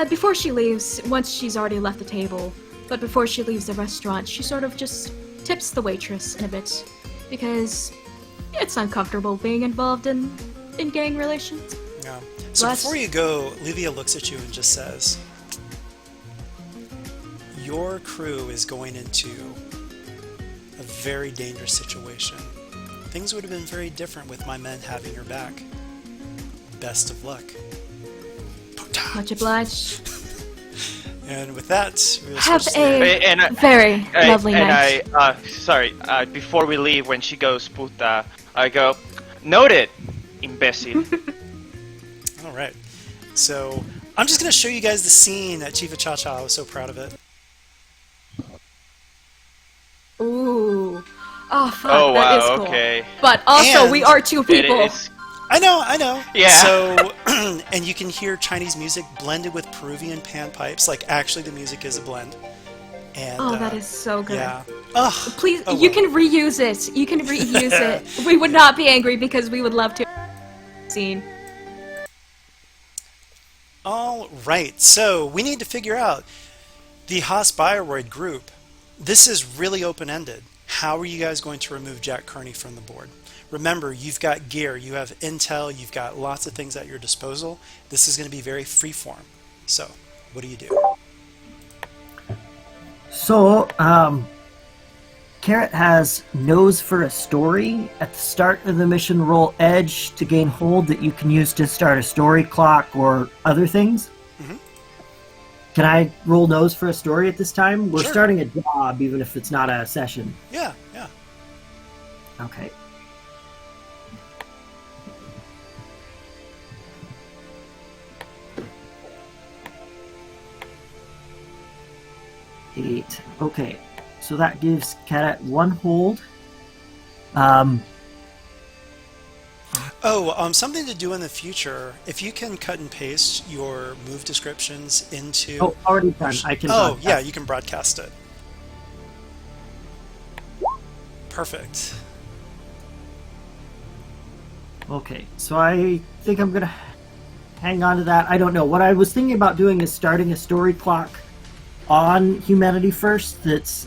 before she leaves, once she's already left the table, but before she leaves the restaurant, she sort of just tips the waitress in a bit because it's uncomfortable being involved in gang relations. Yeah. So Last- before you go, Livia looks at you and just says, your crew is going into a very dangerous situation. Things would have been very different with my men having your back. Best of luck. Much obliged. And with that, we'll Have switch the- a very lovely night. Sorry, before we leave, when she goes puta, I go, noted, imbecile. All right. So I'm just going to show you guys the scene at Chifa Cha Cha. I was so proud of it. Ooh. Oh, fuck, Oh, that wow, is cool. okay. But also, And we are two people. It's, I know. Yeah. So, and you can hear Chinese music blended with Peruvian panpipes. Like, actually, the music is a blend. And, Oh, that is so good. Yeah. Ugh. Please, Oh, you well. can reuse it. You can reuse it. We would not be angry because we would love to. Scene. All right. So, we need to figure out the Haas Bioroid group. This is really open-ended. How are you guys going to remove Jack Kearney from the board? Remember, you've got gear, you have intel, you've got lots of things at your disposal. This is going to be very freeform. So, what do you do? So, Carrot has nose for a story. At the start of the mission, roll edge to gain hold that you can use to start a story clock or other things. Mhm. Can I roll nose for a story at this time? We're Sure. starting a job, even if it's not a session. Yeah. Okay. Eight. Okay. So that gives Carrot one hold. Something to do in the future. If you can cut and paste your move descriptions into... Oh, already done. I can. Oh, broadcast. yeah, you can broadcast it. Perfect. Okay, so I think I'm gonna hang on to that. I don't know. What I was thinking about doing is starting a story clock on Humanity First. That's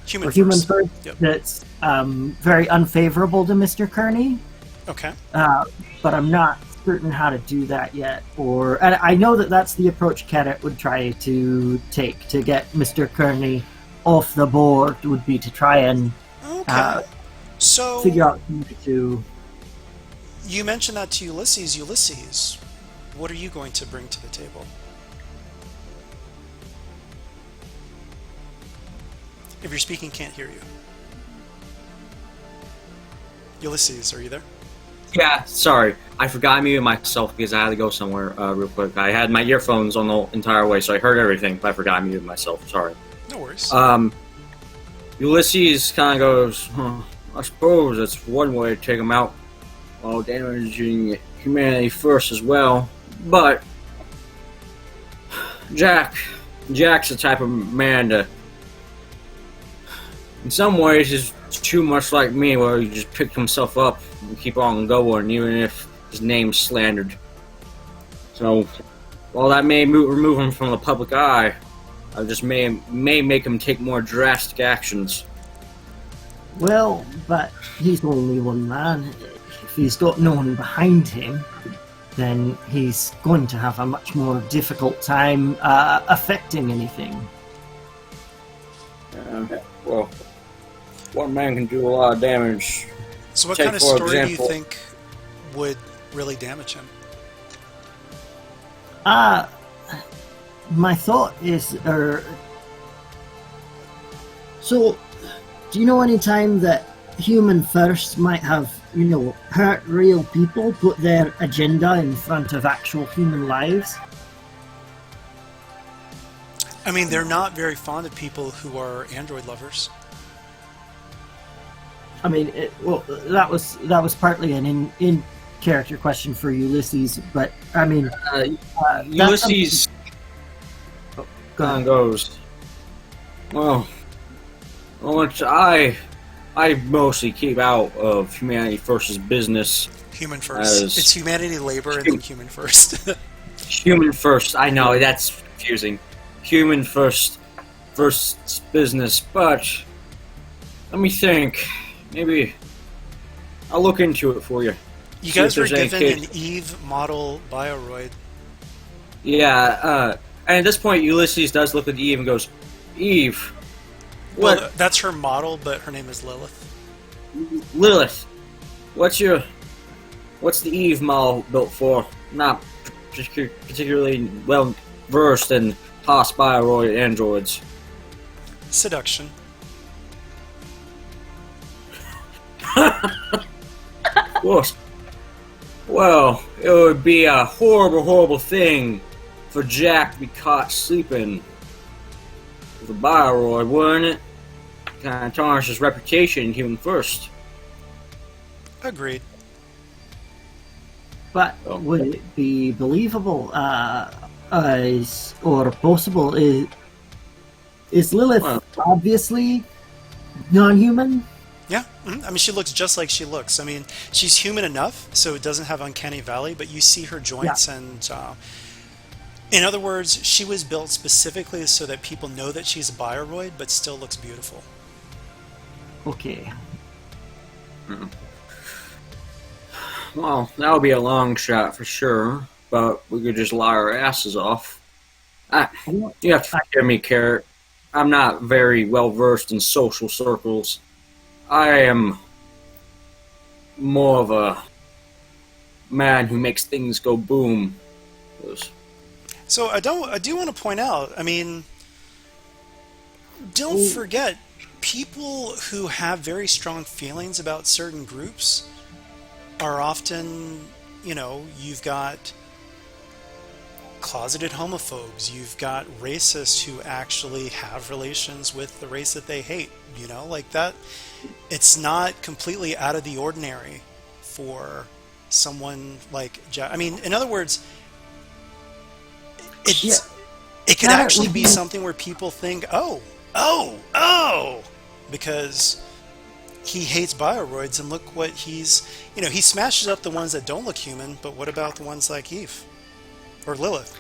Human or Human First. First. Yep. That's very unfavorable to Mr. Kearney. Okay. But I'm not certain how to do that yet. And I know that that's the approach Cadet would try to take to get Mr. Kearney off the board. Would be to try and Okay. So, figure out who to. you mentioned that to Ulysses. Ulysses, what are you going to bring to the table? If you're speaking, can't hear you. Ulysses, are you there? Yeah, sorry. I forgot I muted myself because I had to go somewhere real quick. I had my earphones on the entire way, so I heard everything, but I forgot I muted myself. Sorry. No worries. Ulysses kind of goes, I suppose that's one way to take him out while damaging humanity first as well. But Jack's the type of man to in some ways, he's too much like me, where he just picked himself up and keep on going, even if his name's slandered. So, while that may remove him from the public eye, I just may make him take more drastic actions. Well, but he's only one man. If he's got no one behind him, then he's going to have a much more difficult time affecting anything. Well, one man can do a lot of damage. So what Take, kind of for story do you example- think would really damage him? My thought is, so, do you know any time that Human First might have, hurt real people, put their agenda in front of actual human lives? I mean, they're not very fond of people who are android lovers. I mean, that was partly an in-character question for Ulysses, but I mean, Ulysses go ahead. goes, well, which I mostly keep out of Humanity First's business. Human first. As- It's humanity, labor, and then human first. Human First, I know, that's confusing. Human First business, but let me think. Maybe I'll look into it for you. You See if guys were there's any given case- an Eve model bioroid. Yeah, and at this point, Ulysses does look at Eve and goes, Eve, what? Well, that's her model, but her name is Lilith. Lilith, what's the Eve model built for? Not particularly well versed in hospiroid androids. Seduction. Well, it would be a horrible, horrible thing for Jack to be caught sleeping with a bioroid, wouldn't it? Kind of tarnish his reputation in Human First. Agreed. But would it be believable or possible? Is Lilith Well- obviously non-human? Yeah, I mean, she looks just like she looks. I mean, she's human enough, so it doesn't have uncanny valley, but you see her joints, and in other words, she was built specifically so that people know that she's a bioroid, but still looks beautiful. Okay. Well, that would be a long shot for sure, but we could just lie our asses off. You have to forgive me, Carrot. I'm not very well versed in social circles. I am more of a man who makes things go boom. So I do want to point out, I mean, don't forget, people who have very strong feelings about certain groups are often, you've got closeted homophobes, you've got racists who actually have relations with the race that they hate, like that. It's not completely out of the ordinary for someone like Jack. I mean, in other words, it could actually be something where people think, oh, because he hates bioroids, and look what he smashes up the ones that don't look human, but what about the ones like Eve? Or Lilith?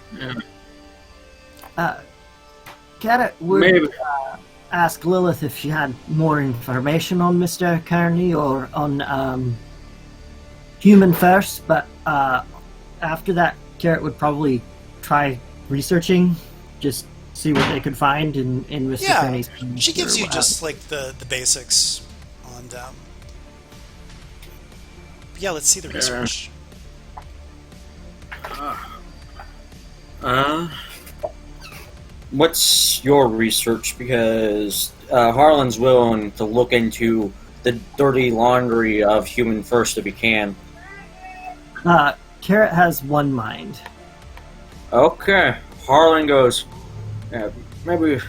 Carrot would Maybe. ask Lilith if she had more information on Mr. Kearney or on Human First, but after that, Carrot would probably try researching, just see what they could find in Mr. Kearney's. She gives or you what just like the basics on them. Yeah, let's see the research. What's your research? Because Harlan's willing to look into the dirty laundry of Human First if he can. Carrot has one mind. Okay. Harlan goes, maybe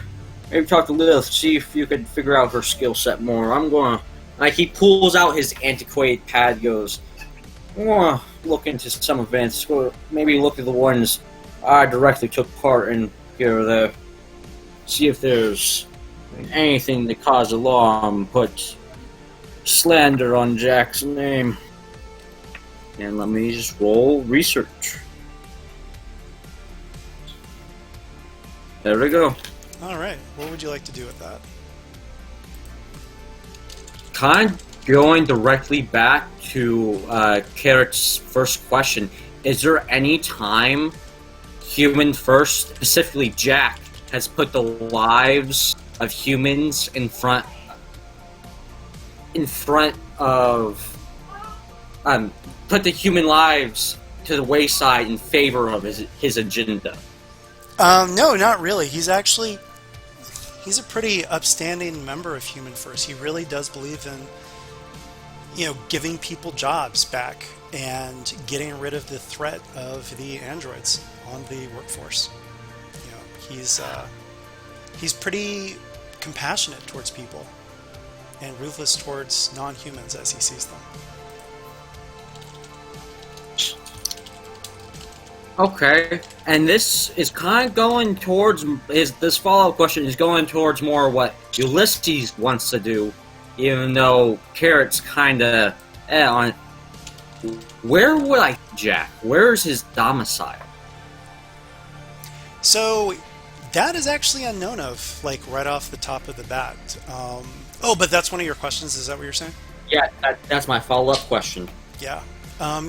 talk to Lilith, see if you could figure out her skill set more. I'm gonna... he pulls out his antiquated pad, goes, I'm gonna look into some events, or maybe look at the ones I directly took part in here or there. See if there's anything to cause alarm, put slander on Jack's name. And let me just roll research. There we go. All right. What would you like to do with that? Kind of going directly back to Carrot's first question. Is there any time Human First, specifically Jack, has put the lives of humans in front of put the human lives to the wayside in favor of his agenda? No, not really. He's a pretty upstanding member of Human First. He really does believe in, giving people jobs back and getting rid of the threat of the androids on the workforce. He's pretty compassionate towards people and ruthless towards non-humans as he sees them. Okay, and this is kind of going towards this follow-up question is going towards more what Ulysses wants to do, even though Carrot's kind of on. Where would Jack? Where's his domicile? So that is actually unknown of, right off the top of the bat. But that's one of your questions. Is that what you're saying? Yeah, that's my follow-up question. Yeah.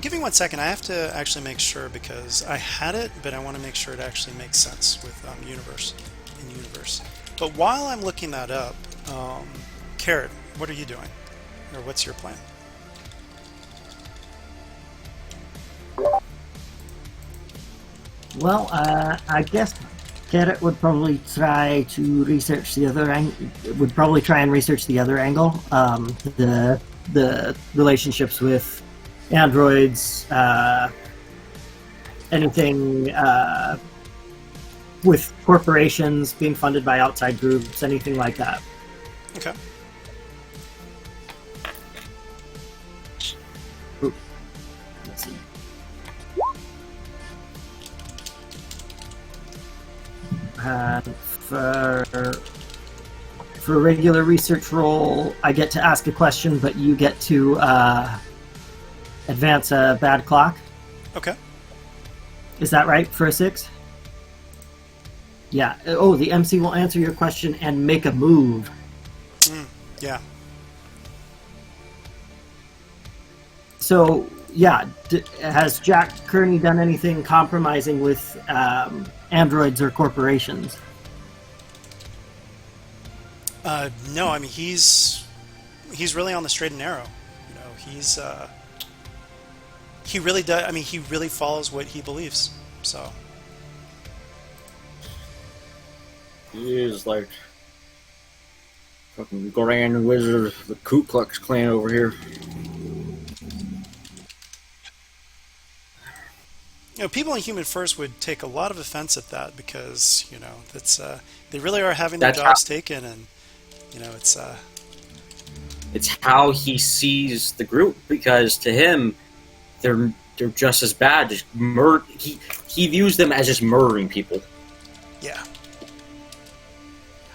Give me 1 second. I have to actually make sure because I had it, but I want to make sure it actually makes sense with universe. But while I'm looking that up, Carrot, what are you doing? Or what's your plan? Well, I guess Carrot would probably try to research the other angle. Would probably try and research the other angle. The relationships with androids, anything with corporations being funded by outside groups, anything like that. Okay. Ooh. Let's see. For a regular research roll, I get to ask a question, but you get to advance a bad clock. Okay. Is that right for a 6? Yeah. Oh, the MC will answer your question and make a move. Yeah. So, yeah, has Jack Kearney done anything compromising with androids or corporations? No, I mean he's really on the straight and narrow. He really does. I mean, he really follows what he believes. So He is like fucking Grand Wizard of the Ku Klux Klan over here. People in Human First would take a lot of offense at that because that's they really are having their jobs taken, and It's how he sees the group, because to him, they're just as bad. Just he views them as just murdering people. Yeah.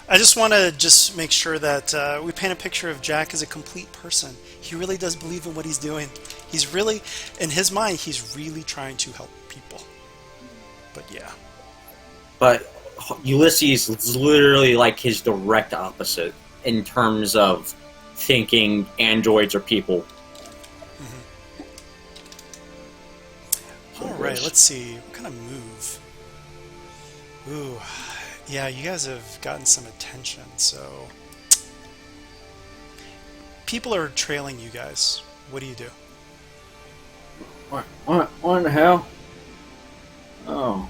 I just want to make sure that we paint a picture of Jack as a complete person. He really does believe in what he's doing. He's really, in his mind, he's really trying to help people. But yeah. But Ulysses is literally like his direct opposite in terms of thinking androids are people. All right, let's see. What kind of move? Ooh, yeah, you guys have gotten some attention, so... People are trailing you guys. What do you do? What in the hell? Oh,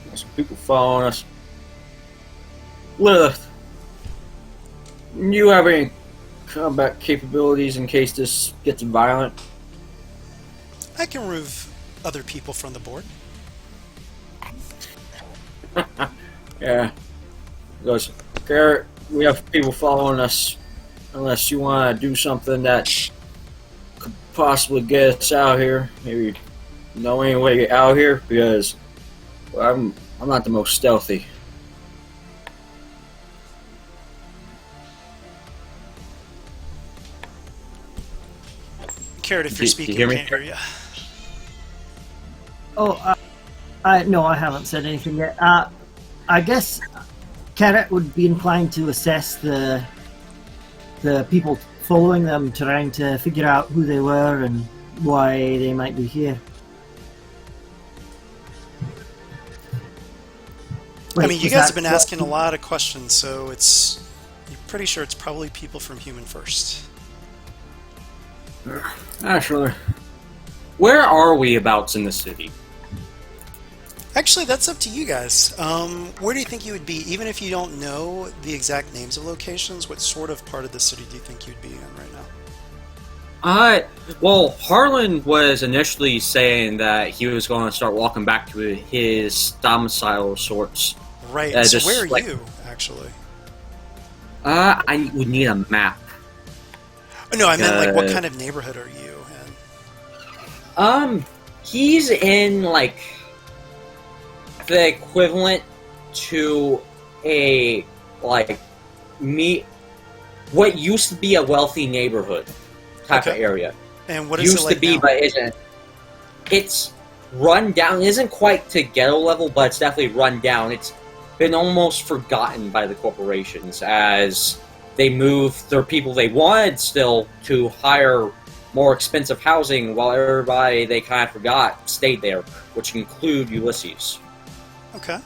there's some people following us. Lilith, you have any combat capabilities in case this gets violent? I can remove other people from the board. Yeah. Goes, Garrett, we have people following us. Unless you want to do something that could possibly get us out here. Maybe know any way to get out here, because I'm not the most stealthy. Carrot, if you're Do you speaking, hear I me? can't hear you. Oh, no, I haven't said anything yet. I guess Carrot would be inclined to assess the people following them, trying to figure out who they were and why they might be here. I Wait, mean, you is guys that have been what- asking a lot of questions, so you're pretty sure it's probably people from Human First. Actually, where are we abouts in the city? Actually, that's up to you guys. Where do you think you would be, even if you don't know the exact names of locations? What sort of part of the city do you think you'd be in right now? Well, Harlan was initially saying that he was going to start walking back to his domicile of sorts. Right. So just, where are like- you, actually? I would need a map. Oh, no, I meant like what kind of neighborhood are you in? He's in like the equivalent to a what used to be a wealthy neighborhood type of Okay. area. And what is Used it like to be, now? but isn't. It's run down. It isn't quite to ghetto level, but it's definitely run down. It's been almost forgotten by the corporations as they move their people they wanted still to hire more expensive housing, while everybody they kind of forgot stayed there, which include Ulysses. Okay.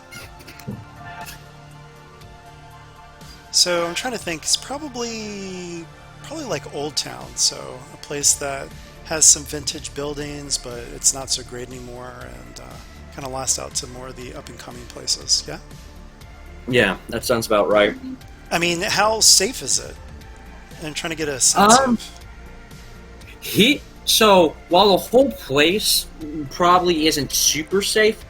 So I'm trying to think. It's probably like Old Town, so a place that has some vintage buildings, but it's not so great anymore, and kind of lost out to more of the up and coming places. Yeah. Yeah, that sounds about right. I mean, how safe is it? I'm trying to get a sense of. So while the whole place probably isn't super safe,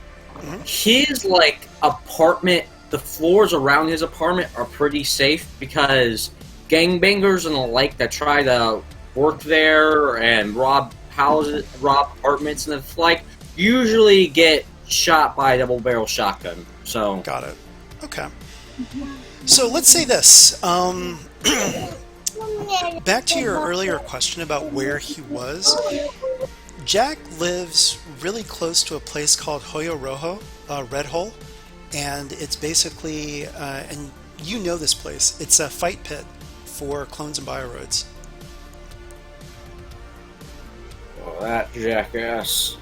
his like apartment, the floors around his apartment are pretty safe because gangbangers and the like that try to work there and rob houses, rob apartments and the like usually get shot by a double barrel shotgun. So Got it. Okay. So let's say this. Back to your earlier question about where he was. Jack lives really close to a place called Hoyo Rojo, Red Hole, and it's basically, and you know this place, it's a fight pit for clones and bioroids. oh, that jackass.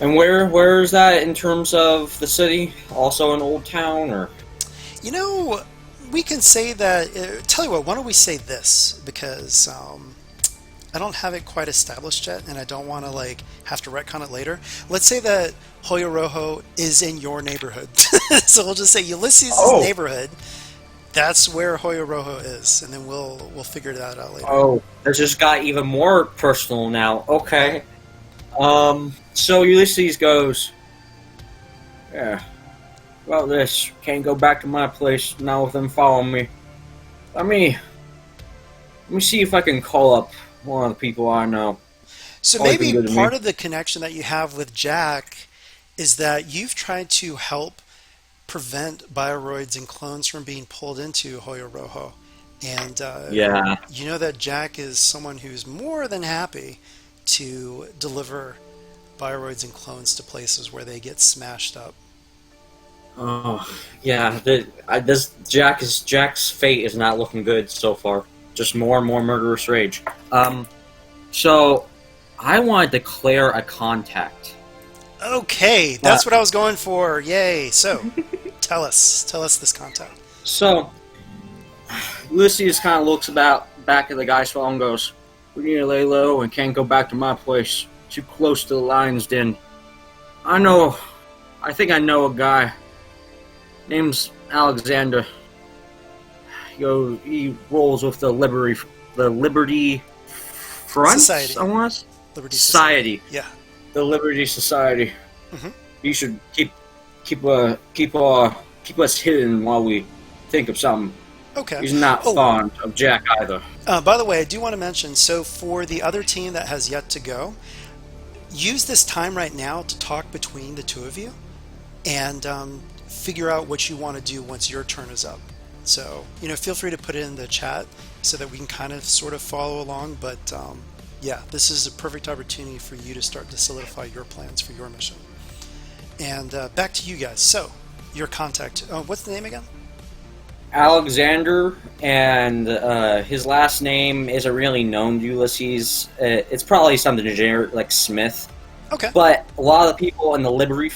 And where is that in terms of the city? Also in Old Town, or? You know, we can say that. Tell you what, why don't we say this? Because I don't have it quite established yet, and I don't want to like have to retcon it later. Let's say that Hoyo Rojo is in your neighborhood, so we'll just say Ulysses' neighborhood. That's where Hoyo Rojo is, and then we'll figure that out later. Oh, it just got even more personal now. Okay. So Ulysses goes, yeah, well, this can't go back to my place now with them following me. Let me see if I can call up one of the people I know. So Always maybe been good to part me. of the connection that you have with Jack is that you've tried to help prevent bioroids and clones from being pulled into Hoyo Rojo. And Yeah. you know that Jack is someone who's more than happy to deliver bioroids and clones to places where they get smashed up. Oh, yeah. Jack's fate is not looking good so far. Just more and more murderous rage. So I want to declare a contact. Okay, that's what I was going for. Yay! So, tell us this contact. So Ulysses kind of looks back at the guy's phone and goes, "We need to lay low and can't go back to my place. Too close to the lion's den. I think I know a guy. Name's Alexander. He rolls with the Liberty Front. Society. I want Liberty Society. Yeah. The Liberty Society. Mhm. You should keep us hidden while we think of something. Okay. He's not fond of Jack either. By the way, I do want to mention, so for the other team that has yet to go, use this time right now to talk between the two of you and figure out what you want to do once your turn is up. So, feel free to put it in the chat so that we can kind of sort of follow along, but Yeah, this is a perfect opportunity for you to start to solidify your plans for your mission. And back to you guys. So, your contact. What's the name again? Alexander, and his last name isn't really known to Ulysses. It's probably something generic like Smith. Okay. But a lot of the people in the Liberty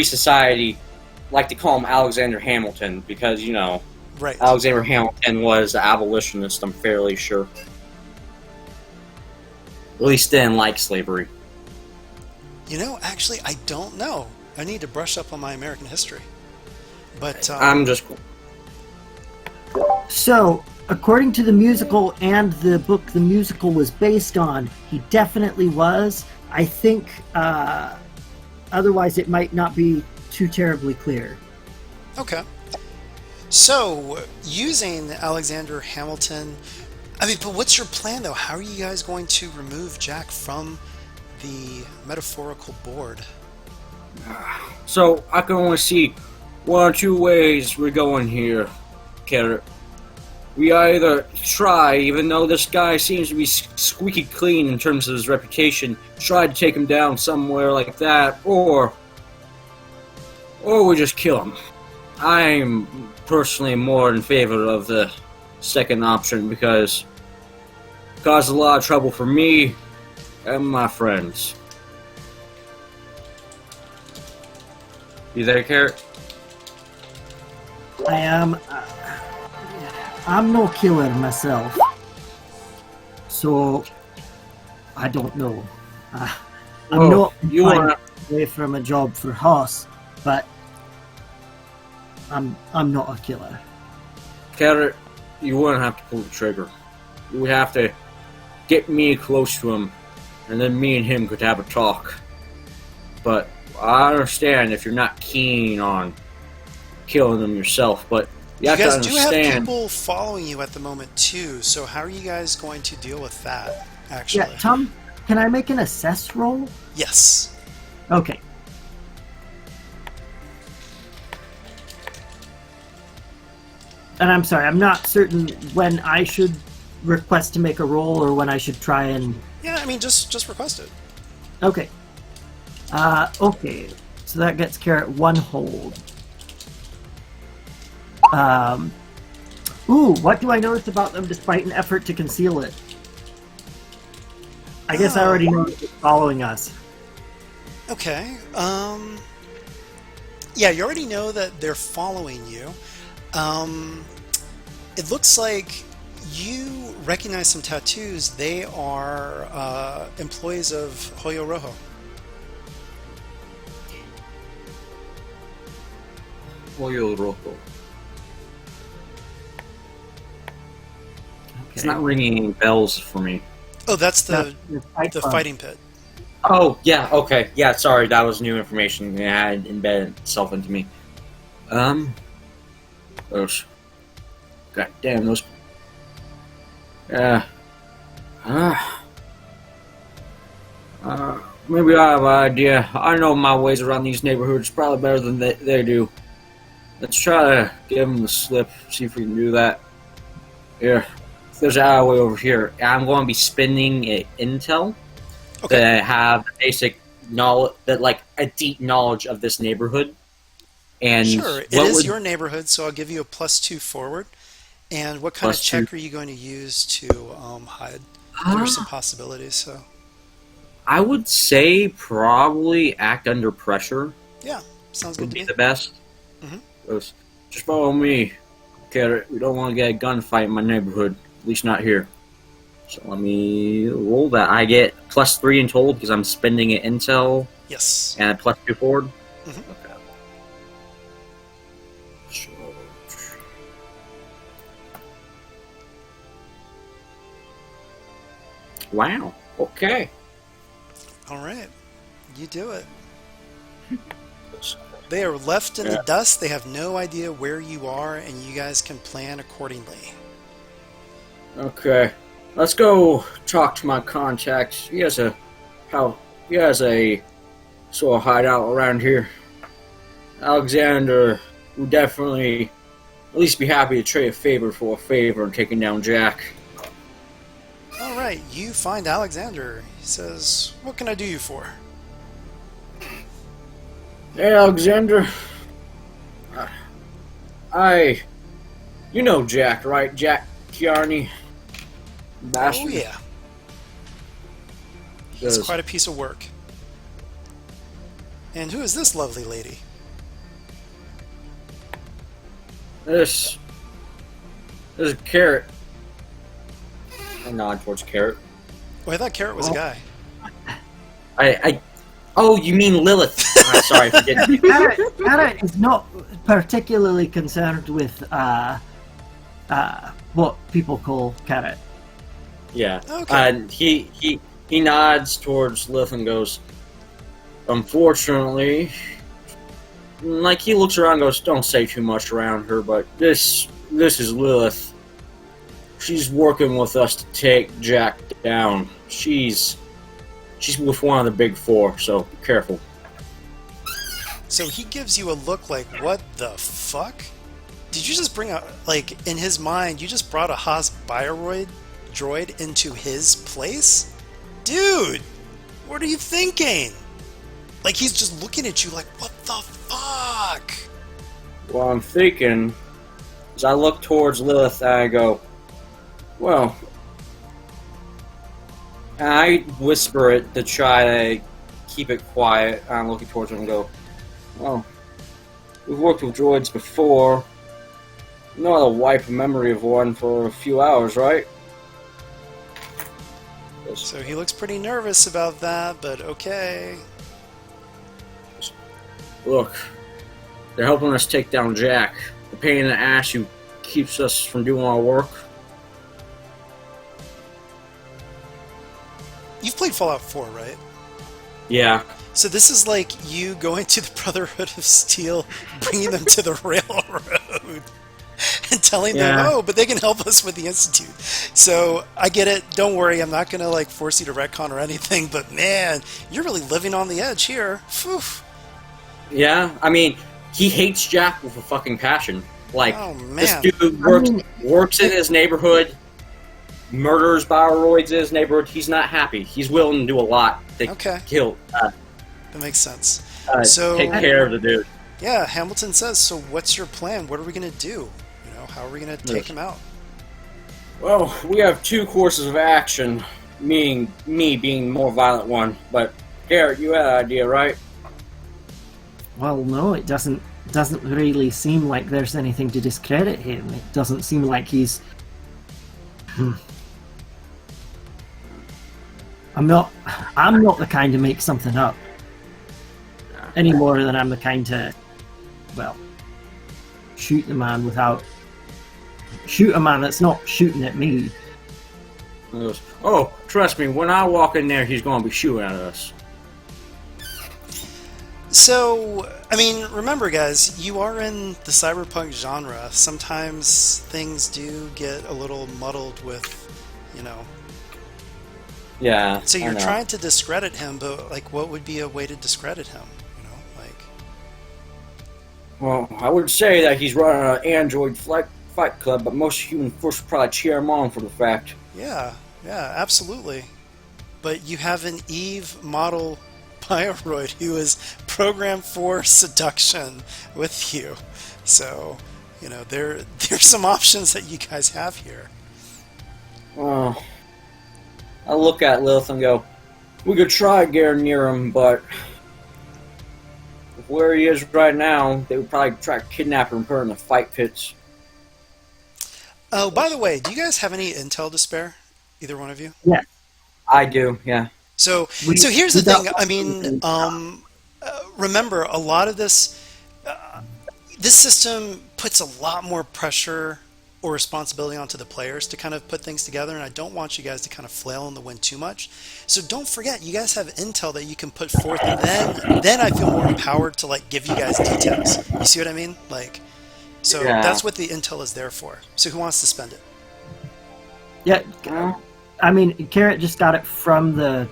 Society like to call him Alexander Hamilton because, you know, Right. Alexander Hamilton was an abolitionist, I'm fairly sure. At least didn't like slavery. You know, actually, I don't know. I need to brush up on my American history. But I'm just... So, according to the musical and the book the musical was based on, he definitely was. I think otherwise it might not be too terribly clear. Okay. So, using Alexander Hamilton, I mean, but what's your plan, though? How are you guys going to remove Jack from the metaphorical board? So, I can only see one or two ways we're going here, Carrot. We either try, even though this guy seems to be squeaky clean in terms of his reputation, try to take him down somewhere like that, or we just kill him. I'm personally more in favor of the second option because it caused a lot of trouble for me and my friends. You there, Carrot? I am. I'm no killer myself, so I don't know. I'm not you are away from a job for Haas, but I'm not a killer. Carrot, you wouldn't have to pull the trigger. You would have to get me close to him, and then me and him could have a talk. But I understand if you're not keen on killing them yourself, but you have to guys do have understand. people following you at the moment, too, so how are you guys going to deal with that, actually? Yeah, Tom, can I make an assess roll? Yes. Okay. And I'm sorry, I'm not certain when I should request to make a roll or when I should try and... Yeah, I mean, just request it. Okay. Okay. So that gets Carrot one hold. Ooh, what do I notice about them despite an effort to conceal it? I guess I already know it's following us. Okay. Yeah, you already know that they're following you. It looks like you recognize some tattoos. They are employees of Hoyo Rojo. Hoyo Rojo. It's not ringing any bells for me. Oh, that's the Club. fighting pit. Oh, yeah, okay. Yeah, sorry, that was new information. It had embedded itself into me. Those... God damn, those... maybe I have an idea. I know my ways around these neighborhoods probably better than they do. Let's try to give them the slip, see if we can do that. Here. There's an alleyway over here. I'm going to be spending intel that have basic knowledge, that like a deep knowledge of this neighborhood. And Sure, it is your neighborhood, so I'll give you a +2 forward. And what kind of check are you going to use to hide? There's some possibilities. So I would say probably act under pressure. Yeah, sounds Would good to be me. the best. Mhm. Just follow me, Carrot. We don't want to get a gunfight in my neighborhood. At least not here. So let me roll that. I get +3 in total because I'm spending it intel. Yes. And a +2 forward. Mhm. Okay. So, wow. Okay. All right, you do it. They are left in the dust. They have no idea where you are, and you guys can plan accordingly. Okay. Let's go talk to my contact. He has a sort of hideout around here. Alexander would definitely at least be happy to trade a favor for a favor and taking down Jack. All right, you find Alexander. He says, "What can I do you for?" Hey, Alexander. You know Jack, right? Jack Kiarney. Bastard. Oh yeah, he's Does- quite a piece of work. And who is this lovely lady? This is Carrot. I nod towards Carrot. Oh, I thought Carrot was a guy. Oh, you mean Lilith? Sorry, forget. Carrot is not particularly concerned with what people call Carrot. Yeah. Okay. He nods towards Lilith and goes, unfortunately, like he looks around and goes, don't say too much around her, but this is Lilith. She's working with us to take Jack down. She's with one of the big four, so be careful. So he gives you a look like, what the fuck? Did you just bring a, like, in his mind, you just brought a Haas Bioroid droid into his place? Dude, what are you thinking? Like, he's just looking at you like, what the fuck? What I'm thinking is I look towards Lilith and I go, well, and I whisper it to try to keep it quiet. I'm looking towards him and go, well, we've worked with droids before. You know how to wipe a memory of one for a few hours, right? So he looks pretty nervous about that, but okay. Look, they're helping us take down Jack. The pain in the ass who keeps us from doing our work. You've played Fallout 4, right? Yeah. So this is like you going to the Brotherhood of Steel, bringing them to the railroad, and telling them, Yeah. oh, but they can help us with the Institute. So I get it. Don't worry. I'm not going to like force you to retcon or anything, but man, you're really living on the edge here. Phew. Yeah, I mean, he hates Jack with a fucking passion. Like, Oh, this man. dude works in his neighborhood, murders Bioroids in his neighborhood. He's not happy. He's willing to do a lot to Okay. kill, That makes sense. So- take care of the dude. Yeah, Hamilton says, so what's your plan? What are we going to do? You know, how are we going to take Yes. him out? Well, we have two courses of action, meaning me being the more violent one. But, Garrett, you had an idea, right? Well, no, it doesn't really seem like there's anything to discredit him. It doesn't seem like he's... I'm not the kind to make something up. Any more than I'm the kind to, well, shoot a man that's not shooting at me. He goes, oh, trust me, when I walk in there, he's going to be shooting at us. So, I mean, remember, guys, you are in the cyberpunk genre. Sometimes things do get a little muddled with, you know. Yeah. So I you're know. trying to discredit him, but like, what would be a way to discredit him? You know, like. Well, I would say that he's running an android fight club, but most human force would probably cheer him on for the fact. Yeah, absolutely. But you have an Eve model Bioroid who is programmed for seduction with you. So, you know, there's some options that you guys have here. Well, I look at Lilith and go, we could try getting near him, but where he is right now, they would probably try to kidnap him and put him in the fight pits. Oh, by the way, do you guys have any intel to spare? Either one of you? Yeah. I do, yeah. So here's the thing. I mean, remember, a lot of this system puts a lot more pressure or responsibility onto the players to kind of put things together, and I don't want you guys to kind of flail in the wind too much. So don't forget, you guys have intel that you can put forth, and then I feel more empowered to like give you guys details. You see what I mean? Like, so Yeah. that's what the intel is there for. So who wants to spend it? Yeah, I mean, Carrot just got it from the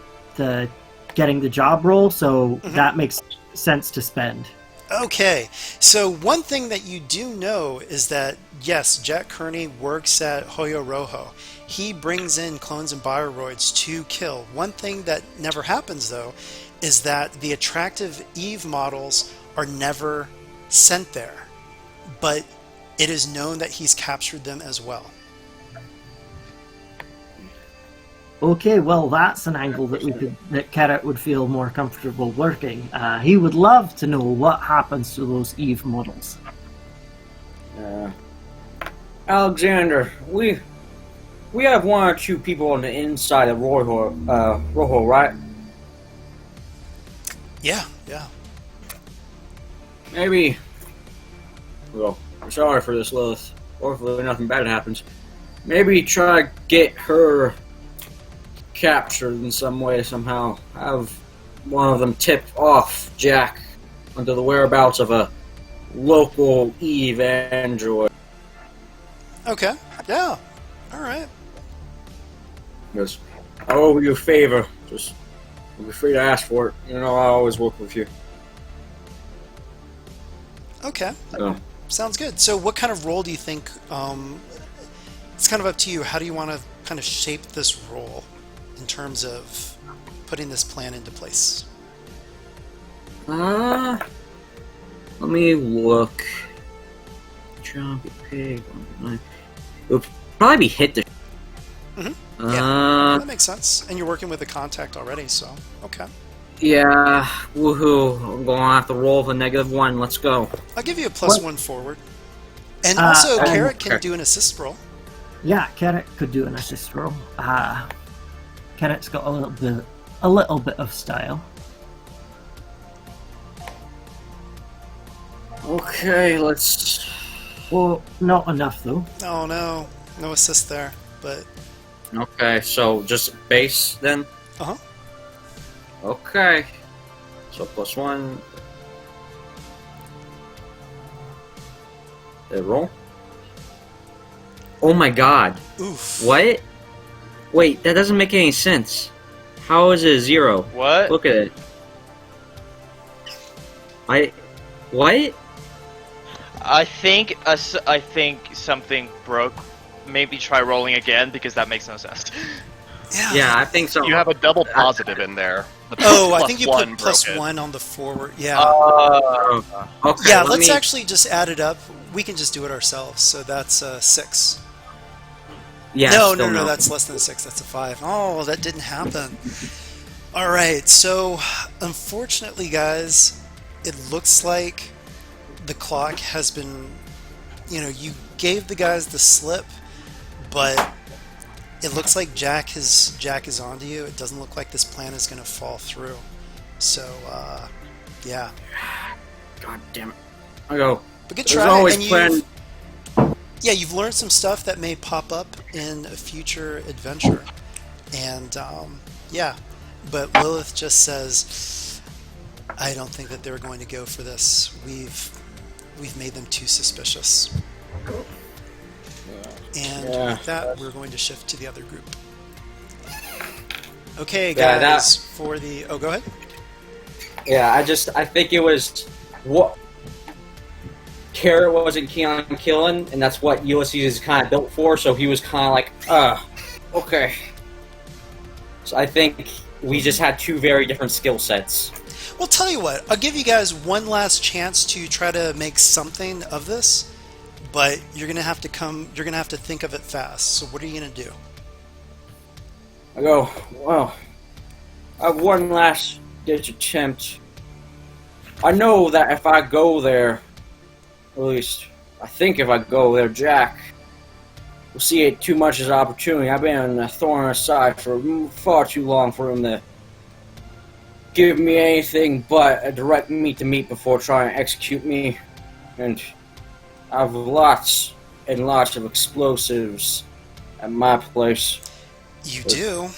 getting the job role, so that makes sense to spend. Okay, so one thing that you do know is that, yes, Jack Kearney works at Hoyo Rojo. He brings in clones and bioroids to kill. One thing that never happens, though, is that the attractive Eve models are never sent there. But it is known that he's captured them as well. Okay, well, that's an angle that Carrot would feel more comfortable working. He would love to know what happens to those Eve models. Alexander, we have one or two people on the inside of Rojo, right? Yeah. Maybe. Well, I'm sorry for this, Lilith. Hopefully nothing bad happens. Maybe try to get her captured in some way, somehow. Have one of them tip off Jack onto the whereabouts of a local Eve android. Okay, yeah. All right. Yes. I owe you a favor. Just be free to ask for it. You know, I always work with you. Okay. So, Sounds good. So what kind of role do you think, it's kind of up to you, how do you want to kind of shape this role in terms of putting this plan into place? let me look. Jumpy pig. It would probably be hit the. Mm-hmm. Yeah, that makes sense. And you're working with a contact already, so okay. Yeah, woohoo. I'm going to have to roll with a -1. Let's go. I'll give you a +1 forward. And also, Carrot can do an assist roll. Yeah, Carrot could do an assist roll. Carrot's got a little bit of style. Okay, let's. Well, not enough though. Oh no, no assist there, but Okay, so just base then? uh-huh. Okay. So +1. Roll. Oh my god. Oof. What? Wait, that doesn't make any sense. How is it a 0? What? Look at it. What? I think something broke. Maybe try rolling again because that makes no sense. Yeah, I think so. You have a double positive in there. The Oh, I plus think you one put +1 broken. on the forward. Yeah. Okay, Yeah, let let's me- actually just add it up. We can just do it ourselves. So that's 6. Yeah, No, still no, that's less than a 6. That's a 5. Oh, that didn't happen. All right. So, unfortunately, guys, it looks like the clock has been. You gave the guys the slip, but it looks like Jack is onto you. It doesn't look like this plan is going to fall through. So, yeah. God damn it. I go. But good There's try. always And plan. you've learned some stuff that may pop up in a future adventure. And, yeah. But Lilith just says, I don't think that they're going to go for this. We've made them too suspicious. And Yeah. with that, we're going to shift to the other group. Okay, Yeah, guys, for the... Oh, go ahead. Yeah, I think it was what Carrot wasn't keen on killing, and that's what Ulysses is kind of built for. So he was kind of like, okay. So I think we just had two very different skill sets. Well, tell you what, I'll give you guys one last chance to try to make something of this, but you're gonna have to think of it fast. So what are you gonna do? I go, well, I have one last ditch attempt. I know that if I go there, at least I think if I go there, Jack will see it too much as an opportunity. I've been a thorn in his side for far too long for him to give me anything but a direct meat to meat before trying to execute me. And I have lots and lots of explosives at my place. You do.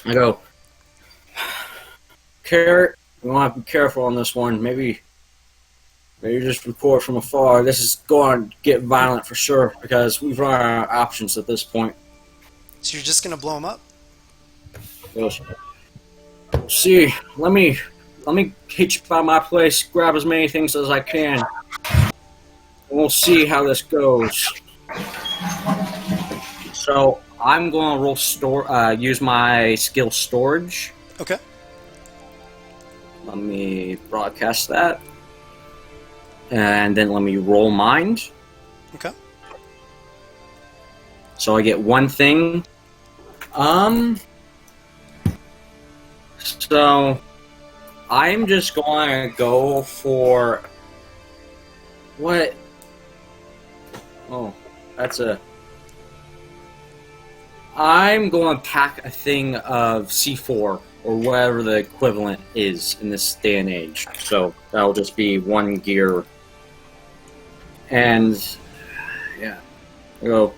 I go, Carrot, we want to be careful on this one. Maybe just record from afar. This is going to get violent for sure because we've run out of options at this point. So you're just gonna blow them up? Goes, see, let me let me hitch by my place, grab as many things as I can. And we'll see how this goes. So I'm going to use my skill storage. Okay. Let me broadcast that. And then let me roll mind. Okay. So I get one thing. So I'm just going to go for what? Oh, that's a. I'm going to pack a thing of C4 or whatever the equivalent is in this day and age. So that'll just be one gear. And yeah, I go.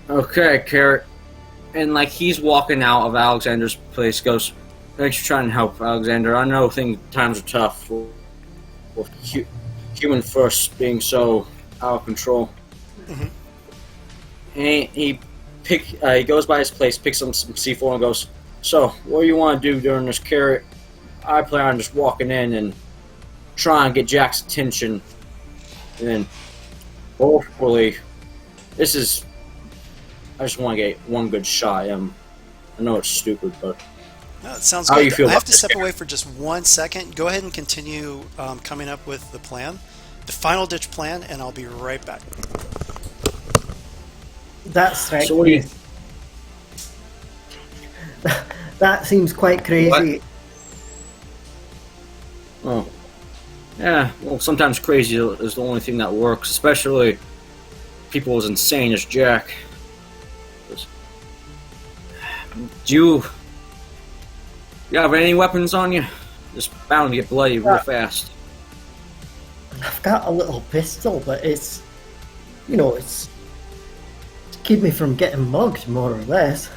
Okay, Carrot. And like he's walking out of Alexander's place, goes, "Thanks for trying to help, Alexander. I know times are tough with human first being so out of control." Mm-hmm. And he goes by his place, picks up some C4, and goes, "So, what do you want to do during this, Carrot? I plan on just walking in and trying to get Jack's attention, and then hopefully, this is." I just want to get one good shot. I know it's stupid, but No, it sounds how good. do you feel I have about to this step game? away for just 1 second. Go ahead and continue coming up with the plan, the final ditch plan, and I'll be right back. That's right. So what do you? That seems quite crazy. Oh, yeah. Well, sometimes crazy is the only thing that works, especially people as insane as Jack. Do you have any weapons on you? Just bound to get bloody real fast. I've got a little pistol, but it's to keep me from getting mugged, more or less.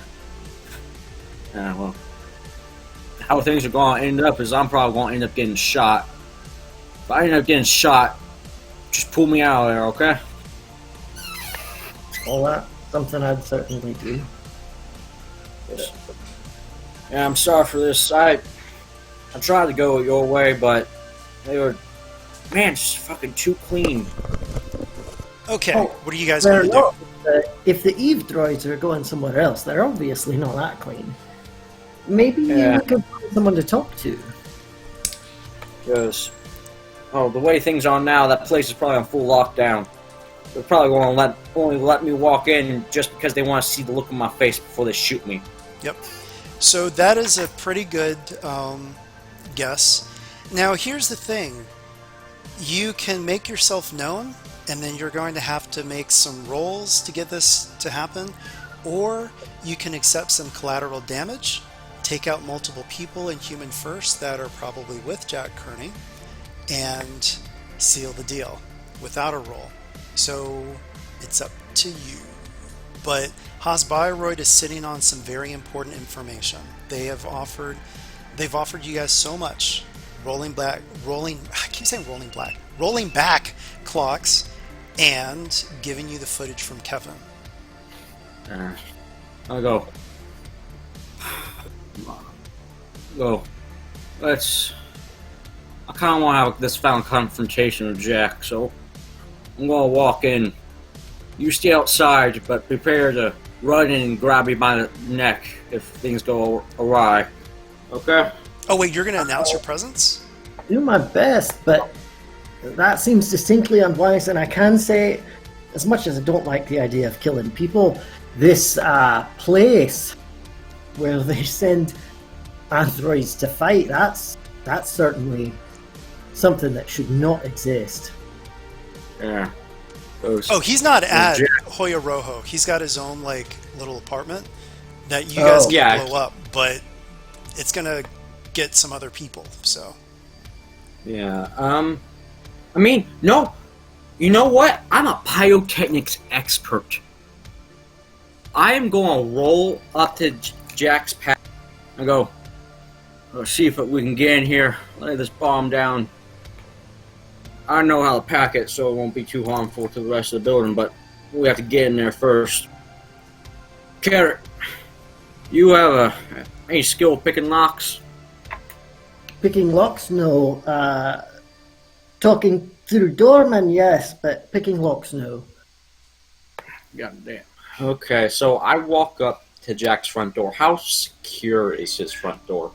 Yeah, well, how things are going to end up is I'm probably going to end up getting shot. If I end up getting shot, just pull me out of there, okay? Well, that's something I'd certainly do. Yeah, I'm sorry for this. I tried to go your way, but they were, man, just fucking too clean. Okay, Oh, what are you guys They're going to do? not. If the Eve droids are going somewhere else, they're obviously not that clean. Maybe Yeah. we could find someone to talk to. Because, the way things are now, that place is probably on full lockdown. They're probably going to only let me walk in just because they want to see the look on my face before they shoot me. Yep. So that is a pretty good guess. Now, here's the thing. You can make yourself known, and then you're going to have to make some rolls to get this to happen, or you can accept some collateral damage, take out multiple people in Human First that are probably with Jack Kearney, and seal the deal without a roll. So it's up to you. But Haas Bayreuth is sitting on some very important information. They've offered you guys so much. Rolling back clocks, and giving you the footage from Kevin. I'll go. I kind of want to have this final confrontation with Jack, so I'm going to walk in. You stay outside, but prepare to run in and grab me by the neck if things go awry. Okay? Oh wait, you're going to announce your presence? Do my best, but that seems distinctly unwise, and I can say, as much as I don't like the idea of killing people, this place where they send androids to fight, that's certainly something that should not exist. Yeah. Oh, he's not at Jack. Hoya Rojo. He's got his own little apartment that you guys can yeah. blow up, but it's going to get some other people, so. Yeah, I mean, no. You know what? I'm a pyrotechnics expert. I am going to roll up to Jack's path and go, let's see if we can get in here, lay this bomb down. I know how to pack it so it won't be too harmful to the rest of the building, but we have to get in there first. Carrot, you have any skill picking locks? Picking locks? No. Talking through doorman, yes, but picking locks, no. God damn. Okay, so I walk up to Jack's front door. How secure is his front door?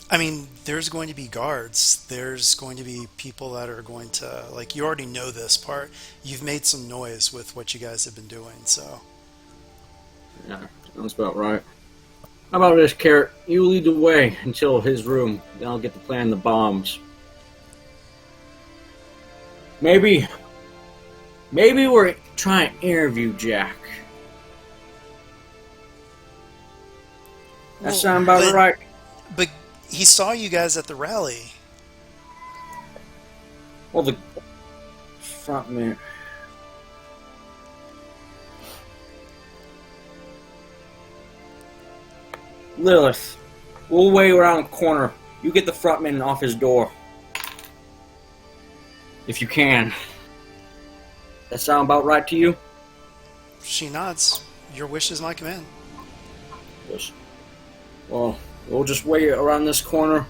I mean, there's going to be guards. There's going to be people that are going to, like, you already know this part. You've made some noise with what you guys have been doing, so. Yeah, that's about right. How about this, Carrot? You lead the way until his room. Then I'll get to plan the bombs. Maybe we're trying to interview Jack. That Well, sound about right? But he saw you guys at the rally. Well, the front man. Lilith, we'll wait around the corner. You get the frontman off his door. If you can. That sound about right to you? She nods. Your wish is my command. Yes. Well, we'll just wait around this corner.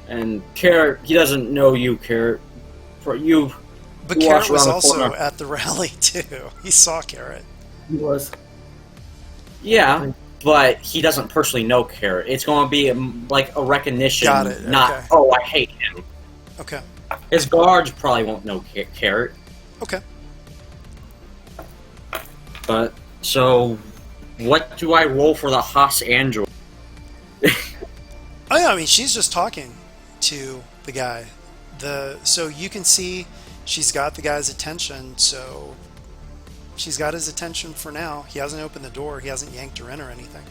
And Carrot, he doesn't know you, Carrot. For you, But you Carrot watch was around the also corner. at the rally, too. He saw Carrot. He was. Yeah, but he doesn't personally know Carrot. It's going to be like a recognition, Got it, not, okay. oh, I hate him. Okay. His guards probably won't know Carrot. Okay. But, so, what do I roll for the Haas Android? Oh, yeah, I mean, she's just talking to the guy. So you can see she's got the guy's attention, so she's got his attention for now. He hasn't opened the door. He hasn't yanked her in or anything.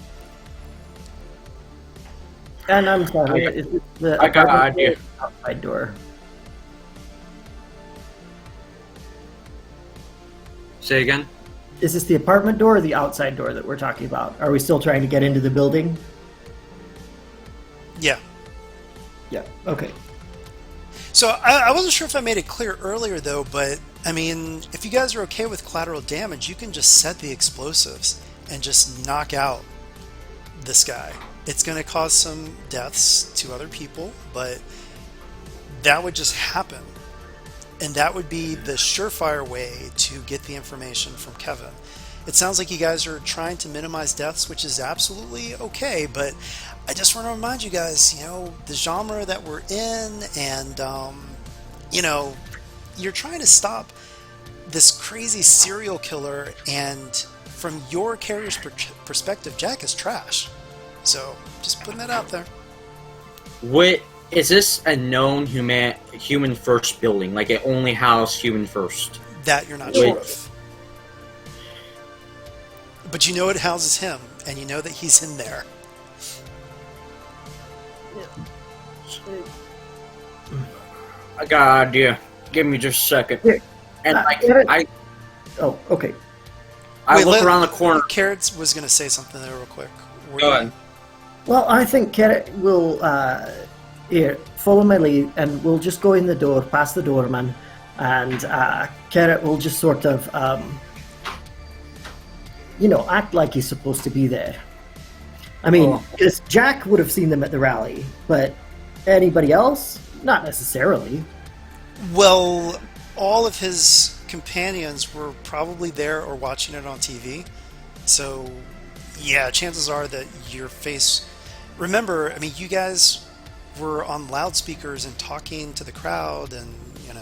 And I'm sorry, is it the I got an apartment idea. door or outside door? Say again? Is this the apartment door or the outside door that we're talking about? Are we still trying to get into the building? Yeah. Yeah. Okay. So I wasn't sure if I made it clear earlier, though, but I mean, if you guys are okay with collateral damage, you can just set the explosives and just knock out this guy. It's going to cause some deaths to other people, but that would just happen. And that would be the surefire way to get the information from Kevin. It sounds like you guys are trying to minimize deaths, which is absolutely okay, but I just want to remind you guys, the genre that we're in, and, you're trying to stop this crazy serial killer, and from your carrier's perspective, Jack is trash. So, just putting that out there. What, is this a known human first building? Like it only housed human first? That you're not Wait. sure of. But you know it houses him, and you know that he's in there. I got an idea. Give me just a second. Yeah. And Oh, okay. I Wait, look around the corner. Carrots was going to say something there real quick. Go ahead. Well, I think Carrot will here follow my lead, and we'll just go in the door, past the doorman, and Carrot will just sort of, act like he's supposed to be there. I mean, because Jack would have seen them at the rally, but anybody else, not necessarily. Well, all of his companions were probably there or watching it on TV. So, yeah, chances are that your face... Remember, I mean, you guys were on loudspeakers and talking to the crowd, and, you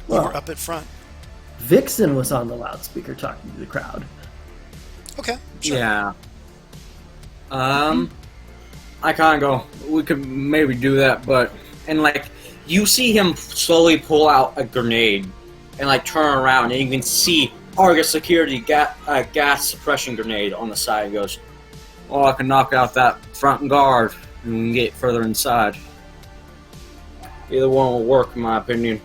Well, were up at front. Vixen was on the loudspeaker talking to the crowd. Okay, sure. Yeah. I kind of go, we could maybe do that, but... And, you see him slowly pull out a grenade and, turn around, and you can see Argus security gas suppression grenade on the side. He goes, oh, I can knock out that front guard and get further inside. Either one will work, in my opinion.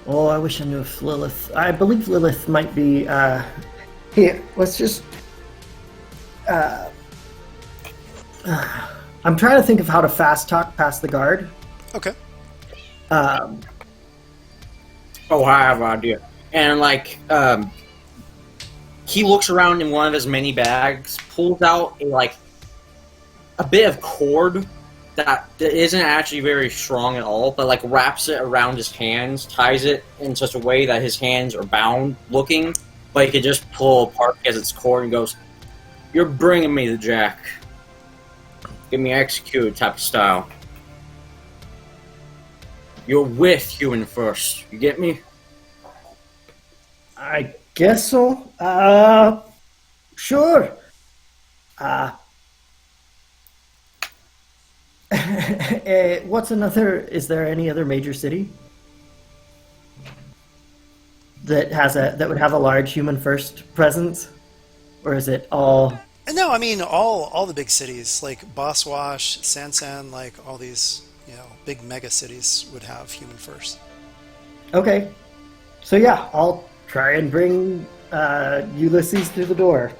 Oh, I wish I knew if Lilith... I believe Lilith might be, Here, let's just... I'm trying to think of how to fast talk past the guard. Okay. Oh, I have an idea. And, he looks around in one of his many bags, pulls out a bit of cord that isn't actually very strong at all, but like wraps it around his hands, ties it in such a way that his hands are bound looking, but he can just pull apart because it's cord, and goes, "You're bringing me the Jack. Get me executed type of style. You're with human first. You get me?" I guess so. Sure. Is there any other major city that would have a large human first presence? Or is it all... No, I mean all the big cities like Boswash, Sansan, like all these, big mega cities would have human first. Okay. So yeah, I'll try and bring Ulysses through the door.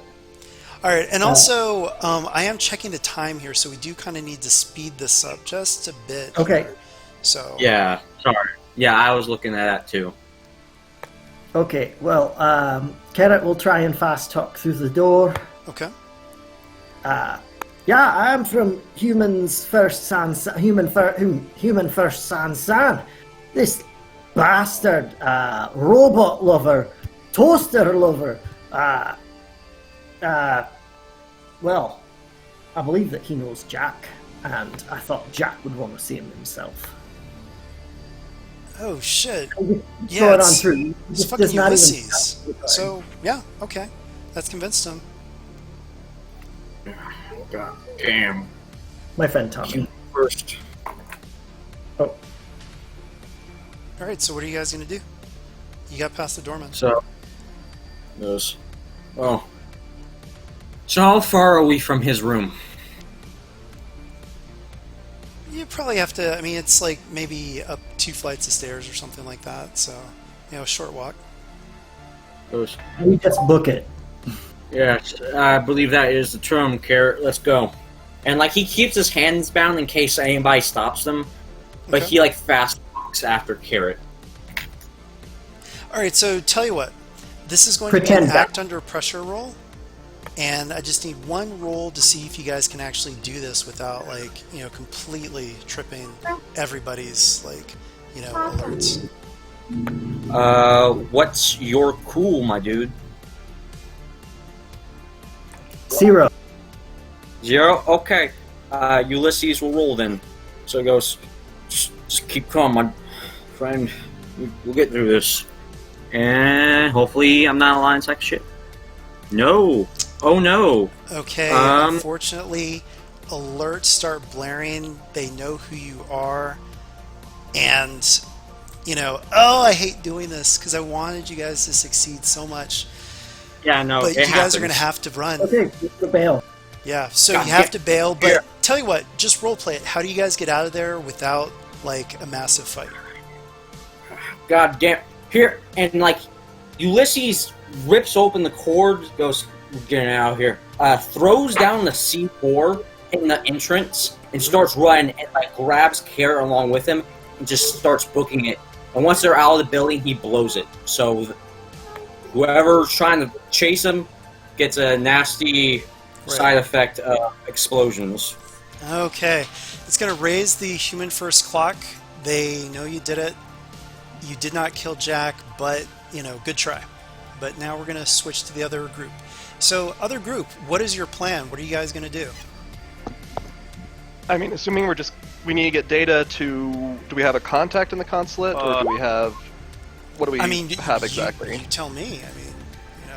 All right, and also I am checking the time here, so we do kind of need to speed this up just a bit. Okay. Here. So Yeah, sorry. Yeah, I was looking at that too. Okay, well, Carrot will try and fast talk through the door. Okay. Yeah, I'm from Human First Sansan. This bastard, robot lover, toaster lover, well, I believe that he knows Jack, and I thought Jack would want to see him himself. Oh shit! Throw Yeah, it on through. it's Just fucking not even- Ulysses. So yeah, okay, that's convinced him. God damn. My friend Tommy. First. Oh, All right, so what are you guys gonna do? You got past the doorman. So, goes, well, so how far are we from his room? You probably have to. I mean, it's like maybe up 2 flights of stairs or something like that. So, a short walk. Goes, we just book it. yes, I believe that is the term, Carrot. Let's go. And he keeps his hands bound in case anybody stops them, but Okay. he fast walks after Carrot. All right, so tell you what, this is going Pretend to be an that- act under pressure roll, and I just need one roll to see if you guys can actually do this without completely tripping everybody's alerts. What's your cool, my dude? 0. 0? Okay. Ulysses will roll then. So he goes, just keep calm, my friend. We'll get through this. And hopefully I'm not a lying sack of shit. No. Oh no. Okay, Um, unfortunately, alerts start blaring. They know who you are, and I hate doing this because I wanted you guys to succeed so much, Yeah, no, but it you guys are happens. going to have to run. Okay, the bail. Yeah, so God you have damn- to bail, but Yeah. tell you what, just roleplay it. How do you guys get out of there without a massive fight? God damn. Here, and Ulysses rips open the cord, goes, "We're getting out of here." Throws down the C4 in the entrance and starts running, and grabs Carrot along with him and just starts booking it. And once they're out of the building, he blows it. So whoever's trying to chase him gets a nasty side effect of explosions. Okay, it's going to raise the human first clock. They know you did it. You did not kill Jack, but, good try. But now we're going to switch to the other group. So, other group, what is your plan? What are you guys going to do? I mean, assuming we need to get data to... Do we have a contact in the consulate, or do we have... What do we have exactly? You tell me. I mean,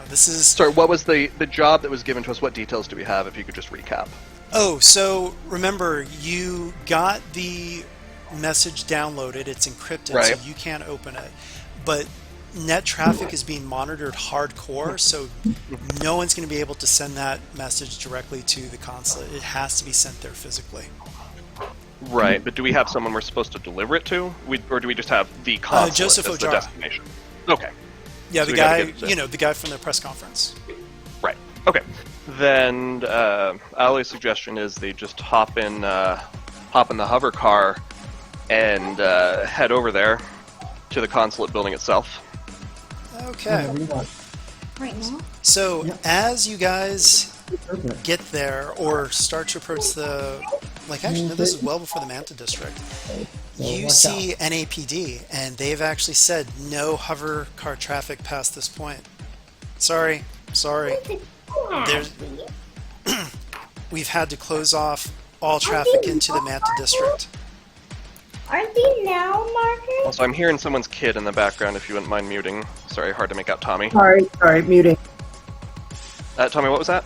this is... Sorry, what was the job that was given to us? What details do we have, if you could just recap? Oh, so remember, you got the message downloaded. It's encrypted, Right. so you can't open it. But net traffic is being monitored hardcore, so no one's going to be able to send that message directly to the consulate. It has to be sent there physically. Right, but do we have someone we're supposed to deliver it to? Or do we just have the consulate Joseph as the Ojara. destination? Okay. Yeah, So the we gotta guy, get it. the guy from the press conference. Right. Okay. Then Ali's suggestion is they just hop in the hover car and head over there to the consulate building itself. Okay. Right now? So Yep. as you guys Okay. get there or start to approach the, like actually no, this is well before the Manta District. You see NAPD, and they've actually said no hover car traffic past this point. Sorry. There's, we've had to close off all traffic into the Manta District. Aren't they now markers? Also, I'm hearing someone's kid in the background. If you wouldn't mind muting. Sorry, hard to make out Tommy. Sorry, muting. Tommy, what was that?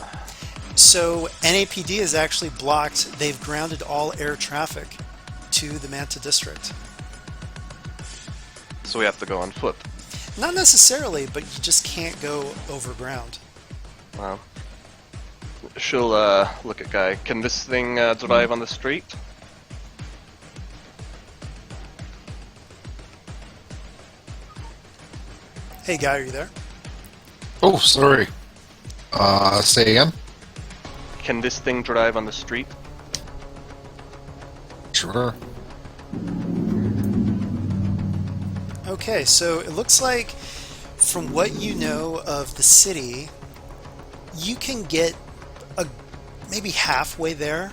So NAPD is actually blocked. They've grounded all air traffic to the Manta District. So we have to go on foot. Not necessarily, but you just can't go over ground. Wow. She'll look at Guy. Can this thing drive on the street? Hey, guy, are you there? Oh, sorry. Say again? Can this thing drive on the street? Sure. Okay, so it looks like from what you know of the city, you can get maybe halfway there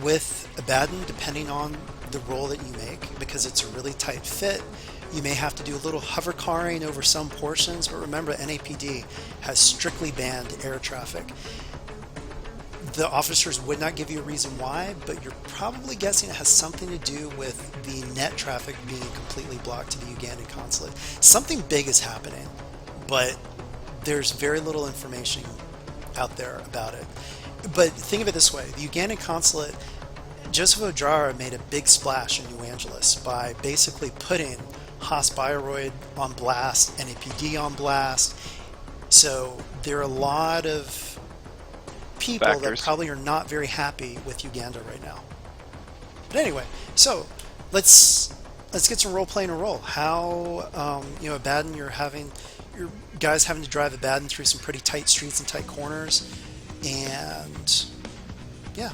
with Abaddon, depending on the roll that you make, because it's a really tight fit. You may have to do a little hover carring over some portions, but remember, NAPD has strictly banned air traffic. The officers would not give you a reason why, but you're probably guessing it has something to do with the net traffic being completely blocked to the Ugandan consulate. Something big is happening, but there's very little information out there about it. But think of it this way, the Ugandan consulate, Joseph Ojara made a big splash in New Angeles by basically putting Haas Bioroid on blast, NAPD on blast. So there are a lot of people Factors. that probably are not very happy with Uganda right now. But anyway, so let's get some role playing and roll. How Abaddon, your guys having to drive Abaddon through some pretty tight streets and tight corners, and yeah.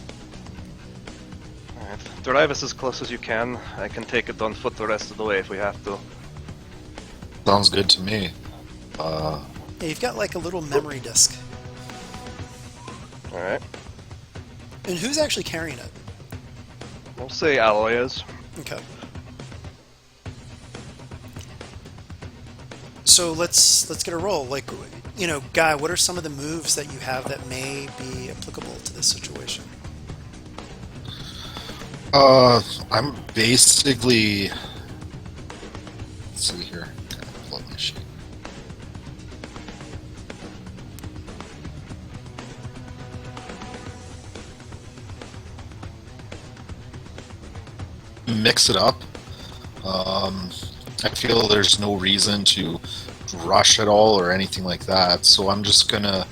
Alright. Drive us as close as you can. I can take it on foot the rest of the way if we have to. Sounds good to me. Yeah, you've got like a little memory disk. Alright. And who's actually carrying it? We'll say Alloy is. Okay. So let's get a roll. Like, Guy, what are some of the moves that you have that may be applicable to this situation? I'm basically. Let's see here. Pull up my sheet. Mix it up. I feel there's no reason to rush at all or anything like that, so I'm just gonna,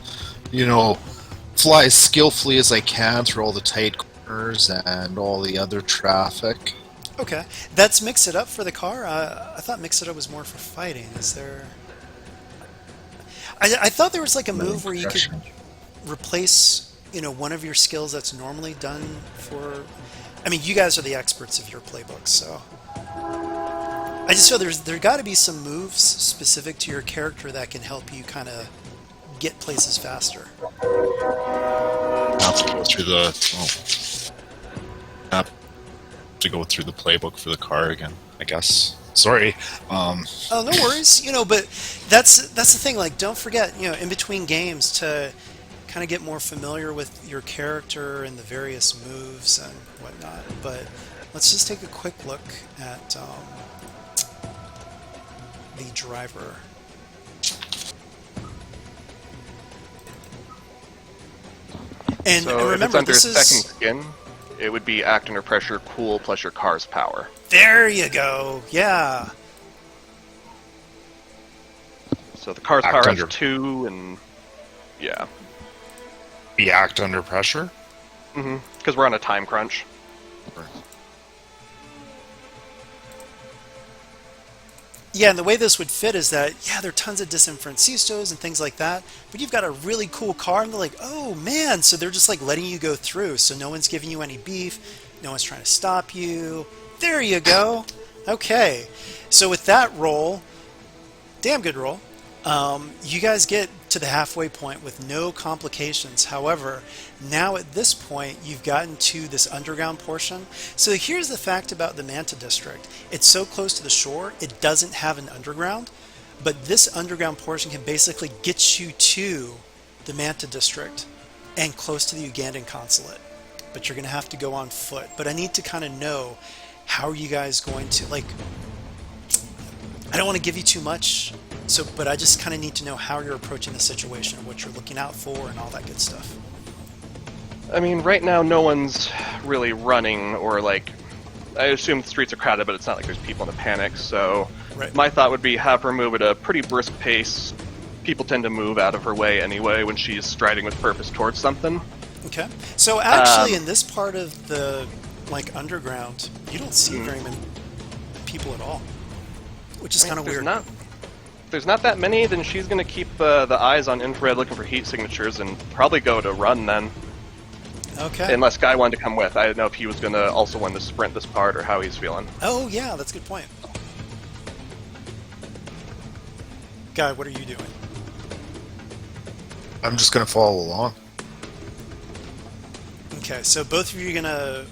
fly as skillfully as I can through all the tight corners and all the other traffic. Okay, that's mix it up for the car. I thought mix it up was more for fighting. Is there? I thought there was like a move where you could replace, one of your skills that's normally done for. I mean, you guys are the experts of your playbooks, so I just feel there got to be some moves specific to your character that can help you kind of get places faster. Have to go through the playbook for the car again, I guess. Sorry. Oh, no worries. But that's the thing. Like, don't forget, in between games to kind of get more familiar with your character and the various moves and whatnot. But let's just take a quick look at the driver. And So remember, if it's under this is second skin, it would be act under pressure, cool, plus your car's power. there. You go. Yeah. So the car's Act power under- has 2, and yeah. React under pressure? Because we're on a time crunch. Yeah, and the way this would fit is that, there are tons of disenfrancistos and things like that, but you've got a really cool car, and they're like, oh man, so they're just like letting you go through, so no one's giving you any beef, no one's trying to stop you. There you go. Okay, so with that roll, damn good roll, you guys get to the halfway point with no complications. However, now at this point, you've gotten to this underground portion. So here's the fact about the Manta District. It's so close to the shore, it doesn't have an underground, but this underground portion can basically get you to the Manta District and close to the Ugandan consulate. But you're going to have to go on foot. But I need to kind of know, how are you guys going to, like, I don't want to give you too much, but I just kind of need to know how you're approaching the situation, what you're looking out for, and all that good stuff. I mean, right now no one's really running, or like, I assume the streets are crowded, but it's not like there's people in a panic, so Right. my thought would be have her move at a pretty brisk pace. People tend to move out of her way anyway when she's striding with purpose towards something. Okay. So actually, in this part of the, like, underground, you don't see very many people at all, which is kind of weird. There's not that many, then she's going to keep the eyes on infrared looking for heat signatures and probably go to run then. Okay. Unless Guy wanted to come with. I didn't know if he was going to also want to sprint this part or how he's feeling. Oh, yeah, that's a good point. Guy, what are you doing? I'm just going to follow along. Okay, so both of you are going to,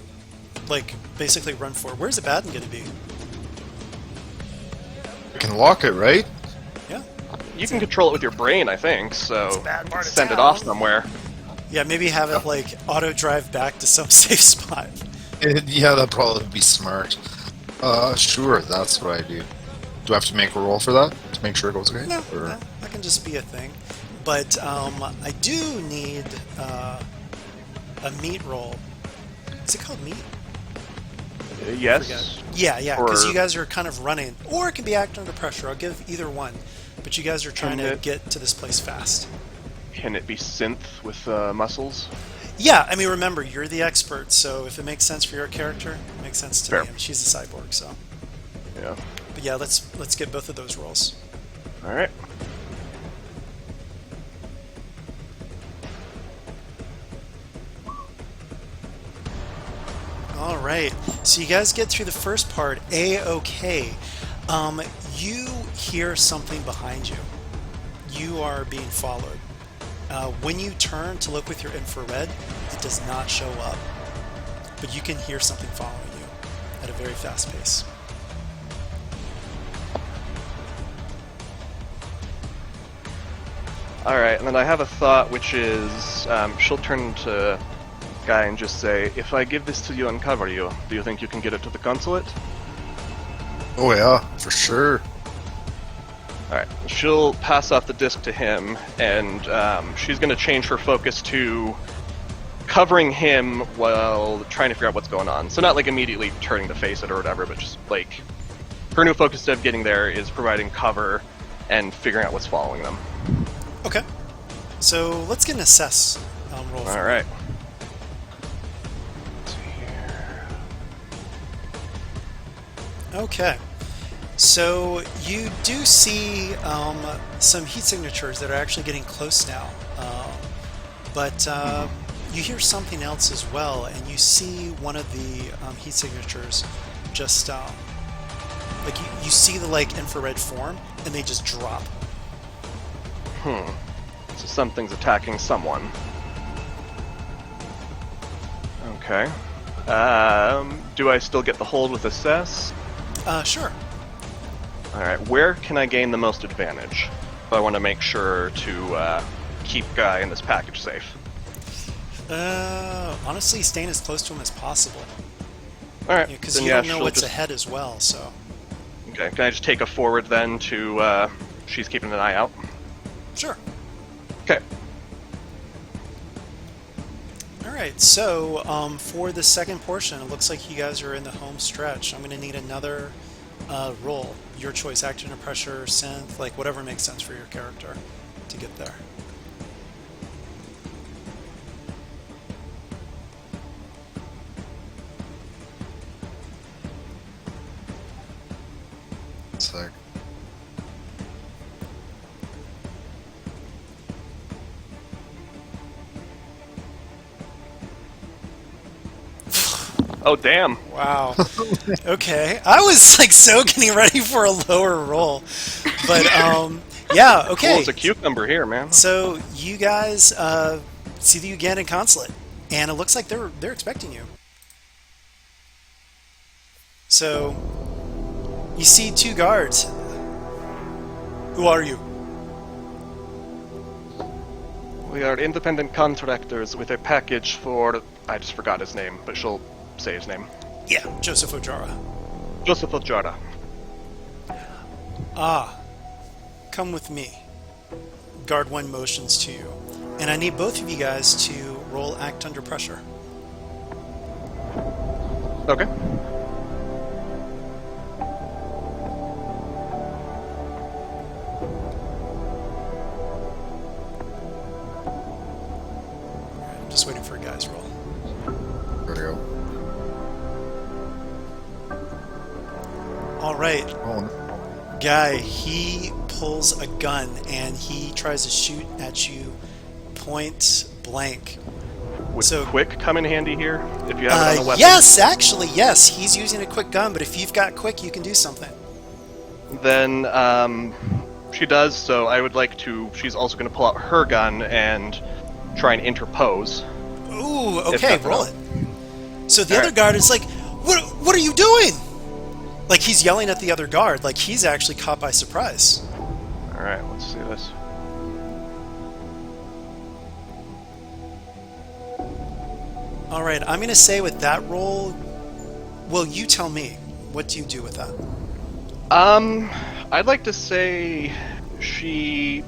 like, basically run forward. Where's Abaddon going to be? I can lock it, right? Yeah. You can control it with your brain, I think, so It's a bad part of send it town. off somewhere. Yeah, maybe have it, like, auto-drive back to some safe spot. Yeah, that'd probably be smart. Sure, that's what I do. Do I have to make a roll for that to make sure it goes okay? No, Or- no, that can just be a thing. But I do need a meat roll. Is it called meat? Yes. Yeah, because Or- you guys are kind of running. Or it can be act under pressure. I'll give either one. But you guys are trying to get to this place fast. Can it be synth with muscles? Yeah, I mean, remember, you're the expert, so if it makes sense for your character, it makes sense to Fair. me. I mean, she's a cyborg, so. Yeah. But yeah, let's get both of those rolls. All right. All right, so you guys get through the first part A-okay. You hear something behind you. You are being followed. When you turn to look with your infrared, it does not show up, but you can hear something following you at a very fast pace. All right, and then I have a thought, which is she'll turn to Guy and just say, "If I give this to you and cover you, do you think you can get it to the consulate?" Oh yeah, for sure. All right, she'll pass off the disc to him, and she's going to change her focus to covering him while trying to figure out what's going on. So not like immediately turning to face it or whatever, but just like her new focus instead of getting there is providing cover and figuring out what's following them. Okay, so let's get an assess roll. All right. Okay, so you do see some heat signatures that are actually getting close now, but you hear something else as well, and you see one of the heat signatures just like you see the like infrared form, and they just drop. So something's attacking someone. Okay. Do I still get the hold with assess? Sure. Alright, where can I gain the most advantage? If I want to make sure to keep Guy in this package safe. Honestly, staying as close to him as possible. Alright, Because then you yeah, don't know she'll what's just... ahead as well, so. Okay, can I just take a forward then to she's keeping an eye out? Sure. Okay. Alright, so for the second portion, it looks like you guys are in the home stretch. I'm going to need another roll. Your choice, act under pressure, synth, like whatever makes sense for your character to get there. Sec. Oh, damn. Wow. Okay. I was like so getting ready for a lower roll. But Yeah, Cool okay. as a cucumber here, man. So you guys see the Ugandan consulate, and it looks like they're expecting you. So you see two guards. Who are you? We are independent contractors with a package for... I just forgot his name, but she'll say his name. Yeah, Joseph Ojara. Joseph Ojara. Ah, come with me. Guard 1 motions to you. And I need both of you guys to roll Act Under Pressure. Okay. I'm just waiting for a guy's roll. There we go. All right, Oh, guy, he pulls a gun and he tries to shoot at you point blank. Would So- quick come in handy here if you have it on a weapon? Yes, actually, yes. He's using a quick gun, but if you've got quick, you can do something. Then she does, so I would like to... She's also going to pull out her gun and try and interpose. Ooh, If okay, nothing roll else. it. So the All other right. guard is like, what are you doing? Like, he's yelling at the other guard, like he's actually caught by surprise. Alright, let's see this. All right, I'm going to say with that roll, well, you tell me. What do you do with that? I'd like to say she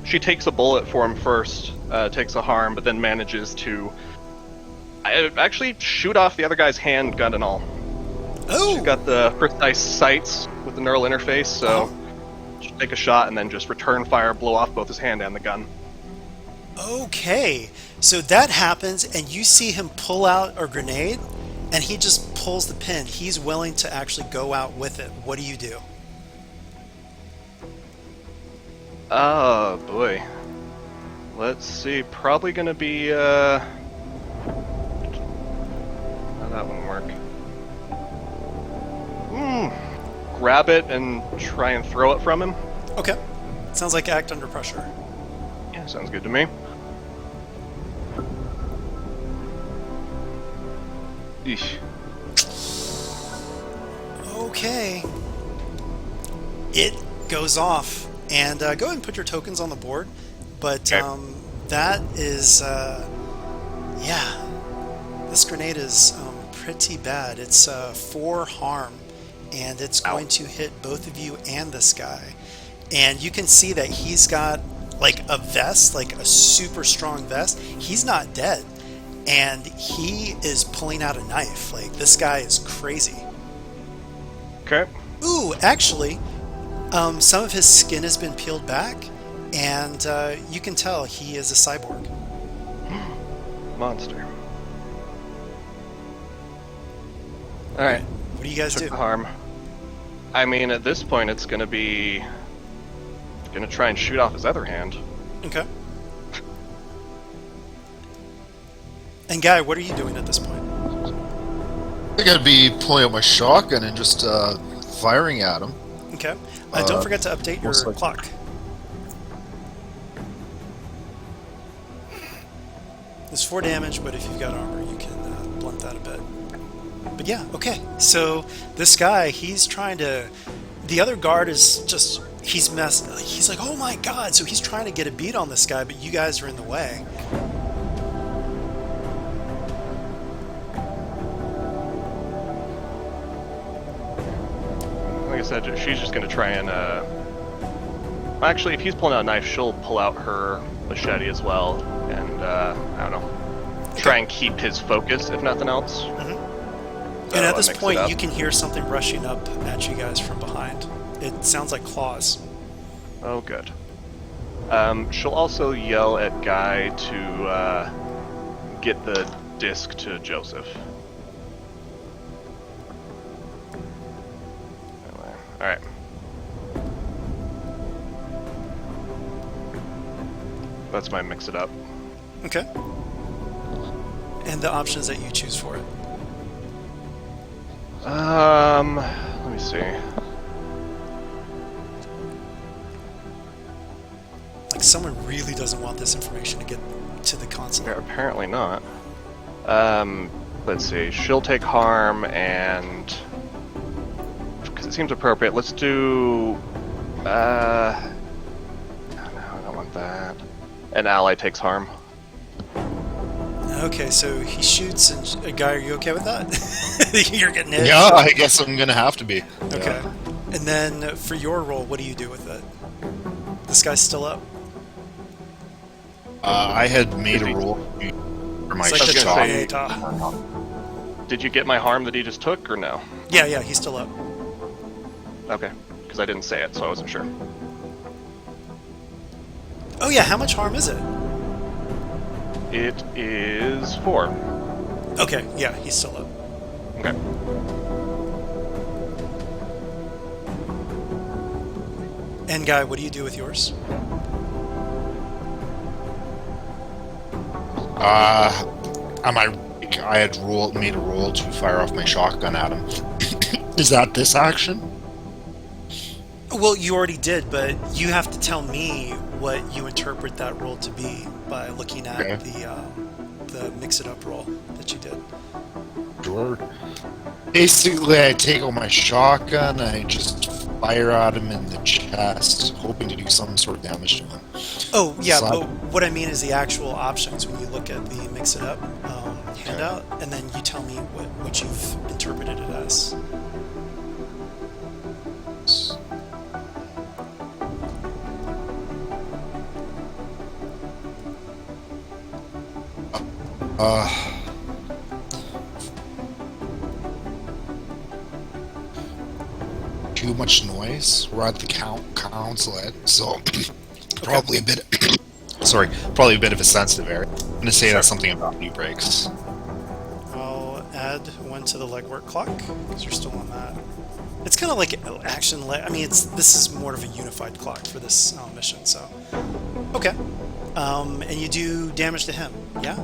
takes a bullet for him first, takes a harm, but then manages to actually shoot off the other guy's handgun and all. Oh! She's got the precise sights with the neural interface, so she'll take a shot and then just return fire, blow off both his hand and the gun. Okay, so that happens, and you see him pull out a grenade, and he just pulls the pin. He's willing to actually go out with it. What do you do? Oh boy. Let's see. Probably gonna be How'd that one work? Grab it and try and throw it from him. Okay, sounds like Act Under Pressure. Yeah, sounds good to me. Eesh. Okay. It goes off. And go ahead and put your tokens on the board. But Okay. that is, yeah. This grenade is pretty bad. It's 4 harm. And it's Ow. going to hit both of you and this guy. And you can see that he's got like a vest, like a super strong vest. He's not dead. And he is pulling out a knife. Like, this guy is crazy. Okay. Ooh, actually, some of his skin has been peeled back, and you can tell he is a cyborg. Monster. Alright. What do you guys Took do? the harm. I mean, at this point, it's gonna be... Gonna try and shoot off his other hand. Okay. And Guy, what are you doing at this point? I gotta be pulling out my shotgun and just firing at him. Okay. Don't forget to update your most likely. clock. There's 4 damage, but if you've got armor, you can blunt that a bit. But yeah, okay. So this guy, he's trying to... The other guard is just... He's like, oh my god! So he's trying to get a beat on this guy, but you guys are in the way. Like I said, she's just gonna try and, Actually, if he's pulling out a knife, she'll pull out her machete as well, and, I don't know. Try and keep his focus, if nothing else. And at I this mix it point, up. you can hear something rushing up at you guys from behind. It sounds like claws. Oh, good. She'll also yell at Guy to, get the disc to Joseph. Alright. That's my mix it up. Okay. And the options that you choose for it. Let me see. like someone really doesn't want this information to get to the console. Yeah, apparently not. Let's see. She'll take harm, and because it seems appropriate, let's do. No, I don't want that. An ally takes harm. Okay, so he shoots and a guy. Are you okay with that? You're getting hit. Yeah, I guess I'm gonna have to be. Okay. And then for your roll, what do you do with it? This guy's still up. I had made a roll for my It's like the shot. tornado. Did you get my harm that he just took, or no? Yeah, he's still up. Okay, because I didn't say it, so I wasn't sure. Oh yeah, how much harm is it? It is 4. Okay, yeah, he's still up. Okay. And Guy, what do you do with yours? I had made a roll to fire off my shotgun at him. Is that this action? Well, you already did, but you have to tell me what you interpret that roll to be by looking at the mix-it-up roll that you did. Sure. Basically, I take out my shotgun and I just fire at him in the chest, hoping to do some sort of damage to him. Oh, yeah, So but what I mean is the actual options when you look at the mix-it-up handout, and then you tell me what you've interpreted it as. Too much noise. We're at the consulate, so probably a bit. Sorry, probably a bit of a sensitive area. I'm gonna say that's something about new brakes. I'll add 1 to the legwork clock because you're still on that. It's kind of like action. I mean, this is more of a unified clock for this mission. So, okay. And you do damage to him, yeah?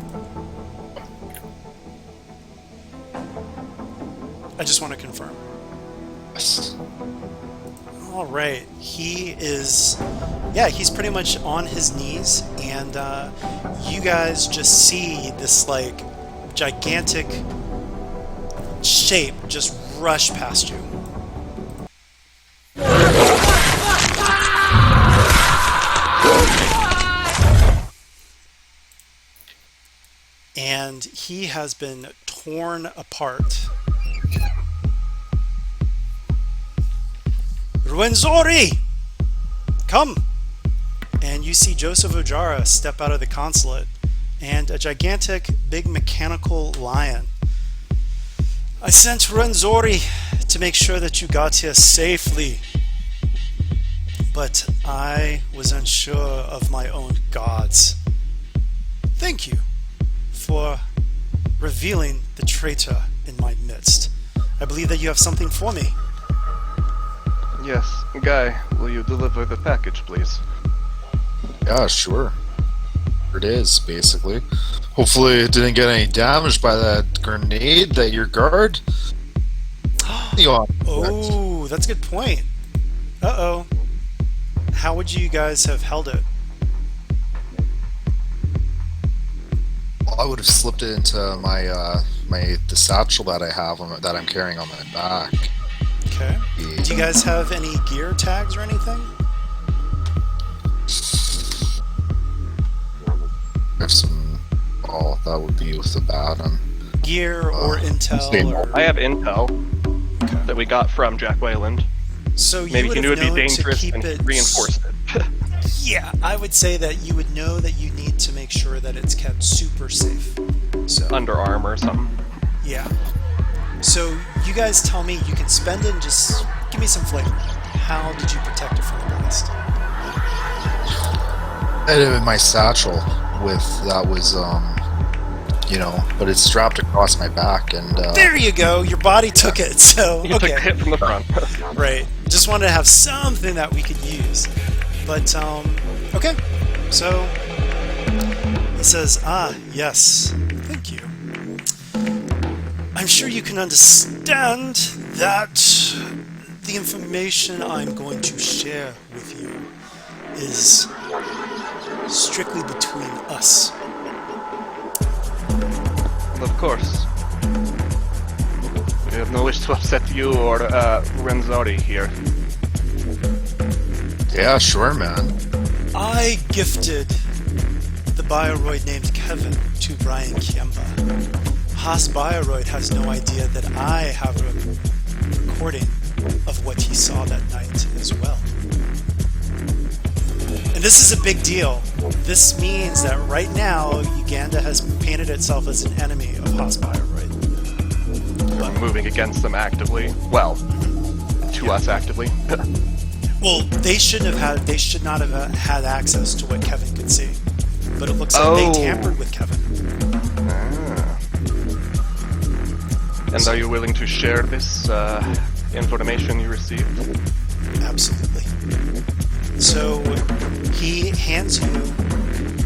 I just want to confirm. Yes. All right, he's pretty much on his knees, and you guys just see this like gigantic shape just rush past you. And he has been torn apart. Ruenzori! Come! And you see Joseph Ojara step out of the consulate, and a gigantic, big mechanical lion. I sent Ruenzori to make sure that you got here safely, but I was unsure of my own gods. Thank you for revealing the traitor in my midst. I believe that you have something for me. Yes. Guy, will you deliver the package, please? Yeah, sure. Here it is, basically. Hopefully it didn't get any damage by that grenade that your guard... Oh, that's a good point. Uh-oh. How would you guys have held it? Well, I would have slipped it into the satchel that I have that I'm carrying on my back. Okay. Do you guys have any gear tags or anything? If some, oh, that would be with the baton. Gear or intel? Or... I have intel that we got from Jack Wayland. So you Maybe would he knew have it'd be known to dangerous keep and it... reinforced it. Yeah, I would say that you would know that you need to make sure that it's kept super safe. So Under armor or something. yeah. So you guys tell me, you can spend it and just give me some flavor. How did you protect it from the blast? I had it in my satchel but it's strapped across my back and There you go. Your body took it. So You took okay, the hit from the front. right. Just wanted to have something that we could use. But okay. So he says, yes, thank you. I'm sure you can understand that the information I'm going to share with you is strictly between us. Of course. We have no wish to upset you or Renzari here. Yeah, sure, man. I gifted the Bioroid named Kevin to Brian Kiemba. Haas Bioroid has no idea that I have a recording of what he saw that night as well. And this is a big deal. This means that right now, Uganda has painted itself as an enemy of Haas Bioroid. We're moving against them actively. Well, to us actively. Well, they should not have had access to what Kevin could see. But it looks like they tampered with Kevin. Ah. And are you willing to share this information you received? Absolutely. So he hands you,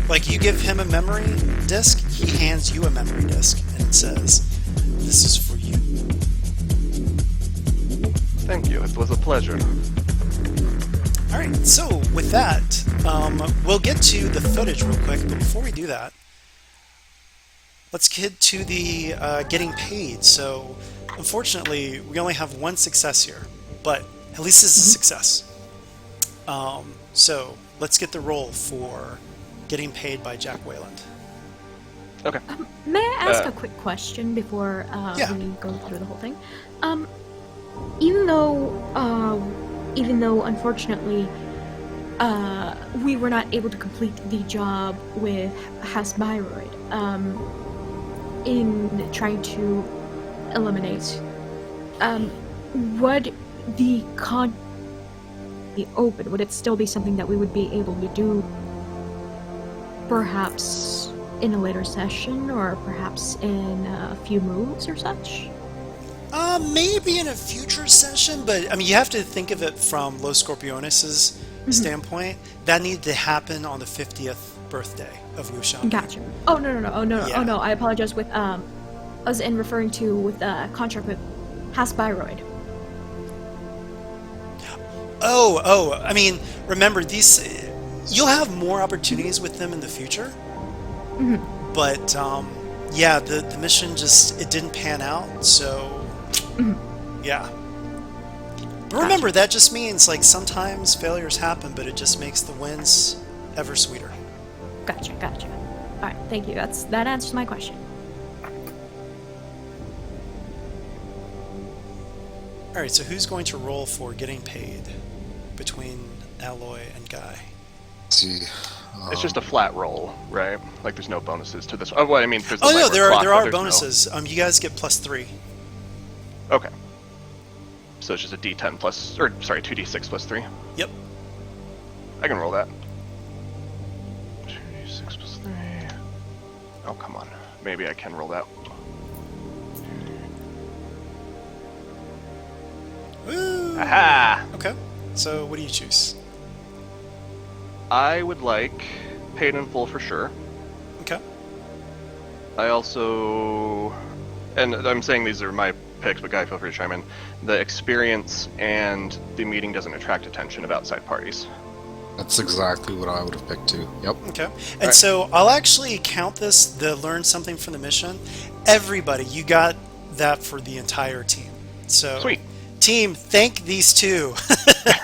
like you give him a memory disk, he hands you a memory disk, and it says, "This is for you." Thank you. It was a pleasure. All right. So with that, we'll get to the footage real quick, but before we do that, let's get to the getting paid. So unfortunately, we only have one success here, but at least this is a success. So let's get the roll for getting paid by Jack Wayland. Okay. May I ask a quick question before we go through the whole thing? Even though unfortunately we were not able to complete the job with Hasbiroid in trying to eliminate, would the be open? Would it still be something that we would be able to do perhaps in a later session or perhaps in a few moves or such? Maybe in a future session, but I mean, you have to think of it from Los Scorpiones' standpoint. That needed to happen on the 50th birthday of Wu Shan. Gotcha. Oh no! Yeah. Oh no! I apologize. With as in referring to with contract with Hasbiroid. Oh! I mean, remember these. You'll have more opportunities with them in the future. But yeah, the mission just it didn't pan out. So yeah. But remember, that just means like sometimes failures happen, but it just makes the wins ever sweeter. Gotcha. All right, thank you. That answers my question. All right, so who's going to roll for getting paid between Alloy and Guy? Let's see. It's just a flat roll, right? Like there's no bonuses to this. Oh, well, I mean, there's the Oh no, Lightwork there clock, are but there's bonuses. You guys get +3. No... Okay. So it's just a D10 plus, or sorry, 2D6 plus 3. Yep. I can roll that. 2D6 plus 3. Oh, come on. Maybe I can roll that. Woo! Aha! Okay. So what do you choose? I would like paid in full for sure. Okay. I also, and I'm saying these are my picks, but Guy, feel free to chime in. The experience and the meeting doesn't attract attention of outside parties. That's exactly what I would have picked too. Yep. Okay. And so I'll actually count this, the learn something from the mission. Everybody, you got that for the entire team. So Sweet. Team, thank these two.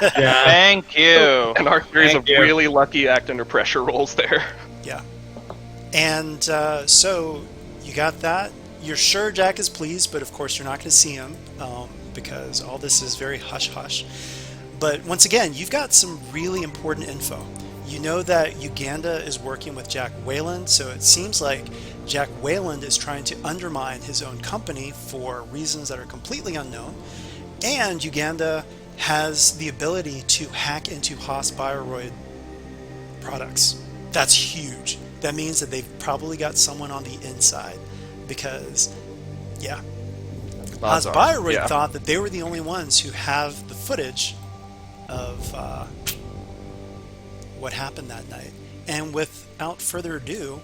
Yeah. Thank you. And our series of Thank you. really lucky act under pressure rolls there. Yeah. And so you got that. You're sure Jack is pleased, but of course you're not going to see him because all this is very hush-hush. But once again, you've got some really important info. You know that Uganda is working with Jack Wayland, so it seems like Jack Wayland is trying to undermine his own company for reasons that are completely unknown. And Uganda has the ability to hack into Haas Bioroid products. That's huge. That means that they've probably got someone on the inside because, yeah. Haas Bioroid thought that they were the only ones who have the footage of what happened that night. And without further ado,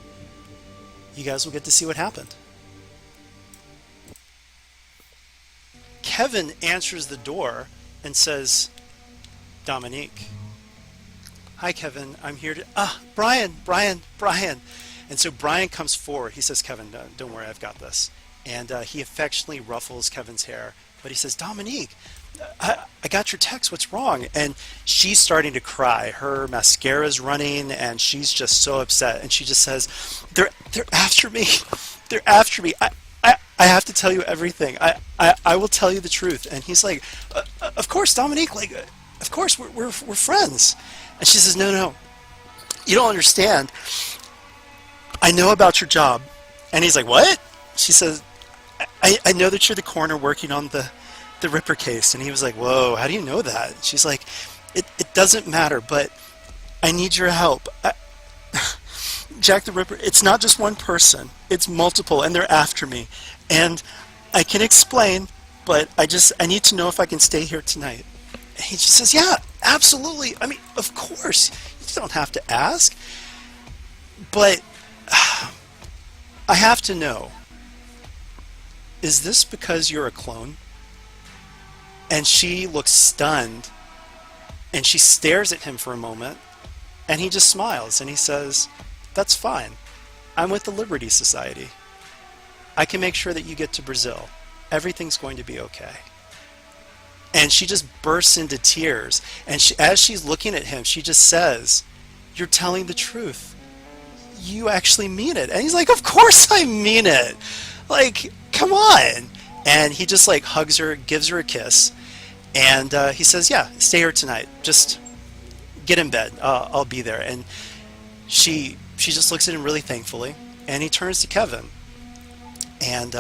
you guys will get to see what happened. Kevin answers the door and says, Dominique. Hi, Kevin. I'm here to... Brian. And so Brian comes forward. He says, Kevin, don't worry, I've got this. And he affectionately ruffles Kevin's hair. But he says, Dominique, I got your text. What's wrong? And she's starting to cry. Her mascara's running, and she's just so upset. And she just says, they're after me. They're after me. I have to tell you everything. I will tell you the truth. And he's like, of course, Dominique, like, of course, we're friends. And she says, no, you don't understand. I know about your job. And he's like, what? She says, I know that you're the coroner working on the Ripper case. And he was like, whoa, how do you know that? She's like, it doesn't matter, but I need your help. Jack the Ripper, it's not just one person. It's multiple, and they're after me. And I can explain, but I need to know if I can stay here tonight. And he just says, yeah, absolutely. I mean, of course. You don't have to ask. But I have to know, is this because you're a clone? And she looks stunned, and she stares at him for a moment, and he just smiles, and he says, that's fine. I'm with the Liberty Society. I can make sure that you get to Brazil. Everything's going to be okay. And she just bursts into tears. And as she's looking at him, she just says, you're telling the truth. You actually mean it. And he's like, of course I mean it. Like, come on. And he just like hugs her, gives her a kiss. And he says, yeah, stay here tonight. Just get in bed. I'll be there. And she just looks at him really thankfully. And he turns to Kevin. And,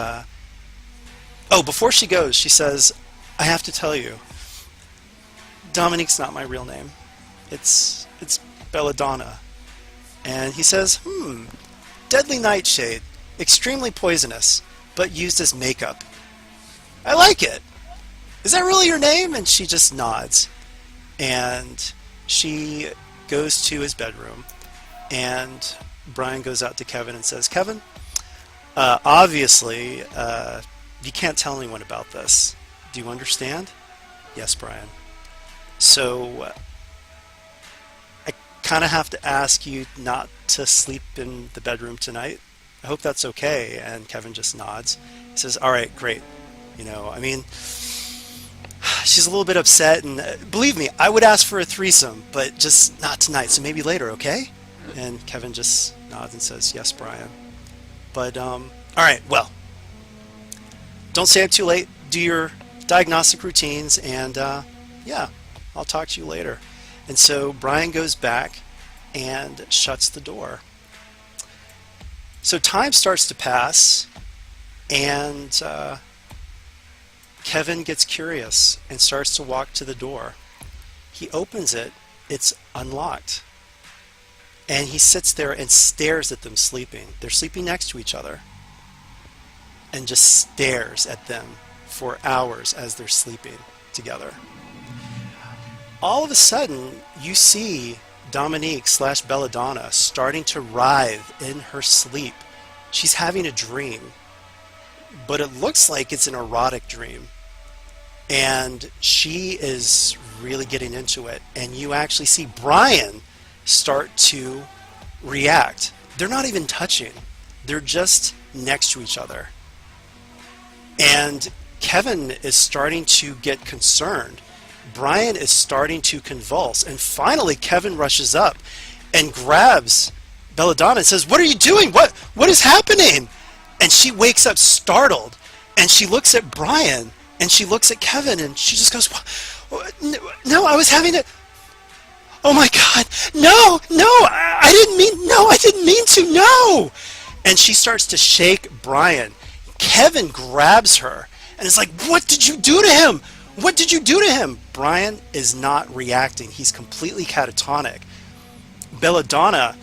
before she goes, she says, I have to tell you, Dominique's not my real name. It's Belladonna. And he says, deadly nightshade, extremely poisonous, but used as makeup. I like it. Is that really your name? And she just nods. And she goes to his bedroom. And Brian goes out to Kevin and says, Kevin, obviously, you can't tell anyone about this. Do you understand? Yes, Brian. So, I kind of have to ask you not to sleep in the bedroom tonight. I hope that's okay. And Kevin just nods. He says, all right, great. I mean, she's a little bit upset, and believe me, I would ask for a threesome, but just not tonight, so maybe later, okay? And Kevin just nods and says, yes, Brian. But, all right, well, don't stay up too late. Do your diagnostic routines, and, yeah, I'll talk to you later. And so Brian goes back and shuts the door. So time starts to pass, and Kevin gets curious and starts to walk to the door. He opens it. It's unlocked. And he sits there and stares at them sleeping. They're sleeping next to each other. And just stares at them for hours as they're sleeping together. All of a sudden, you see Dominique / Belladonna starting to writhe in her sleep. She's having a dream. But it looks like it's an erotic dream. And she is really getting into it. And you actually see Brian start to react. They're not even touching. They're just next to each other. And Kevin is starting to get concerned. Brian is starting to convulse. And finally, Kevin rushes up and grabs Belladonna and says, what are you doing? What is happening? And she wakes up startled. And she looks at Brian. And she looks at Kevin. And she just goes, no, I was having it. Oh my God. No, I didn't mean to. No. And she starts to shake Brian. Kevin grabs her and is like, what did you do to him? What did you do to him? Brian is not reacting. He's completely catatonic. Belladonna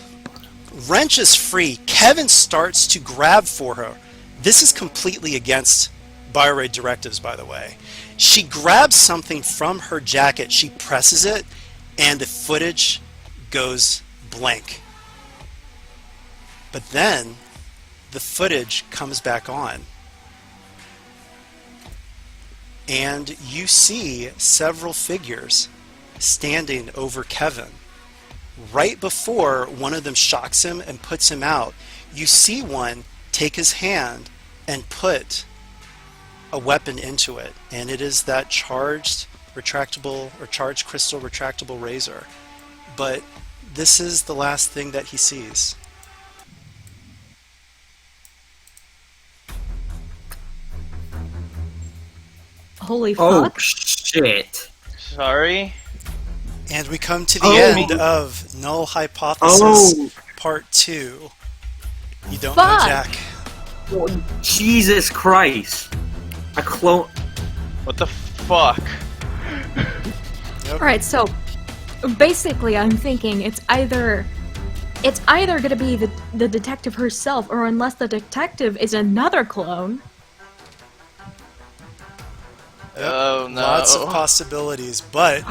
wrenches free. Kevin starts to grab for her. This is completely against BioRaid directives, by the way. She grabs something from her jacket. She presses it, and the footage goes blank. But then the footage comes back on. And you see several figures standing over Kevin. right before one of them shocks him and puts him out, you see one take his hand and put a weapon into it, and it is that charged retractable or charged crystal retractable razor. But this is the last thing that he sees. Holy Oh fuck. shit! Sorry. And we come to the Oh. end of Null Hypothesis Oh. Part 2. You don't Fuck. know Jack. Jesus Christ! A clone. What the fuck? Yep. Alright, so basically I'm thinking it's either gonna be the detective herself, or unless the detective is another clone. Yep. Oh no. Lots of possibilities, but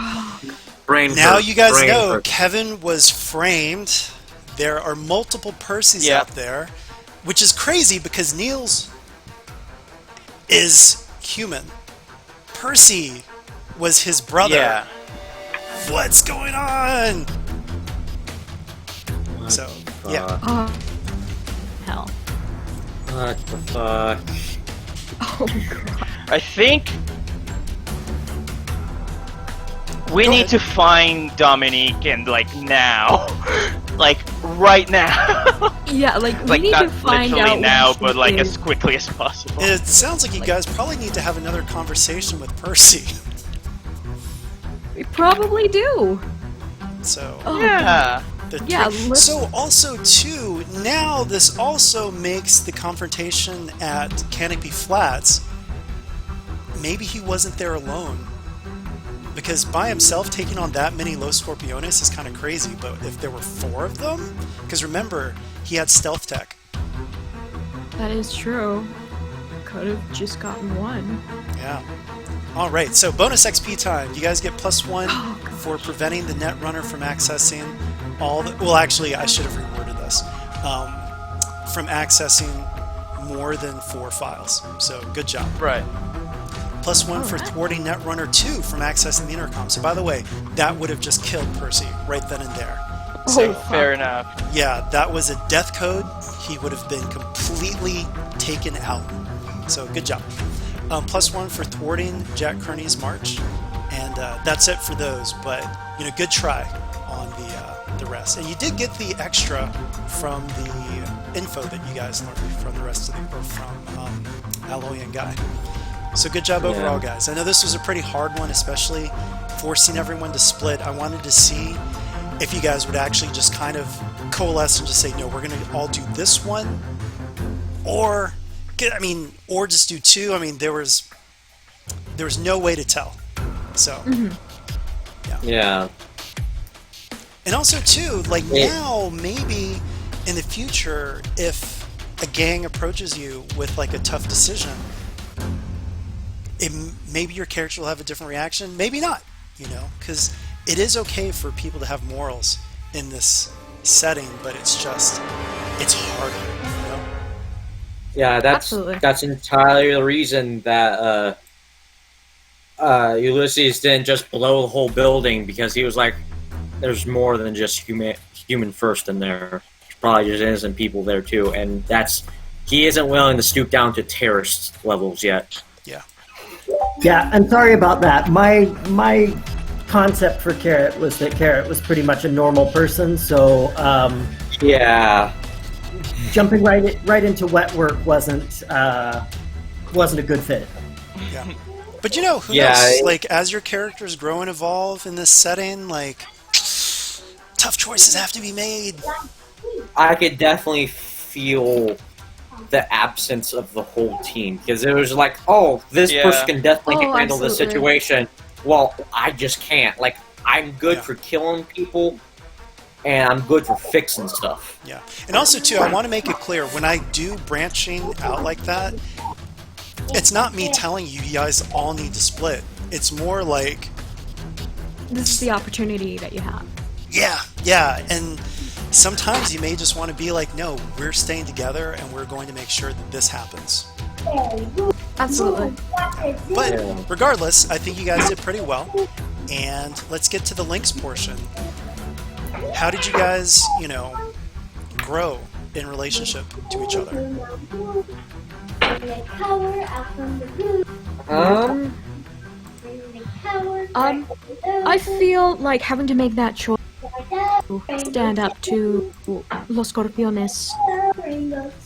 Brain now hurt. you guys Brain know hurt. Kevin was framed. There are multiple Percys Yep. out there, which is crazy because Niels is human. Percy was his brother. Yeah. What's going on? So, yeah. Oh, hell. What the fuck? Oh god. I think we Go need ahead. to find Dominique and like now. Like right now. Yeah, like we Like need not to find literally out now, what she but like did. as quickly as possible. It sounds like you guys probably need to have another conversation with Percy. We probably do. So, Oh, Yeah. the Yeah, three- let's- so also too, now this also makes the confrontation at Canopy Flats, maybe he wasn't there alone. Because by himself taking on that many Los Scorpiones is kind of crazy, but if there were 4 of them, because remember, he had stealth tech. that is true. Could have just gotten one. Yeah. All right, so bonus XP time. You guys get +1 Oh, gosh. for preventing the netrunner from accessing all the... Well, actually, I should have reworded this. From accessing more than 4 files. So, good job. Right. +1 for Alright. thwarting Netrunner 2 from accessing the intercom. So, by the way, that would have just killed Percy right then and there. Oh, Fair enough. Yeah, that was a death code. He would have been completely taken out. So, good job. +1 for thwarting Jack Kearney's march. And that's it for those. But, you know, good try on the rest. And you did get the extra from the info that you guys learned from the rest of the... or from Alloy and Guy. So good job overall, guys. I know this was a pretty hard one, especially forcing everyone to split. I wanted to see if you guys would actually just kind of coalesce and just say, no, we're going to all do this one. Or, I mean, or just do 2. I mean, there was no way to tell. So, Yeah. and also too, like Yeah. now, maybe in the future, if a gang approaches you with like a tough decision, maybe your character will have a different reaction. Maybe not, you know, because it is okay for people to have morals in this setting, but it's just, it's harder, you know? Yeah, Absolutely. that's entirely the reason that Ulysses didn't just blow the whole building, because he was like, there's more than just human first in there. There's probably just innocent people there too, and he isn't willing to stoop down to terrorist levels yet. Yeah. Yeah, and sorry about that. My concept for Carrot was that Carrot was pretty much a normal person, so Yeah. jumping right into wet work wasn't a good fit. Yeah. But you know, who Yeah, knows? Like, as your characters grow and evolve in this setting, like, tough choices have to be made. I could definitely feel the absence of the whole team, because it was like, oh, this Yeah. person can definitely Oh, handle the absolutely. situation. Well, I just can't. Like, I'm good Yeah. for killing people, and I'm good for fixing stuff. Yeah. And also, too, I want to make it clear, when I do branching out like that, it's not me telling you guys all need to split. It's more like, This is the opportunity that you have. yeah, and sometimes you may just want to be like, no, we're staying together and we're going to make sure that this happens. Absolutely. But Yeah. regardless, I think you guys did pretty well. And let's get to the links portion. how did you guys, grow in relationship to each other? I feel like having to make that choice to stand up to Los Scorpiones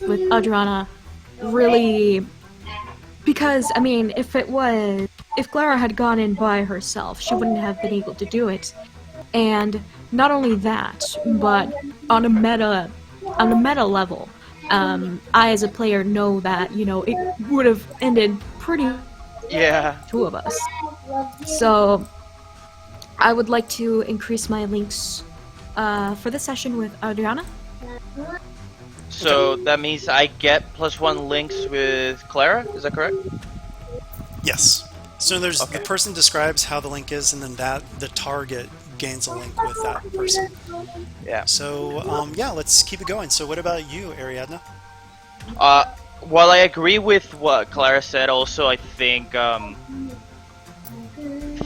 with Adriana really, because I mean, if Clara had gone in by herself, she wouldn't have been able to do it. And not only that, but on a meta level, I as a player know that it would have ended pretty two of us. So I would like to increase my links for the session with Adriana. So that means I get +1 links with Clara. Is that correct? Yes. So there's the person describes how the link is, and then the target gains a link with that person. Yeah. So let's keep it going. So what about you, Ariadna? While I agree with what Clara said, also I think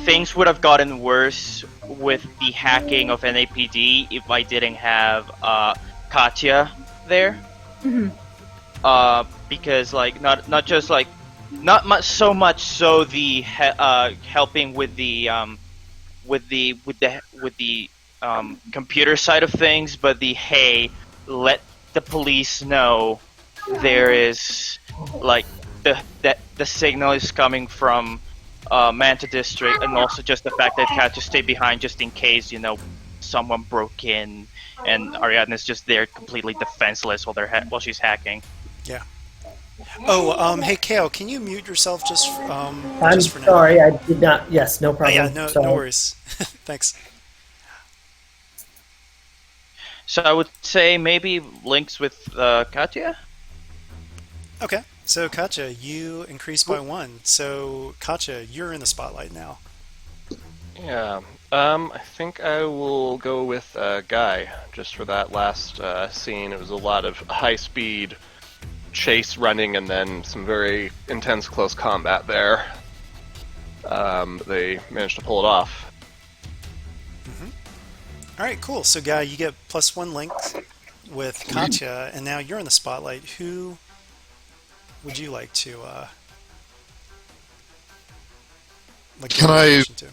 things would have gotten worse with the hacking of NAPD if I didn't have Katya there. Because like not much so the helping with the computer side of things, but let the police know there is like the signal is coming from Manta District, and also just the fact that Katya stayed behind just in case someone broke in, and Ariadna's just there completely defenseless while she's hacking. Yeah. Oh, hey Kale, can you mute yourself just for I'm just for now? sorry, I did not. Yes, no problem. Yeah, no Sorry. worries. Thanks. So I would say maybe links with Katya. Okay, so Katya, you increased by 1. So Katya, you're in the spotlight now. Yeah. I think I will go with Guy, just for that last scene. It was a lot of high-speed chase running and then some very intense close combat there. They managed to pull it off. All right, cool. So Guy, you get +1 link with Katya, and now you're in the spotlight. Who would you like to Can I- introduction to?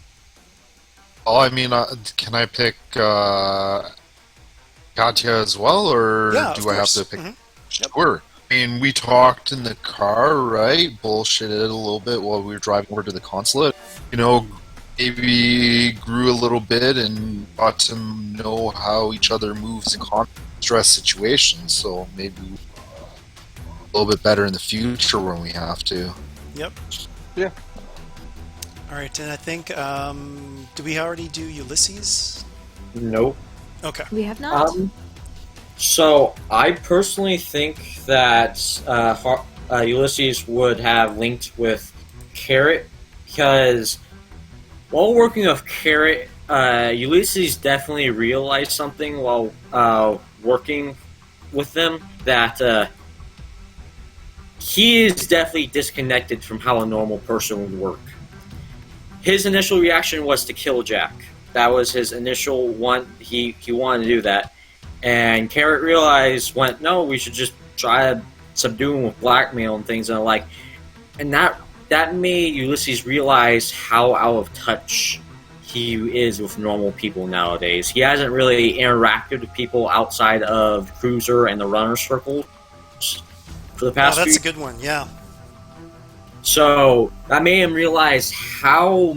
Oh, I mean, can I pick Katya as well, or Yeah, do of I have course. to pick? Yep. Sure. I mean, we talked in the car, right? Bullshitted a little bit while we were driving over to the consulate. Maybe grew a little bit and got to know how each other moves in stress situations. So maybe a little bit better in the future when we have to. Yep. Yeah. All right, and I think do we already do Ulysses? Nope. Okay. We have not. So I personally think that Ulysses would have linked with Carrot, because while working with Carrot, Ulysses definitely realized something while working with them, that he is definitely disconnected from how a normal person would work. His initial reaction was to kill Jack. That was his initial one. He wanted to do that. And Carrot went, no, we should just try to subdue him with blackmail and things and the like. And that made Ulysses realize how out of touch he is with normal people nowadays. He hasn't really interacted with people outside of Cruiser and the runner circle for the past that's few. a good one. Yeah. So that made him realize how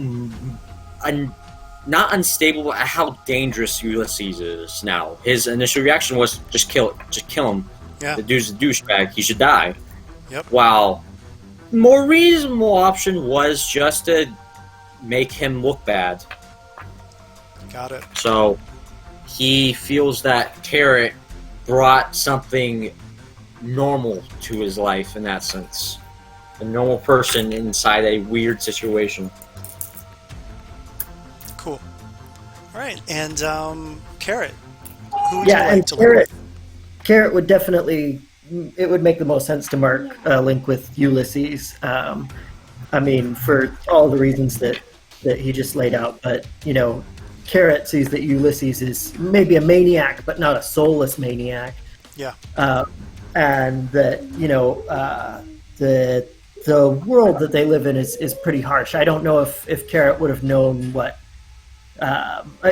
not unstable, but how dangerous Ulysses is now. His initial reaction was just kill him. Yeah. The dude's a douchebag. He should die. Yep. While more reasonable option was just to make him look bad. Got it. So he feels that Carrot brought something normal to his life in that sense. A normal person inside a weird situation. Cool. All right, and Carrot, who would you like and to link with? Carrot would definitely. It would make the most sense to mark a link with Ulysses. I mean, for all the reasons that he just laid out. But Carrot sees that Ulysses is maybe a maniac, but not a soulless maniac. Yeah. And that the world that they live in is pretty harsh. I don't know if Carrot would have known what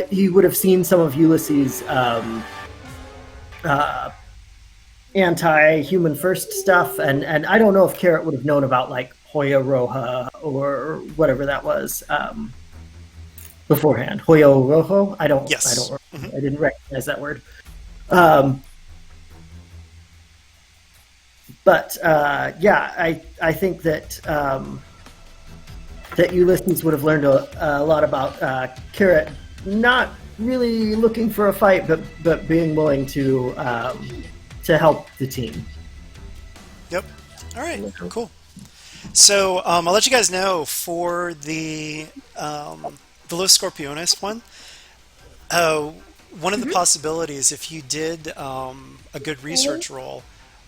he would have seen some of Ulysses' anti-human first stuff, and I don't know if Carrot would have known about like Hoya Roja or whatever that was beforehand. Hoyo Rojo. Yes. I didn't recognize that word. But I think that that Ulysses would have learned a lot about Carrot not really looking for a fight, but being willing to help the team. Yep. All right. Cool. So I'll let you guys know for the Los Scorpiones one. One of the possibilities, if you did a good research roll,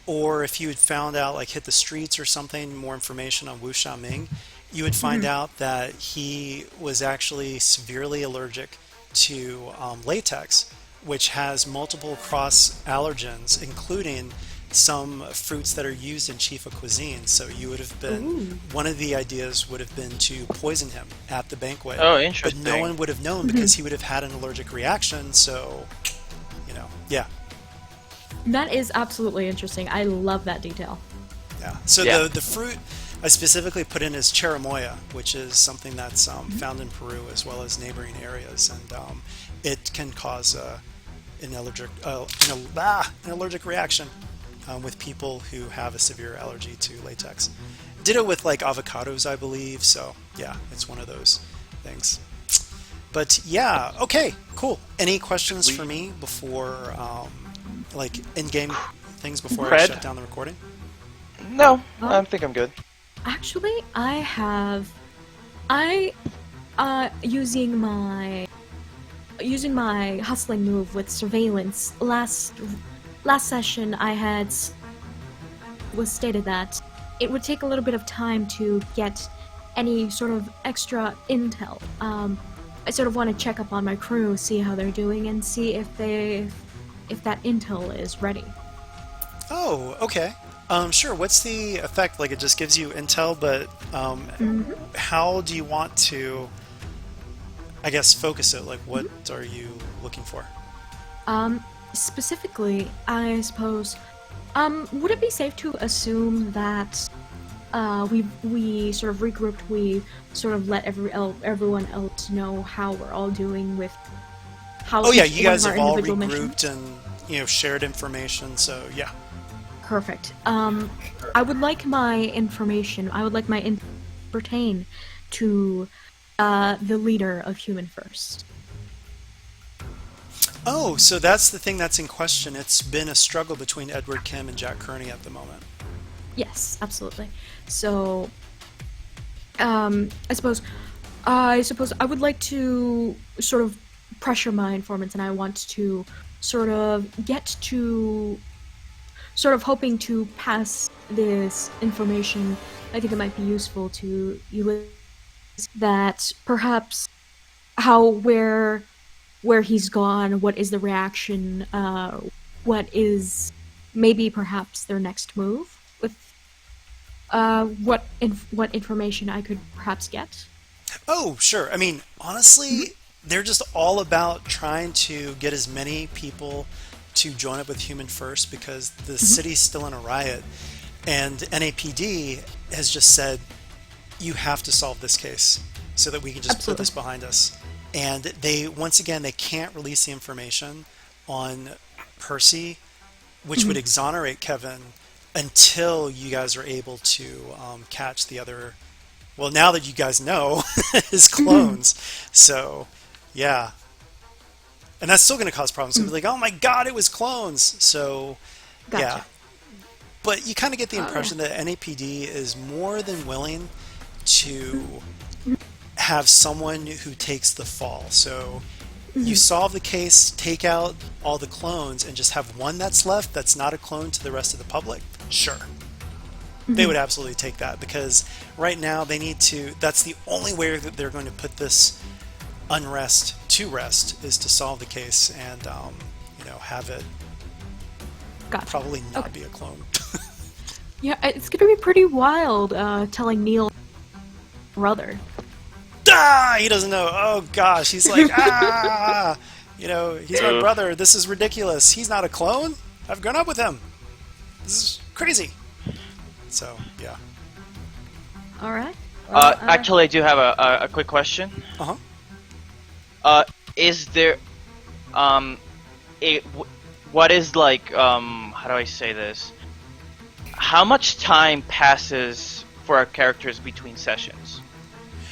or if you had found out, like hit the streets or something, more information on Wu Xiaoming, you would find out that he was actually severely allergic to latex, which has multiple cross allergens, including some fruits that are used in Chifa cuisine. So you would have been, one of the ideas would have been to poison him at the banquet. Oh, interesting. But no one would have known because he would have had an allergic reaction. So, yeah. That is absolutely interesting. I love that detail. Yeah. So the fruit I specifically put in is cherimoya, which is something that's found in Peru as well as neighboring areas, and it can cause an allergic reaction with people who have a severe allergy to latex. Ditto with like avocados, I believe. So yeah, it's one of those things. But yeah, okay, cool. Any questions for me before, like in-game things before I shut down the recording? No, I think I'm good. Actually, using my hustling move with surveillance last session, was stated that it would take a little bit of time to get any sort of extra intel. I sort of want to check up on my crew, see how they're doing, and see if that intel is ready. Oh, okay. Sure. What's the effect? Like, it just gives you intel, but how do you want to, I guess, focus it? Like, what are you looking for? Specifically, I suppose, would it be safe to assume that we sort of regrouped, we sort of let everyone else know how we're all doing with how you guys have all individual regrouped missions? and shared information, so yeah. Perfect. I would like my information. I would like my info pertain to the leader of Human First. Oh, so that's the thing that's in question. It's been a struggle between Edward Kim and Jack Kearney at the moment. Yes, absolutely. So, I suppose I would like to sort of pressure my informants, and I want to sort of get to sort of hoping to pass this information. I think it might be useful to Ulysses, that perhaps where he's gone, what is the reaction, what is maybe perhaps their next move, with what information I could perhaps get. Oh, sure. I mean, honestly, they're just all about trying to get as many people to join up with Human First, because the city's still in a riot, and NAPD has just said, you have to solve this case so that we can just put this behind us. And they can't release the information on Percy, which would exonerate Kevin, until you guys are able to catch the other, well, now that you guys know, his clones. So yeah. And that's still going to cause problems. It'll be like, oh my god, it was clones. So, yeah. But you kind of get the impression that NAPD is more than willing to have someone who takes the fall. So, you solve the case, take out all the clones, and just have one that's left that's not a clone to the rest of the public. Sure. They would absolutely take that, because right now they need to, that's the only way that they're going to put this unrest to rest is to solve the case and have it Gotcha. probably not Okay. be a clone. Yeah, it's gonna be pretty wild telling Neil brother. Ah, he doesn't know. Oh gosh, he's like, ah, he's my brother. This is ridiculous. He's not a clone. I've grown up with him. This is crazy. So yeah. All right. Actually, I do have a quick question. Is there, what is like, how do I say this? How much time passes for our characters between sessions?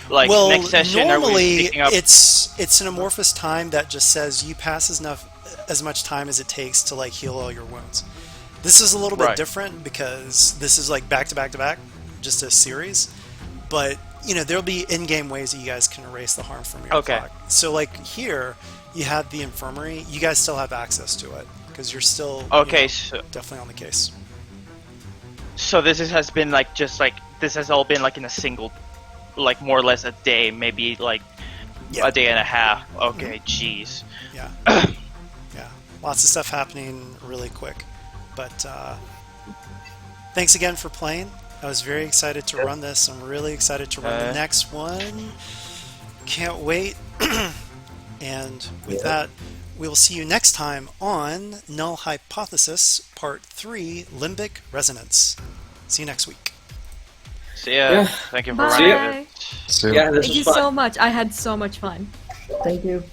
Like Well, next session, are we normally picking up? it's an amorphous time that just says you pass as much time as it takes to like heal all your wounds. This is a little bit Right. different because this is like back to back to back, just a series. But there'll be in-game ways that you guys can erase the harm from your Okay. clock. So like here, you have the infirmary. You guys still have access to it because you're still Okay, so definitely on the case. this has been like just like this has all been like in a single, like more or less a day, maybe like Yeah. a day and a half. Okay, jeez. Yeah. Yeah. Lots of stuff happening really quick. But thanks again for playing. I was very excited to run this. I'm really excited to run the next one. Can't wait. And with that, we will see you next time on Null Hypothesis Part 3, Limbic Resonance. See you next week. See ya. Yeah. Thank you for Bye. running it. So Yeah, this Thank was you fun. so much. I had so much fun. Thank you.